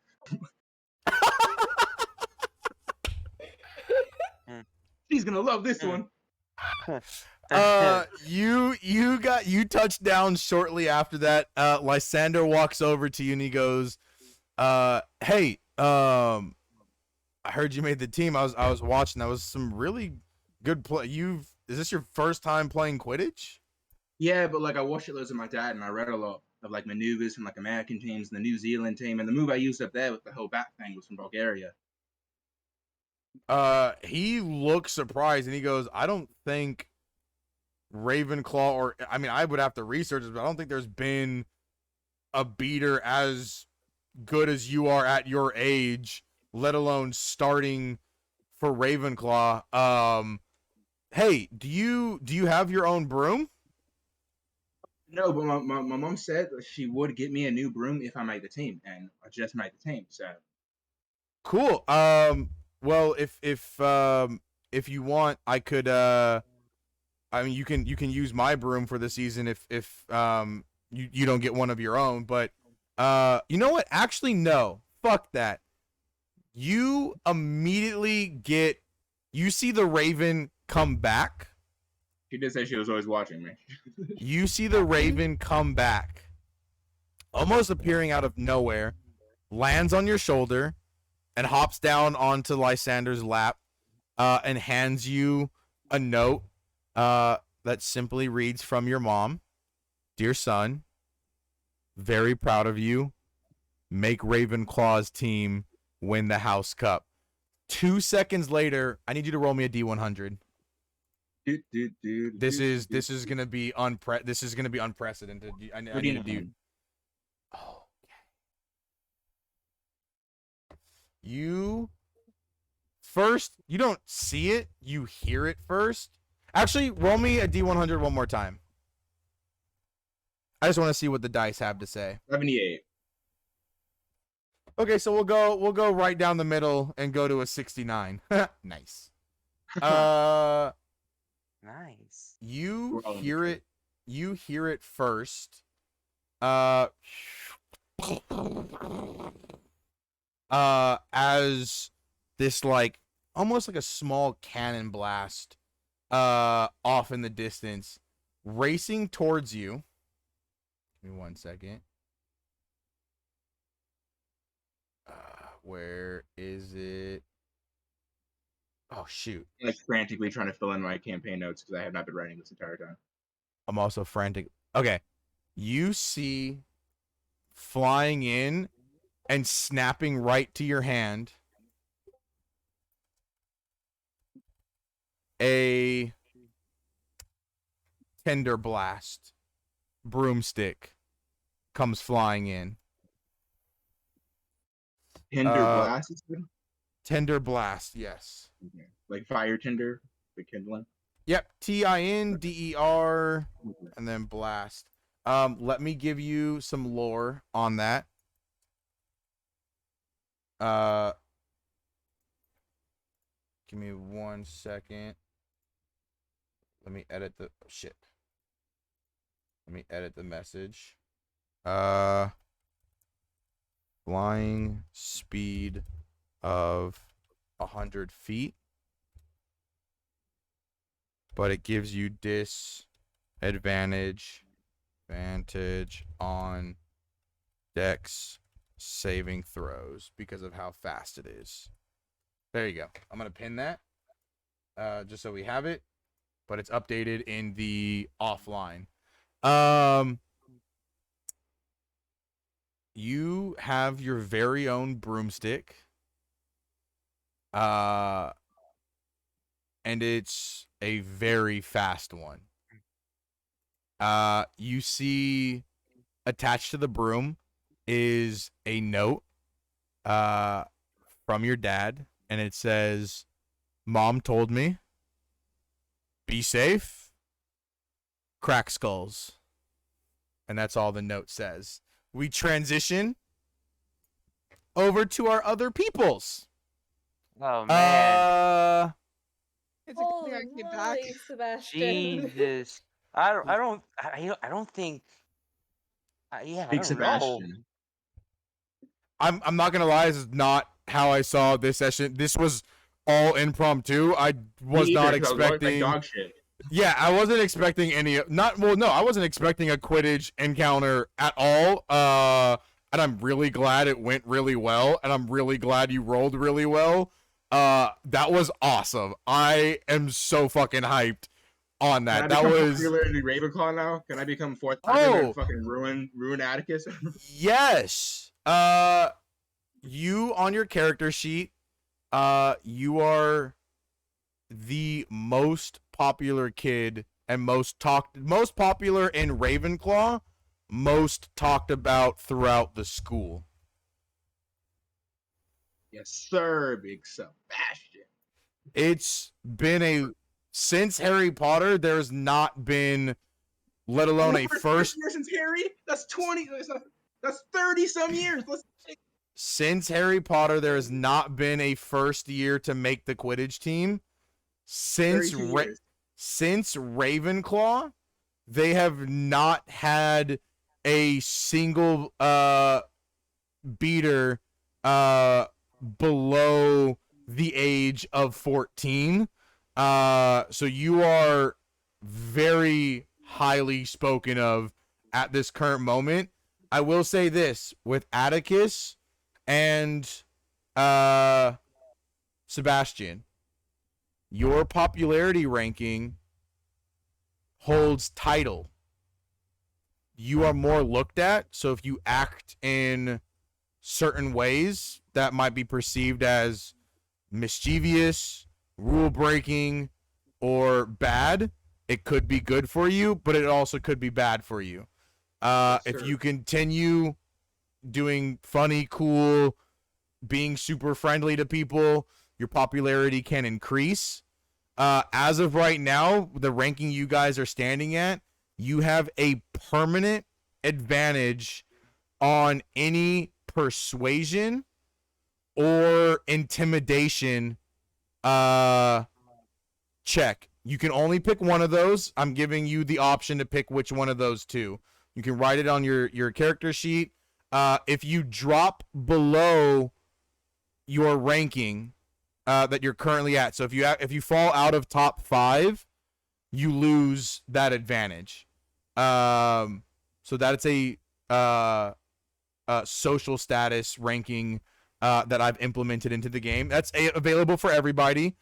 She's gonna love this one. You touched down shortly after that. Lysander walks over to you and he goes, "Hey, I heard you made the team. I was watching. That was some really good play. Is this your first time playing Quidditch?" Yeah, but like I watched it loads with my dad, and I read a lot of like maneuvers from like American teams and the New Zealand team, and the move I used up there with the whole bat thing was from Bulgaria. He looks surprised and he goes, "I don't think Ravenclaw, or I mean, I would have to research it, but I don't think there's been a beater as good as you are at your age, let alone starting for Ravenclaw. Hey, do you have your own broom?" No, but my mom said that she would get me a new broom if I made the team, and I just made the team, so. Cool. Well, if you want, I could. I mean, you can use my broom for the season if you don't get one of your own. But you know what? Actually, no. Fuck that. You immediately you see the Raven come back. She did say she was always watching me. You see the Raven come back, almost appearing out of nowhere, lands on your shoulder, and hops down onto Lysander's lap, and hands you a note that simply reads, "From your mom, dear son, very proud of you. Make Ravenclaw's team win the House Cup." 2 seconds later, I need you to roll me a D100. This is gonna be unprecedented. I need to do. You don't see it, you hear it first. Actually, roll me a D100 one more time. I just want to see what the dice have to say. 78. Okay, so we'll go right down the middle and go to a 69. Nice. Nice. You We're all in hear the it. You hear it first. As this like almost like a small cannon blast off in the distance racing towards you. Give me 1 second. Where is it? Oh shoot. I'm like frantically trying to fill in my campaign notes because I have not been writing this entire time. I'm also frantic. Okay. You see flying in and snapping right to your hand a tender blast broomstick comes flying in. Tinder blast is good? Tender blast, yes. Okay. Like fire tinder, the kindling. Yep, TINDER and then blast. Let me give you some lore on that. Give me 1 second. Let me edit the shit. Let me edit the message. Flying speed of 100 feet. But it gives you disadvantage on dex saving throws because of how fast it is. There you go. I'm going to pin that just so we have it, but it's updated in the offline. You have your very own broomstick. And it's a very fast one. You see attached to the broom is a note from your dad, and it says, "Mom told me, be safe, crack skulls." And that's all the note says. We transition over to our other peoples. Oh man. It's a good Holy thing I came back. moly, Sebastian. Jesus. I don't think. Yeah, I Big don't know. Sebastian. I'm not gonna lie, this is not how I saw this session. This was all impromptu. I was Me not either, 'cause I was going like expecting. dog shit. Yeah, I wasn't expecting any. I wasn't expecting a Quidditch encounter at all. And I'm really glad it went really well, and I'm really glad you rolled really well. That was awesome. I am so fucking hyped on that. Can I That become was popular in the Ravenclaw now? Can I become fourth popular and fucking ruin Atticus? yes. You on your character sheet, you are the most popular kid and most popular in Ravenclaw, most talked about throughout the school. Yes, sir, Big Sebastian. It's been since Harry Potter, there's not been, let alone a first year since Harry. That's 20. That's 30 some years. Since Harry Potter, there has not been a first year to make the Quidditch team. Since Ravenclaw, they have not had a single beater below the age of 14. So you are very highly spoken of at this current moment. I will say this, with Atticus and Sebastian, your popularity ranking holds title. You are more looked at, so if you act in certain ways that might be perceived as mischievous, rule breaking, or bad, it could be good for you, but it also could be bad for you. If you continue doing funny, cool, being super friendly to people, your popularity can increase. As of right now, the ranking you guys are standing at, you have a permanent advantage on any persuasion or intimidation check. You can only pick one of those. I'm giving you the option to pick which one of those two. You can write it on your character sheet. If you drop below your ranking that you're currently at, so if you fall out of top 5, you lose that advantage. So that's a social status ranking that I've implemented into the game. That's available for everybody.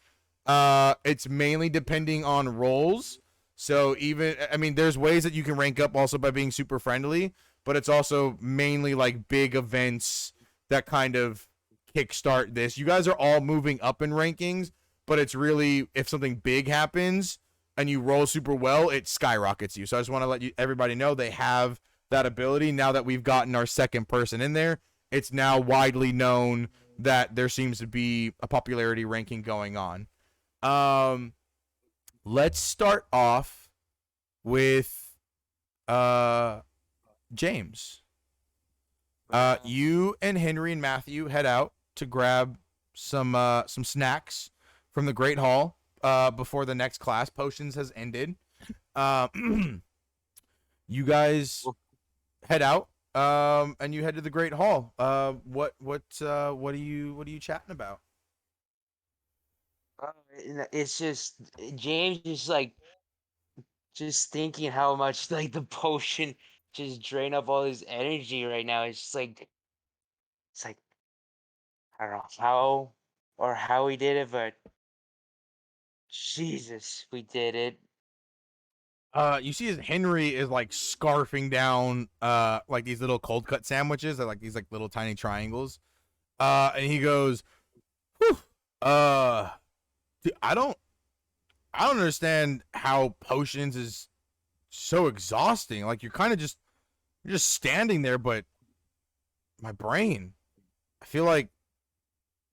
It's mainly depending on roles. So there's ways that you can rank up also by being super friendly, but it's also mainly like big events that kind of kickstart this. You guys are all moving up in rankings, but it's really if something big happens and you roll super well, it skyrockets you. So I just want to let everybody know they have that ability now that we've gotten our second person in there. It's now widely known that there seems to be a popularity ranking going on. Let's start off with James. You and Henry and Matthew head out to grab some snacks from the Great Hall before the next class. Potions has ended. You guys head out and you head to the Great Hall. What are you chatting about? It's just James is like just thinking how much like the potion just drain up all his energy right now. It's like I don't know how or how we did it, but Jesus, we did it. You see as Henry is like scarfing down like these little cold cut sandwiches that like these like little tiny triangles. And he goes, whew, dude, I don't understand how potions is so exhausting. Like you're just standing there, but my brain, I feel like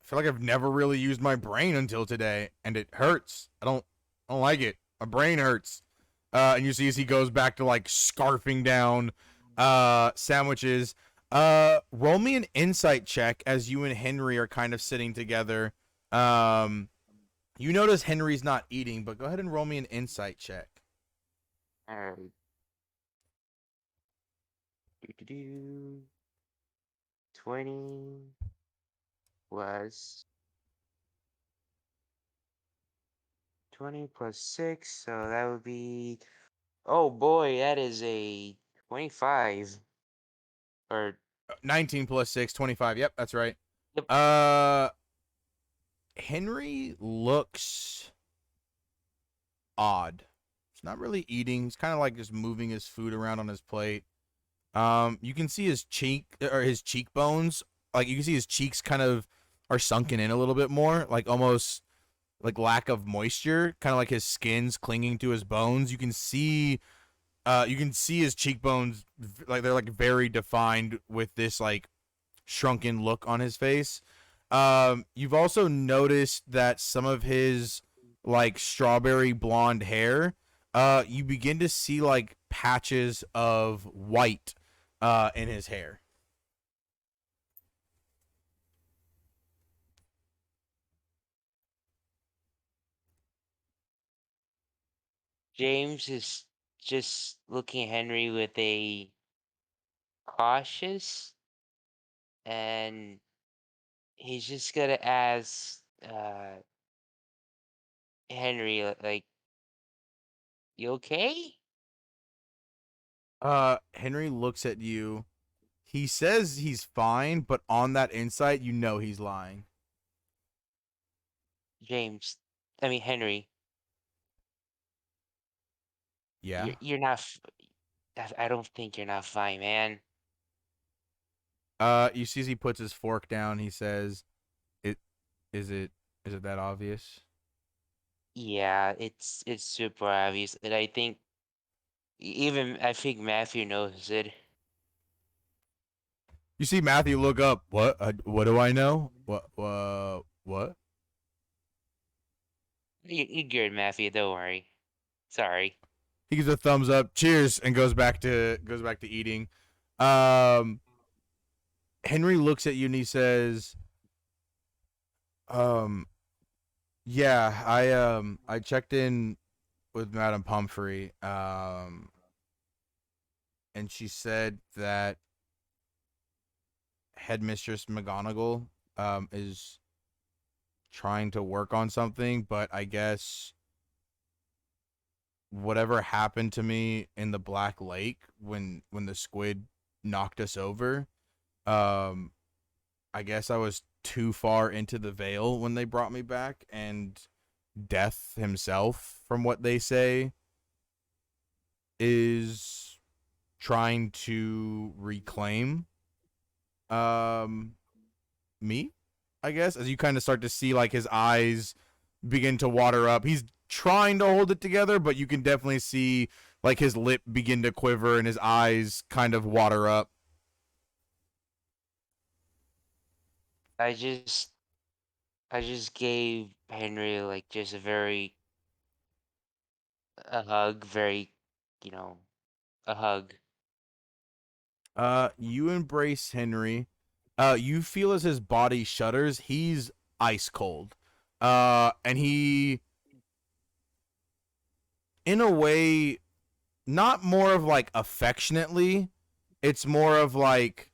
I've never really used my brain until today, and it hurts. I don't like it. My brain hurts. And you see as he goes back to like scarfing down sandwiches. Roll me an insight check as you and Henry are kind of sitting together. You notice Henry's not eating, but go ahead and roll me an insight check. Um, do 20 plus 20 plus 6, so that would be, oh boy, that is a 25. Or 19 plus 6, 25. Yep, that's right. Yep. Henry looks odd. He's not really eating. He's kind of like just moving his food around on his plate. You can see his cheekbones. Like you can see his cheeks kind of are sunken in a little bit more, like almost like lack of moisture, kind of like his skin's clinging to his bones. You can see his cheekbones like they're like very defined with this like shrunken look on his face. You've also noticed that some of his like strawberry blonde hair, you begin to see like patches of white in his hair. James is just looking at Henry with a cautious, and he's just gonna ask Henry, like, you okay? Henry looks at you. He says he's fine, but on that insight, you know he's lying. James, I mean Henry, Yeah. you're not. I don't think you're not fine, man. You see as he puts his fork down, he says, "It is it is it that obvious?" Yeah, it's super obvious, and I think even I think Matthew knows it. You see Matthew look up. What do I know? What? You're good, Matthew. Don't worry. Sorry. He gives a thumbs up, cheers, and goes back to eating. Um, Henry looks at you and he says, yeah, I checked in with Madame Pumphrey, and she said that Headmistress McGonagall is trying to work on something, but I guess whatever happened to me in the Black Lake when the squid knocked us over, um I guess I was too far into the veil when they brought me back, and Death himself, from what they say, is trying to reclaim me, I guess, as you kind of start to see like his eyes begin to water up. He's trying to hold it together, but you can definitely see like his lip begin to quiver and his eyes kind of water up. I just gave Henry like just a hug, very, you know, a hug. You embrace Henry. You feel as his body shudders. He's ice cold. And he, in a way, not more of like affectionately, it's more of like,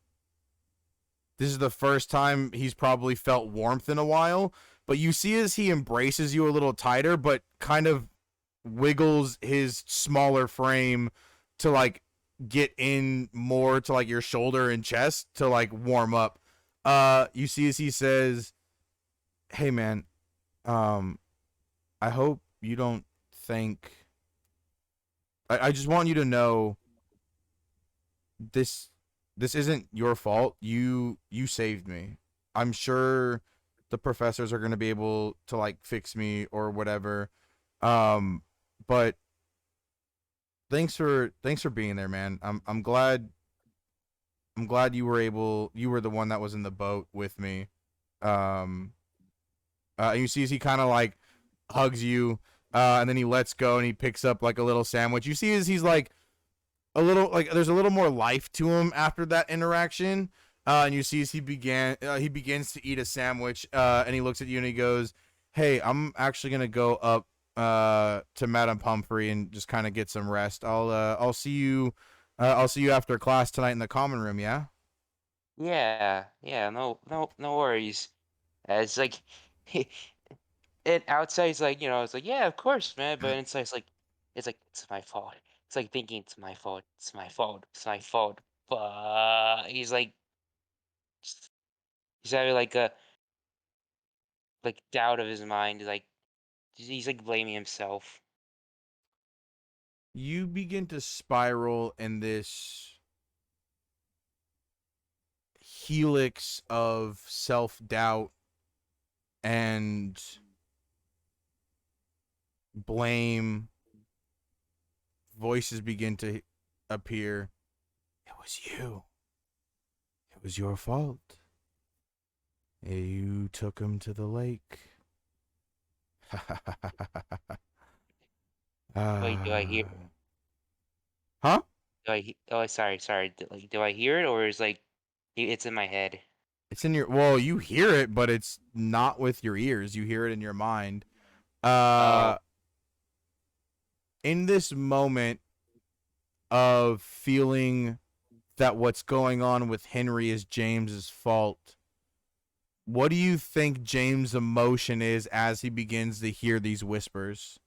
this is the first time he's probably felt warmth in a while. But you see as he embraces you a little tighter, but kind of wiggles his smaller frame to like get in more to like your shoulder and chest to like warm up. You see as he says, "Hey man, um I hope you don't think, I just want you to know this isn't your fault. You saved me. I'm sure the professors are going to be able to like fix me or whatever. But thanks for being there, man. I'm glad you were the one that was in the boat with me. Um and you see as he kind of like hugs you, and then he lets go and he picks up like a little sandwich. You see as he's like a little like there's a little more life to him after that interaction. And you see as he begins to eat a sandwich, and he looks at you and he goes, "Hey, I'm actually gonna go up to Madame Pumphrey and just kind of get some rest. I'll see you after class tonight in the common room, yeah?" Yeah, yeah, no worries. It's like, and outside it's like, it's like, yeah, of course, man. But inside it's like it's my fault. It's like thinking it's my fault. It's my fault. It's my fault. But he's having like a doubt of his mind. He's like blaming himself. You begin to spiral in this helix of self-doubt and blame. Voices begin to appear. It was you. It was your fault. You took him to the lake. Wait, do I hear? Huh? Oh, sorry. Like, do I hear it, or is like it's in my head? It's in your, well, you hear it, but it's not with your ears. You hear it in your mind. Oh, In this moment of feeling that what's going on with Henry is James's fault, what do you think James' emotion is as he begins to hear these whispers?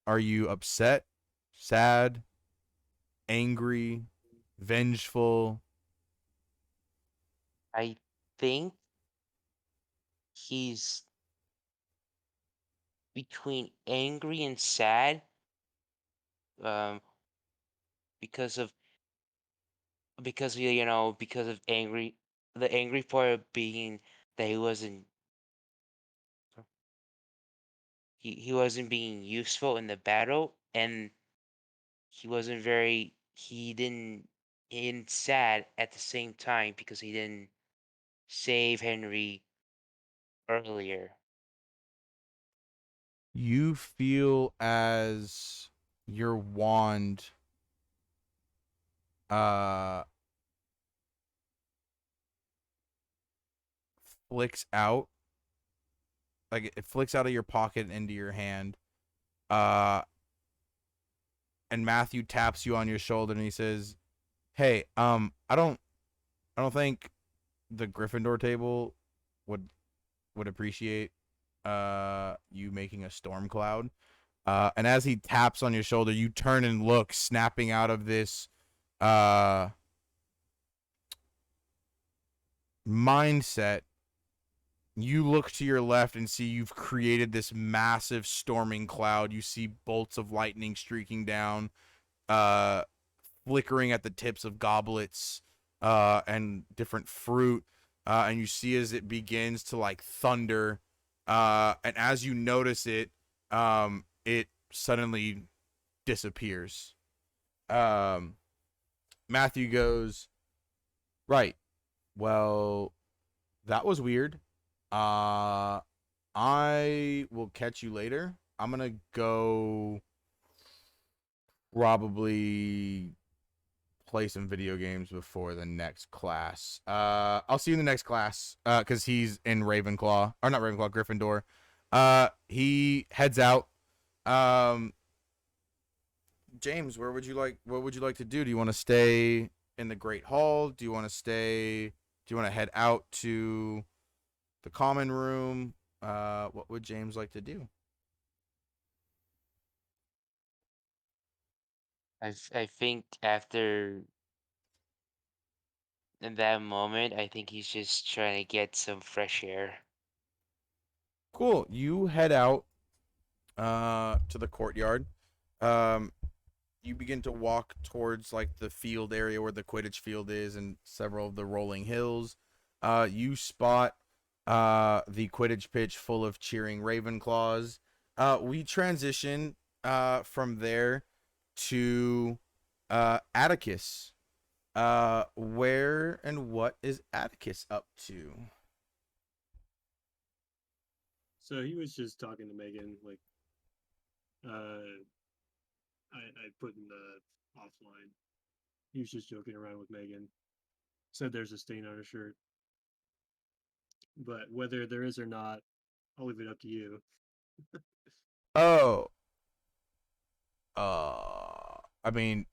Are you upset, sad, angry, vengeful? I think he's between angry and sad. Um, because of because of angry, the angry part of being that he wasn't being useful in the battle, and he wasn't very he didn't and sad at the same time because he didn't save Henry earlier. You feel as your wand flicks out, like it flicks out of your pocket and into your hand, and Matthew taps you on your shoulder and he says, "Hey, I don't think the Gryffindor table would appreciate you making a storm cloud." And as he taps on your shoulder, you turn and look, snapping out of this mindset. You look to your left and see you've created this massive storming cloud. You see bolts of lightning streaking down, flickering at the tips of goblets and different fruit. And you see as it begins to like thunder. And as you notice it, it suddenly disappears. Matthew goes, "Right. Well, that was weird. I will catch you later. I'm gonna go probably play some video games before the next class. I'll see you in the next class. Because he's in Ravenclaw, or not Ravenclaw, Gryffindor. He heads out. James, what would you like to do? Do you want to stay in the Great Hall? Do you want to head out to the common room? What would James like to do? I think after in that moment, I think he's just trying to get some fresh air. Cool. You head out to the courtyard. You begin to walk towards like the field area where the Quidditch field is and several of the rolling hills. You spot the Quidditch pitch full of cheering Ravenclaws. We transition from there to Atticus. Where and what is Atticus up to? So he was just talking to Megan, like, I put in the offline. He was just joking around with Megan. Said there's a stain on her shirt. But whether there is or not, I'll leave it up to you. Oh. I mean,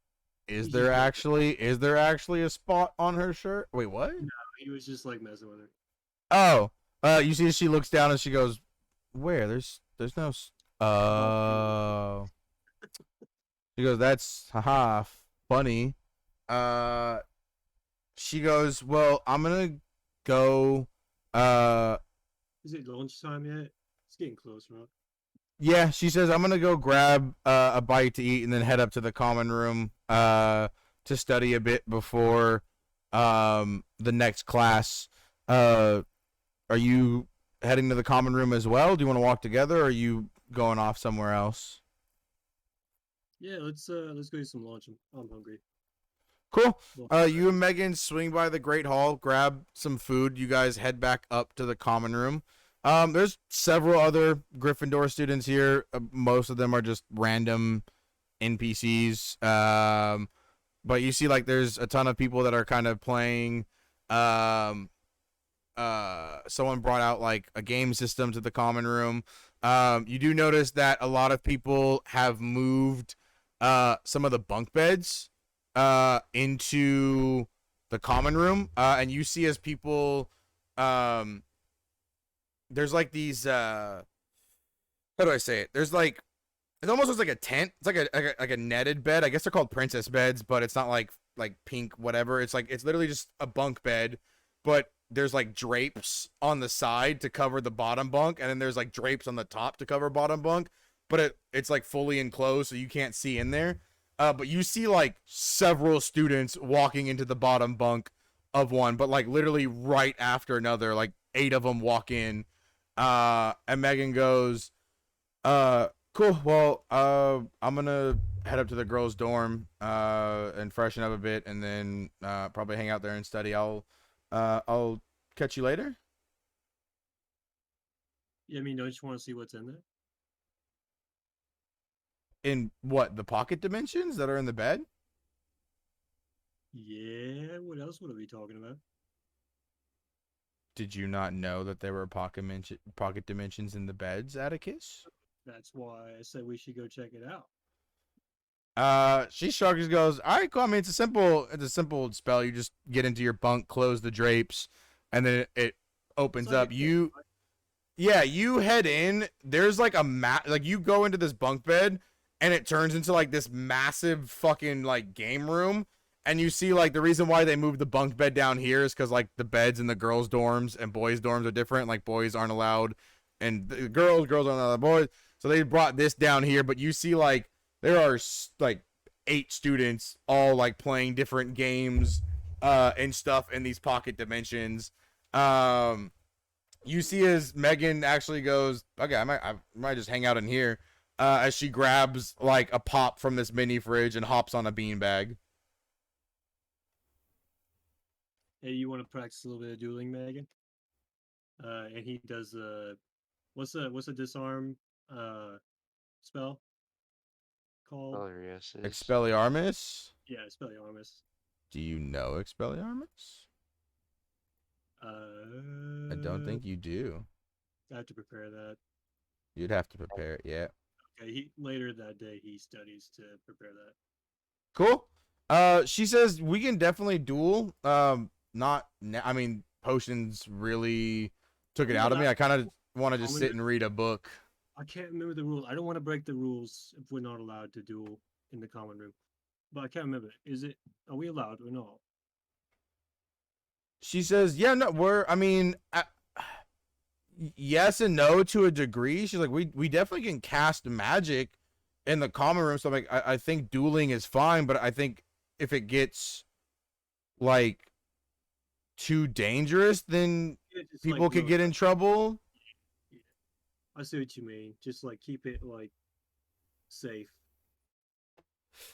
is He's there just joking. actually a spot on her shirt? Wait, what? No, he was just like messing with her. Oh. You see she looks down and she goes, "Where? There's no oh. She goes, "That's haha funny." She goes, "Well, I'm gonna go Is it lunchtime yet? It's getting close, right? yeah," she says, "I'm gonna go grab a bite to eat and then head up to the common room to study a bit before the next class. Are you heading to the common room as well? Do you want to walk together, or are you going off somewhere else?" Yeah, let's go get some lunch. I'm hungry. Cool. Well, You and Megan swing by the Great Hall, grab some food. You guys head back up to the common room. There's several other Gryffindor students here. Most of them are just random NPCs. But you see, like, there's a ton of people that are kind of playing. Someone brought out like a game system to the common room. You do notice that a lot of people have moved some of the bunk beds into the common room, and you see as people there's like these how do I say it? There's like it almost looks like a tent. It's like a netted bed. I guess they're called princess beds, but it's not like pink whatever. It's like it's literally just a bunk bed, but there's like drapes on the side to cover the bottom bunk, and then there's like drapes on the top to cover bottom bunk, but it's like fully enclosed so you can't see in there. But you see like several students walking into the bottom bunk of one, but like literally right after another, like 8 of them walk in. And Megan goes, "Cool. Well, I'm gonna head up to the girls' dorm and freshen up a bit, and then probably hang out there and study. I'll catch you later. Yeah, I mean, don't you want to see what's in there? In what, the pocket dimensions that are in the bed? Yeah, what else would I be talking about? Did you not know that there were pocket dimensions in the beds, Atticus? That's why I said we should go check it out. She shrugs and goes, all right, cool. I mean, it's a simple spell. You just get into your bunk, close the drapes, and then it opens It's like up. a You head in. There's like like you go into this bunk bed, and it turns into like this massive fucking like game room. And you see like the reason why they moved the bunk bed down here is because like the beds in the girls' dorms and boys' dorms are different. Like boys aren't allowed, and the girls aren't allowed boys. So they brought this down here. But you see like there are like 8 students all like playing different games and stuff in these pocket dimensions. You see as Megan actually goes, okay, I might just hang out in here as she grabs like a pop from this mini fridge and hops on a beanbag. Hey, you want to practice a little bit of dueling, Megan? And he does what's a disarm spell called? Hilarious. Expelliarmus? Yeah, Expelliarmus. Do you know Expelliarmus? I don't think you do. I have to prepare that. You'd have to prepare it, yeah. Okay, later that day he studies to prepare that. Cool. She says we can definitely duel. I mean, potions really took it out of me. I kind of want to just sit and read a book. I can't remember the rule. I don't want to break the rules if we're not allowed to duel in the common room. But I can't remember. Are we allowed or not? She says, yeah, no, yes and no to a degree. She's like, we definitely can cast magic in the common room. So I'm like, I think dueling is fine, but I think if it gets like too dangerous, then people could get in trouble. Yeah. I see what you mean. Just like keep it like safe.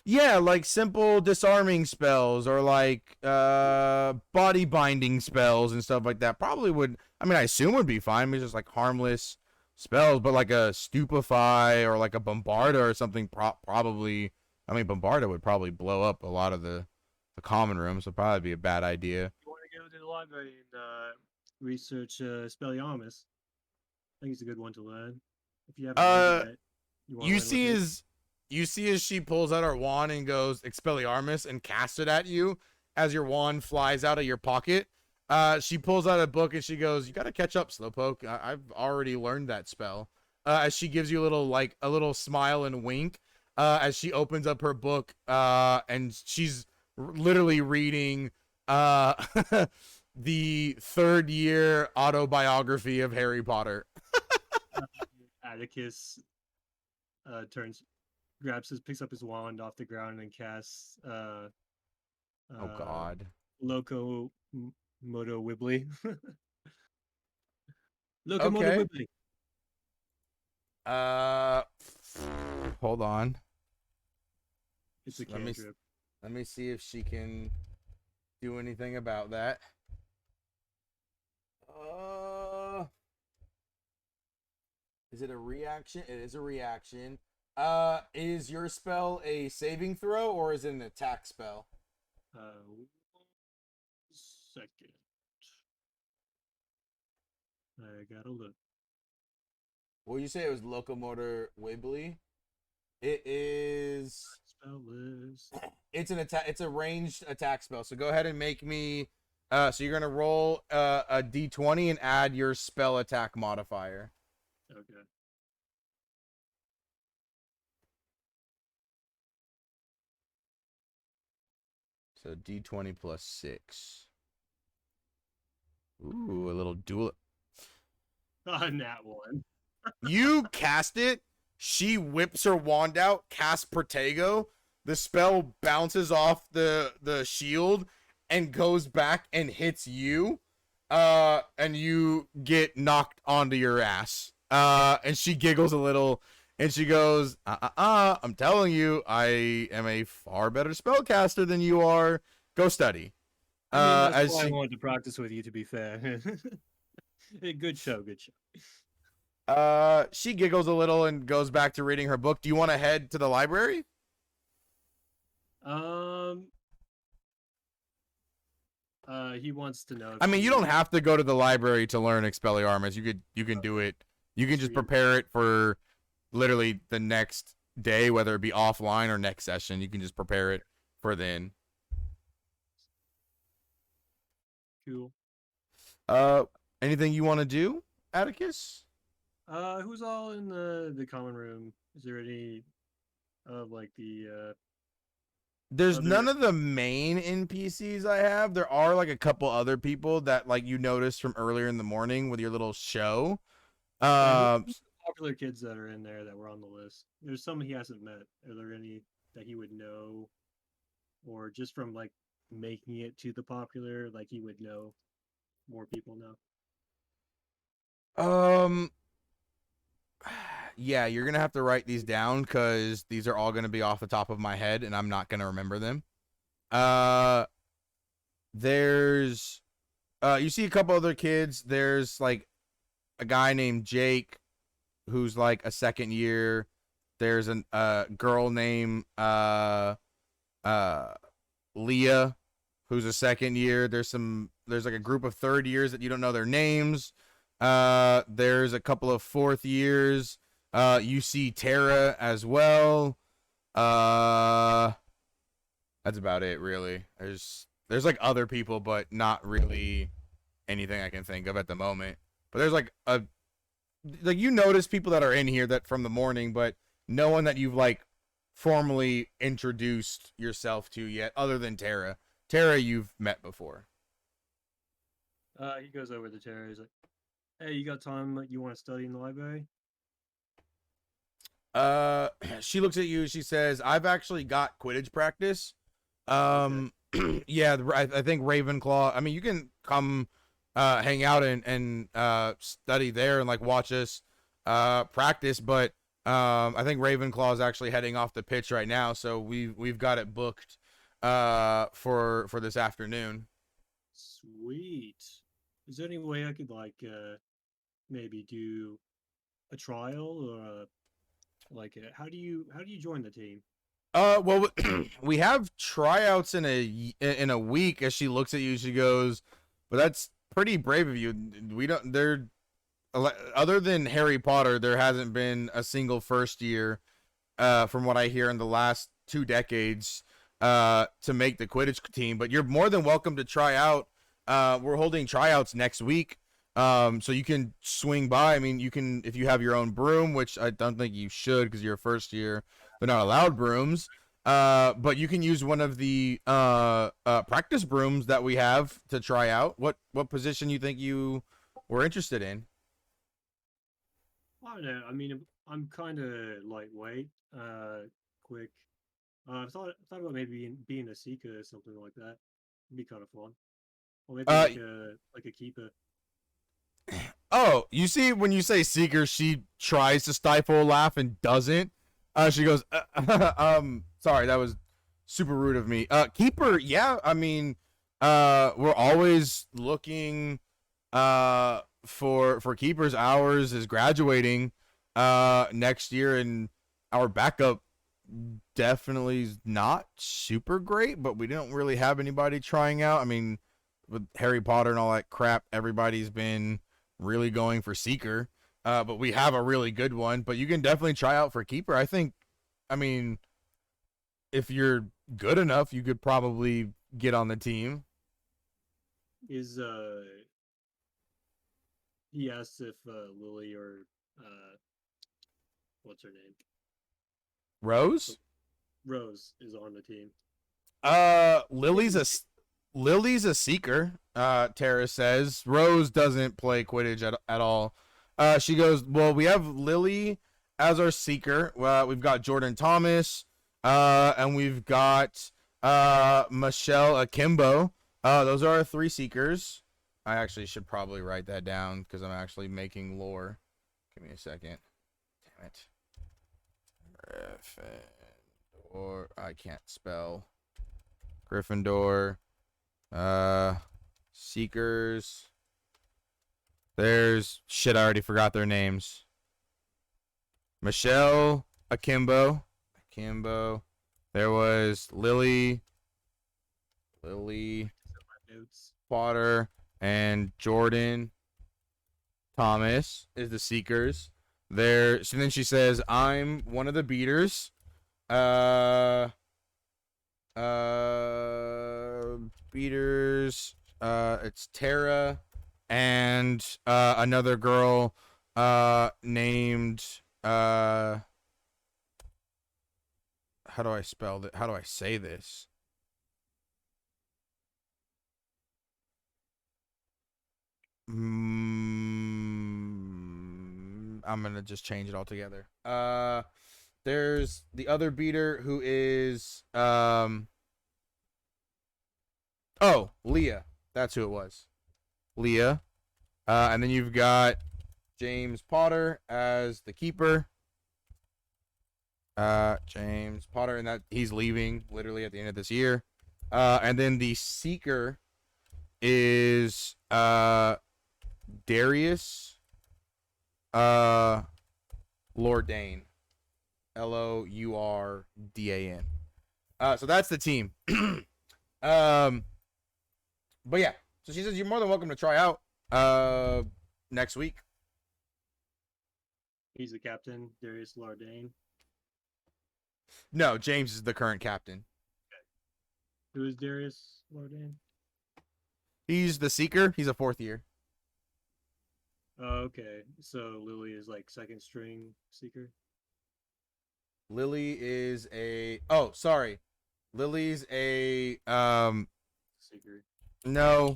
Yeah, like simple disarming spells or like body binding spells and stuff like that probably would, I assume would be fine. It's just like harmless spells, but like a stupefy or like a bombarda or something probably, bombarda would probably blow up a lot of the common room, so probably be a bad idea. You want to go to the library and research Expelliarmus? I think it's a good one to learn. If you haven't read it yet, you see as she pulls out her wand and goes Expelliarmus and casts it at you as your wand flies out of your pocket. She pulls out a book and she goes, you got to catch up, Slowpoke. I've already learned that spell. As she gives you a little smile and wink as she opens up her book and she's literally reading the 3rd year autobiography of Harry Potter. Atticus picks up his wand off the ground and casts oh God, Loco Moto Wibbly. Okay. Moto Wibbly. Hold on. It's a cantrip. Let me see if she can do anything about that. Is it a reaction? It is a reaction. Is your spell a saving throw or is it an attack spell? 1 second. I gotta look. Well, you say it was Locomotor Wibbly. It is. Spell list. It's an attack. It's a ranged attack spell. So go ahead and make me. So you're gonna roll a d20 and add your spell attack modifier. Okay. So d20 plus 6. Ooh, a little dual. Nat 1. You cast it. She whips her wand out, casts Protego. The spell bounces off the shield and goes back and hits you. And you get knocked onto your ass. And she giggles a little And she goes, I'm telling you, I am a far better spellcaster than you are. Go study. I mean, that's As why I she wanted to practice with you, to be fair. Good show, good show. she giggles a little and goes back to reading her book. Do you want to head to the library? He wants to know. I mean, you don't have to go to the library to learn Expelliarmus. You can do it. You can just Sweet. prepare it for literally the next day, whether it be offline or next session. You can just prepare it for then. Cool. Anything you want to do, Atticus? Who's all in the common room? Is there any of like the There's other- none of the main NPCs I have. There are like a couple other people that like you noticed from earlier in the morning with your little show. who's the popular kids that are in there that were on the list? There's some he hasn't met. Are there any that he would know, or just from like making it to the popular, like he would know more people now? Yeah, you're gonna have to write these down because these are all gonna be off the top of my head, and I'm not gonna remember them. There's, you see a couple other kids. There's like a guy named Jake, who's like a second year. There's a girl named Leah, who's a second year. There's like a group of third years that you don't know their names. There's a couple of fourth years. You see Tara as well. That's about it, really. There's like other people, but not really anything I can think of at the moment. But there's like you notice people that are in here that from the morning, but no one that you've like formally introduced yourself to yet, other than Tara. Tara, you've met before. He goes over to Tara. He's like, "Hey, you got time? You want to study in the library?" She looks at you. She says, "I've actually got Quidditch practice. Yeah, I think Ravenclaw. I mean, you can come, hang out and study there and like watch us, practice. But I think Ravenclaw is actually heading off the pitch right now, so we've got it booked, for this afternoon." Sweet. Is there any way I could like maybe do a trial or how do you join the team? Well, we have tryouts in a week. As she looks at you, she goes, "But that's pretty brave of you. We don't. There, other than Harry Potter, there hasn't been a single first year, from what I hear, in the last 2 decades, to make the Quidditch team. But you're more than welcome to try out. We're holding tryouts next week. So you can swing by. I mean, you can, if you have your own broom, which I don't think you should because you're a first year. They're not allowed brooms. But you can use one of the practice brooms that we have to try out. What position you think you were interested in? I don't know. I mean, I'm kind of lightweight, quick. I thought about maybe being a seeker or something like that. It'd be kind of fun. Or maybe like a keeper. Oh, you see, when you say seeker, she tries to stifle a laugh and doesn't. She goes, sorry, that was super rude of me. Keeper, yeah, I mean, we're always looking, for keepers. Ours is graduating, next year, and our backup definitely is not super great, but we don't really have anybody trying out. I mean, with Harry Potter and all that crap, everybody's been really going for seeker. But we have a really good one. But you can definitely try out for keeper. I mean, if you're good enough, you could probably get on the team. Is he asks if Lily or what's her name? Rose? Rose is on the team. Lily's a seeker, Tara says. Rose doesn't play Quidditch at all. She goes, well, we have Lily as our seeker. We've got Jordan Thomas, and we've got Michelle Akimbo. Those are our 3 seekers. I actually should probably write that down because I'm actually making lore. Give me a second. Damn it. Gryffindor. I can't spell. Gryffindor. Seekers. There's shit. I already forgot their names. Michelle Akimbo. There was Lily Notes. Potter and Jordan Thomas is the Seekers. There. So then she says, "I'm one of the beaters." Beaters. It's Tara and another girl named how do I spell that? How do I say this? I'm gonna just change it all together. There's the other beater who is oh, Leah. That's who it was. Leah. And then you've got James Potter as the keeper. James Potter, and that he's leaving literally at the end of this year. And then the seeker is Darius Lourdain. Lourdan. So that's the team. But yeah, so she says you're more than welcome to try out next week. He's the captain, Darius Lardane. No, James is the current captain. Who is Darius Lardane? He's the seeker. He's a 4th year. Oh, okay. So Lily is like second string seeker. Lily is a Lily's a Seeker. no.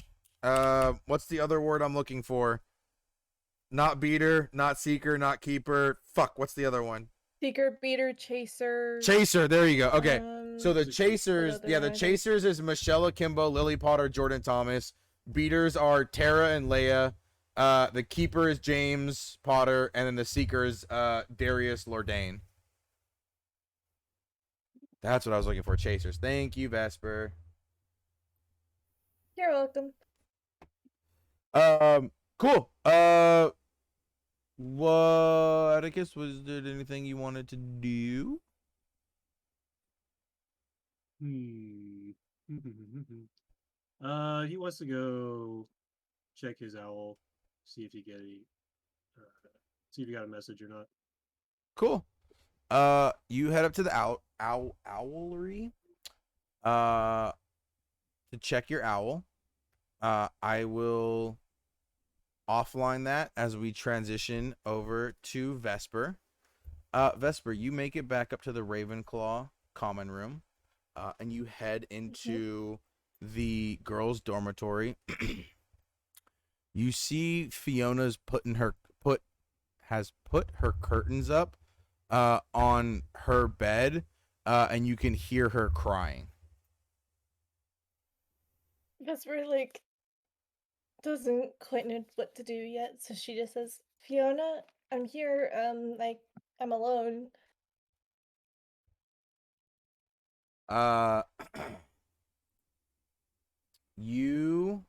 What's the other word I'm looking for? Not beater, not seeker, not keeper. Fuck, what's the other one? Seeker, beater, chaser. Chaser, there you go. Okay. So the Seeker. chasers, What other yeah, the items? chasers is Michelle Akimbo, Lily Potter, Jordan Thomas. Beaters are Tara and Leia. The keeper is James Potter, and then the seekers, Darius Lourdain. That's what I was looking for. Chasers. Thank you, Vesper. You're welcome. Cool. What? I guess was there anything you wanted to do? He wants to go check his owl, see if he get any, see if he got a message or not. Cool. You head up to the owlery, to check your owl. I will offline that as we transition over to Vesper. Vesper, you make it back up to the Ravenclaw common room, and you head into the girls' dormitory. You see Fiona's has put her curtains up on her bed, and you can hear her crying. Vesper like doesn't quite know what to do yet, so she just says, "Fiona, I'm here. Like I'm alone." You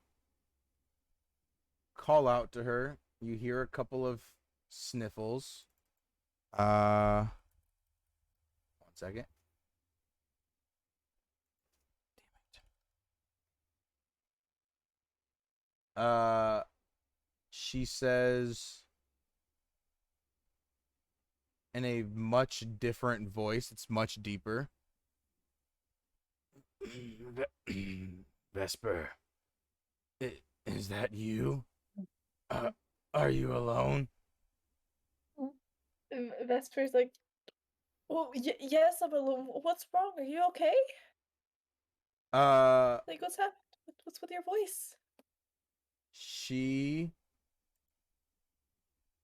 call out to her. You hear a couple of sniffles. 1 second. Damn it. She says in a much different voice. It's much deeper. Vesper, is that you? Are you alone? Vesper's like, "Oh, yes, I'm alone. What's wrong? Are you okay? Like, what's happened? What's with your voice?" She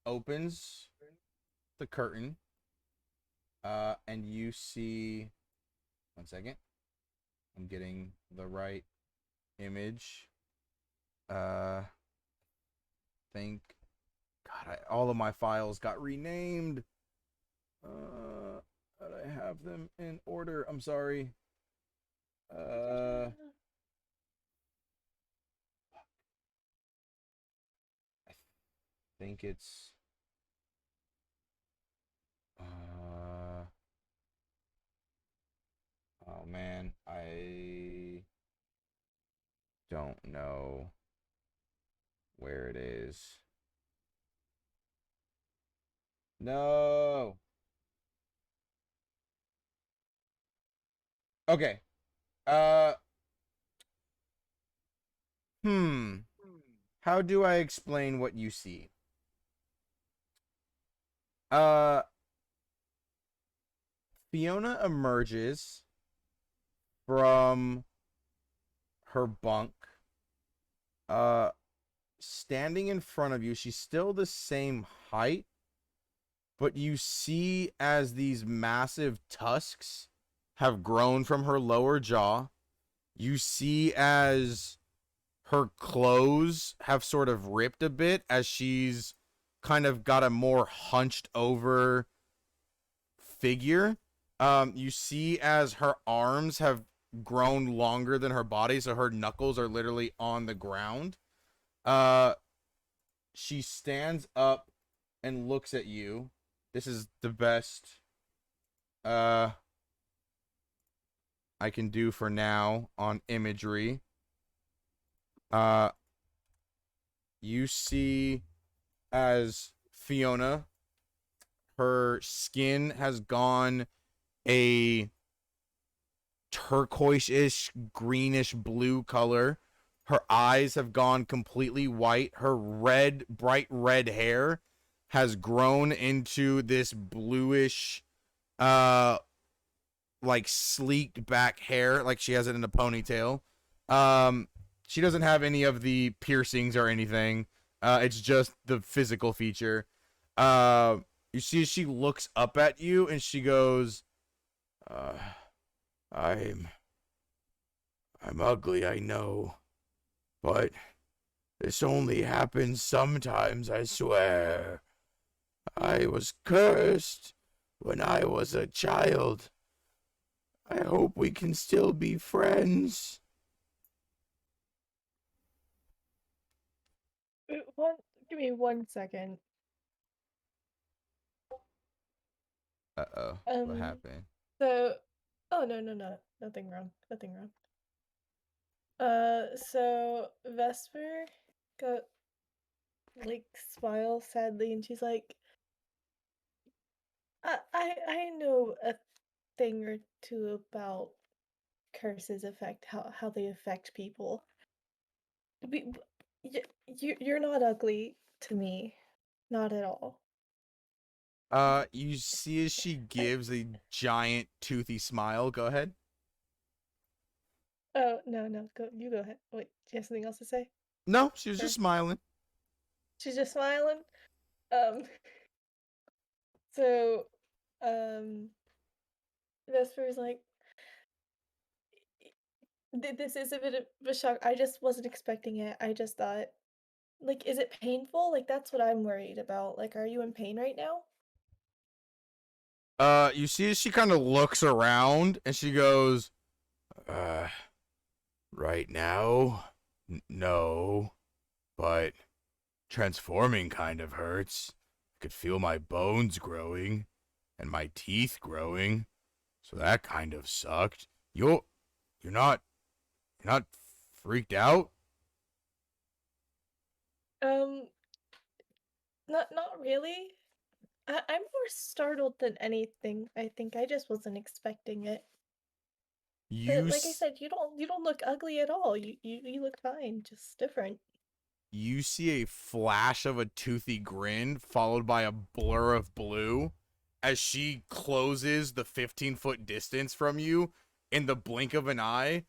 opens the curtain, and you see. 1 second. I'm getting the right image. Think. God, all of my files got renamed. have them in order. I'm sorry. Take your time. I think it's oh man, I don't know where it is. No. Okay. Uh How do I explain what you see? Uh Fiona emerges from her bunk. Standing in front of you. She's still the same height, but you see as these massive tusks have grown from her lower jaw. You see as her clothes have sort of ripped a bit as she's kind of got a more hunched over figure. You see as her arms have grown longer than her body, so her knuckles are literally on the ground. She stands up and looks at you. This is the best I can do for now on imagery. You see as Fiona, her skin has gone a turquoise-ish, greenish blue color. Her eyes have gone completely white. Her bright red hair has grown into this bluish, like sleeked back hair, like she has it in a ponytail. She doesn't have any of the piercings or anything. It's just the physical feature. You see, she looks up at you and she goes, I'm ugly, I know, but this only happens sometimes, I swear. I was cursed when I was a child. I hope we can still be friends. Give me 1 second. Uh-oh. What Um, happened? So, oh no, nothing wrong, nothing wrong. So Vesper got like smiles sadly, and she's like, I know a thing or two about curses affect how they affect people. You're not ugly to me, not at all. You see as she gives a giant toothy smile. Go ahead. Oh no, go ahead. Wait, do you have something else to say? No, she was Sure. just smiling. She's just smiling. Um, so, um, Vesper's like, this is a bit of a shock. I just wasn't expecting it. I just thought, like, is it painful? Like, that's what I'm worried about. Like, are you in pain right now? You see as she kind of looks around and she goes, right now? No, but transforming kind of hurts. I could feel my bones growing and my teeth growing, so that kind of sucked. You're not freaked out? Um, not really. I'm more startled than anything. I think I just wasn't expecting it. But like I said, you don't look ugly at all. You look fine, just different. You see a flash of a toothy grin followed by a blur of blue as she closes the 15-foot distance from you in the blink of an eye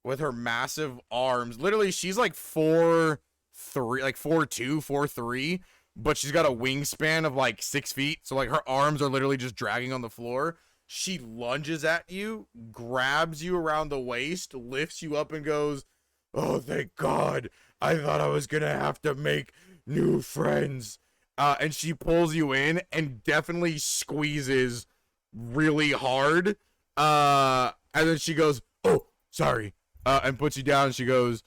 with her massive arms. Literally, she's like 4'3", like 4'2", 4'3", but she's got a wingspan of like 6 feet. So like her arms are literally just dragging on the floor. She lunges at you, grabs you around the waist, lifts you up and goes, "Oh, thank God. I thought I was gonna have to make new friends." And she pulls you in and definitely squeezes really hard. And then she goes, "Oh, sorry," and puts you down. And she goes,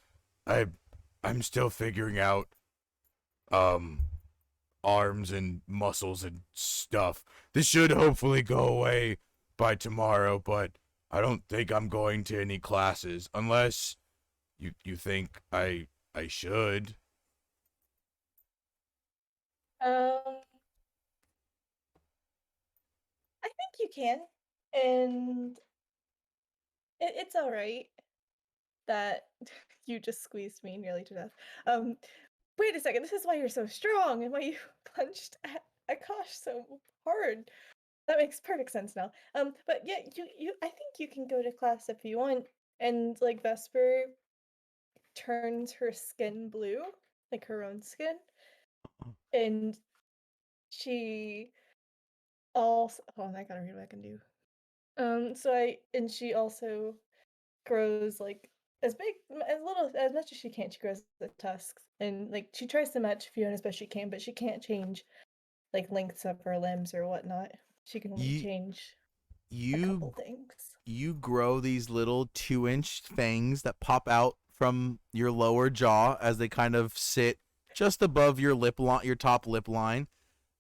I'm still figuring out, arms and muscles and stuff. This should hopefully go away by tomorrow, but I don't think I'm going to any classes unless you think I should." Um, I think you can, and it's all right that you just squeezed me nearly to death. Wait a second. This is why you're so strong and why you punched at Akash so hard. That makes perfect sense now. But yeah, I think you can go to class if you want. And like Vesper turns her skin blue, like her own skin, and she also. Oh, I gotta read what I can do. She also grows like as much as she can. She grows the tusks, and like she tries to match Fiona as best she can, but she can't change like lengths of her limbs or whatnot. She can only change a couple things. You grow these little 2-inch fangs that pop out from your lower jaw as they kind of sit just above your lip line, your top lip line.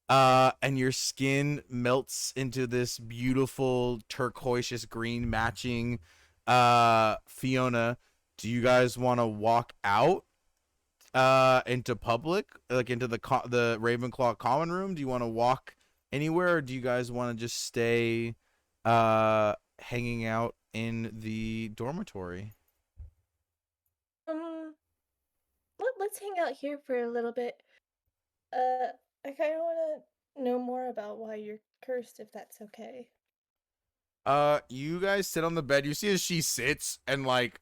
And your skin melts into this beautiful turquoise green matching. Fiona, do you guys want to walk out into public, like into the Ravenclaw common room? Do you want to walk anywhere, or do you guys want to just stay hanging out in the dormitory? Let's hang out here for a little bit. I kind of want to know more about why you're cursed, if that's okay. You guys sit on the bed. You see as she sits and like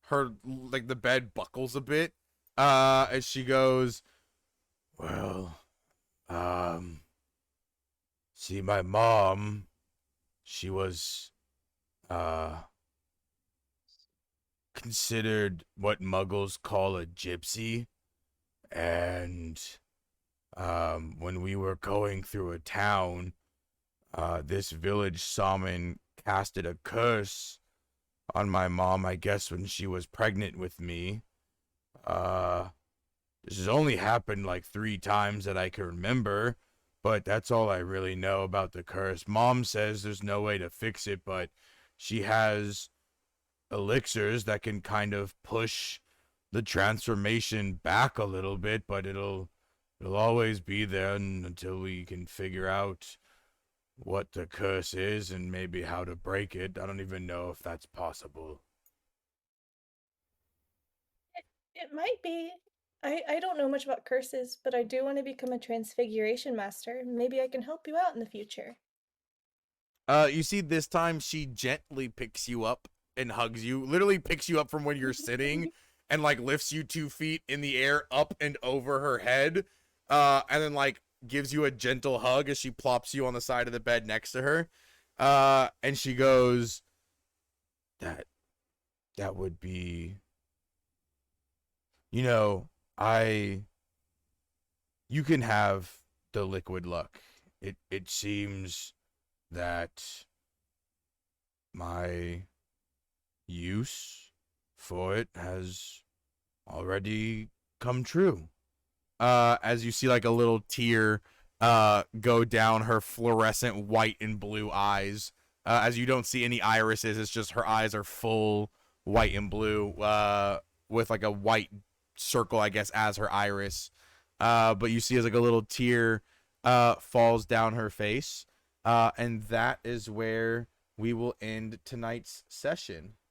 the bed buckles a bit. As she goes, "Well, see, my mom, she was considered what muggles call a gypsy, and when we were going through a town, this village shaman casted a curse on my mom, I guess when she was pregnant with me. This has only happened like 3 times that I can remember, but that's all I really know about the curse. Mom says there's no way to fix it, but she has elixirs that can kind of push the transformation back a little bit, but it'll always be there until we can figure out what the curse is and maybe how to break it. I don't even know if that's possible." It might be. I don't know much about curses, but I do want to become a transfiguration master. Maybe I can help you out in the future. You see, this time she gently picks you up and hugs you. Literally picks you up from when you're sitting and like lifts you 2 feet in the air up and over her head. And then like gives you a gentle hug as she plops you on the side of the bed next to her. And she goes, That would be, you know, you can have the liquid luck. It seems that my use for it has already come true. As you see like a little tear go down her fluorescent white and blue eyes. As you don't see any irises, it's just her eyes are full white and blue, with like a white circle, I guess, as her iris. But you see as like a little tear falls down her face. And that is where we will end tonight's session.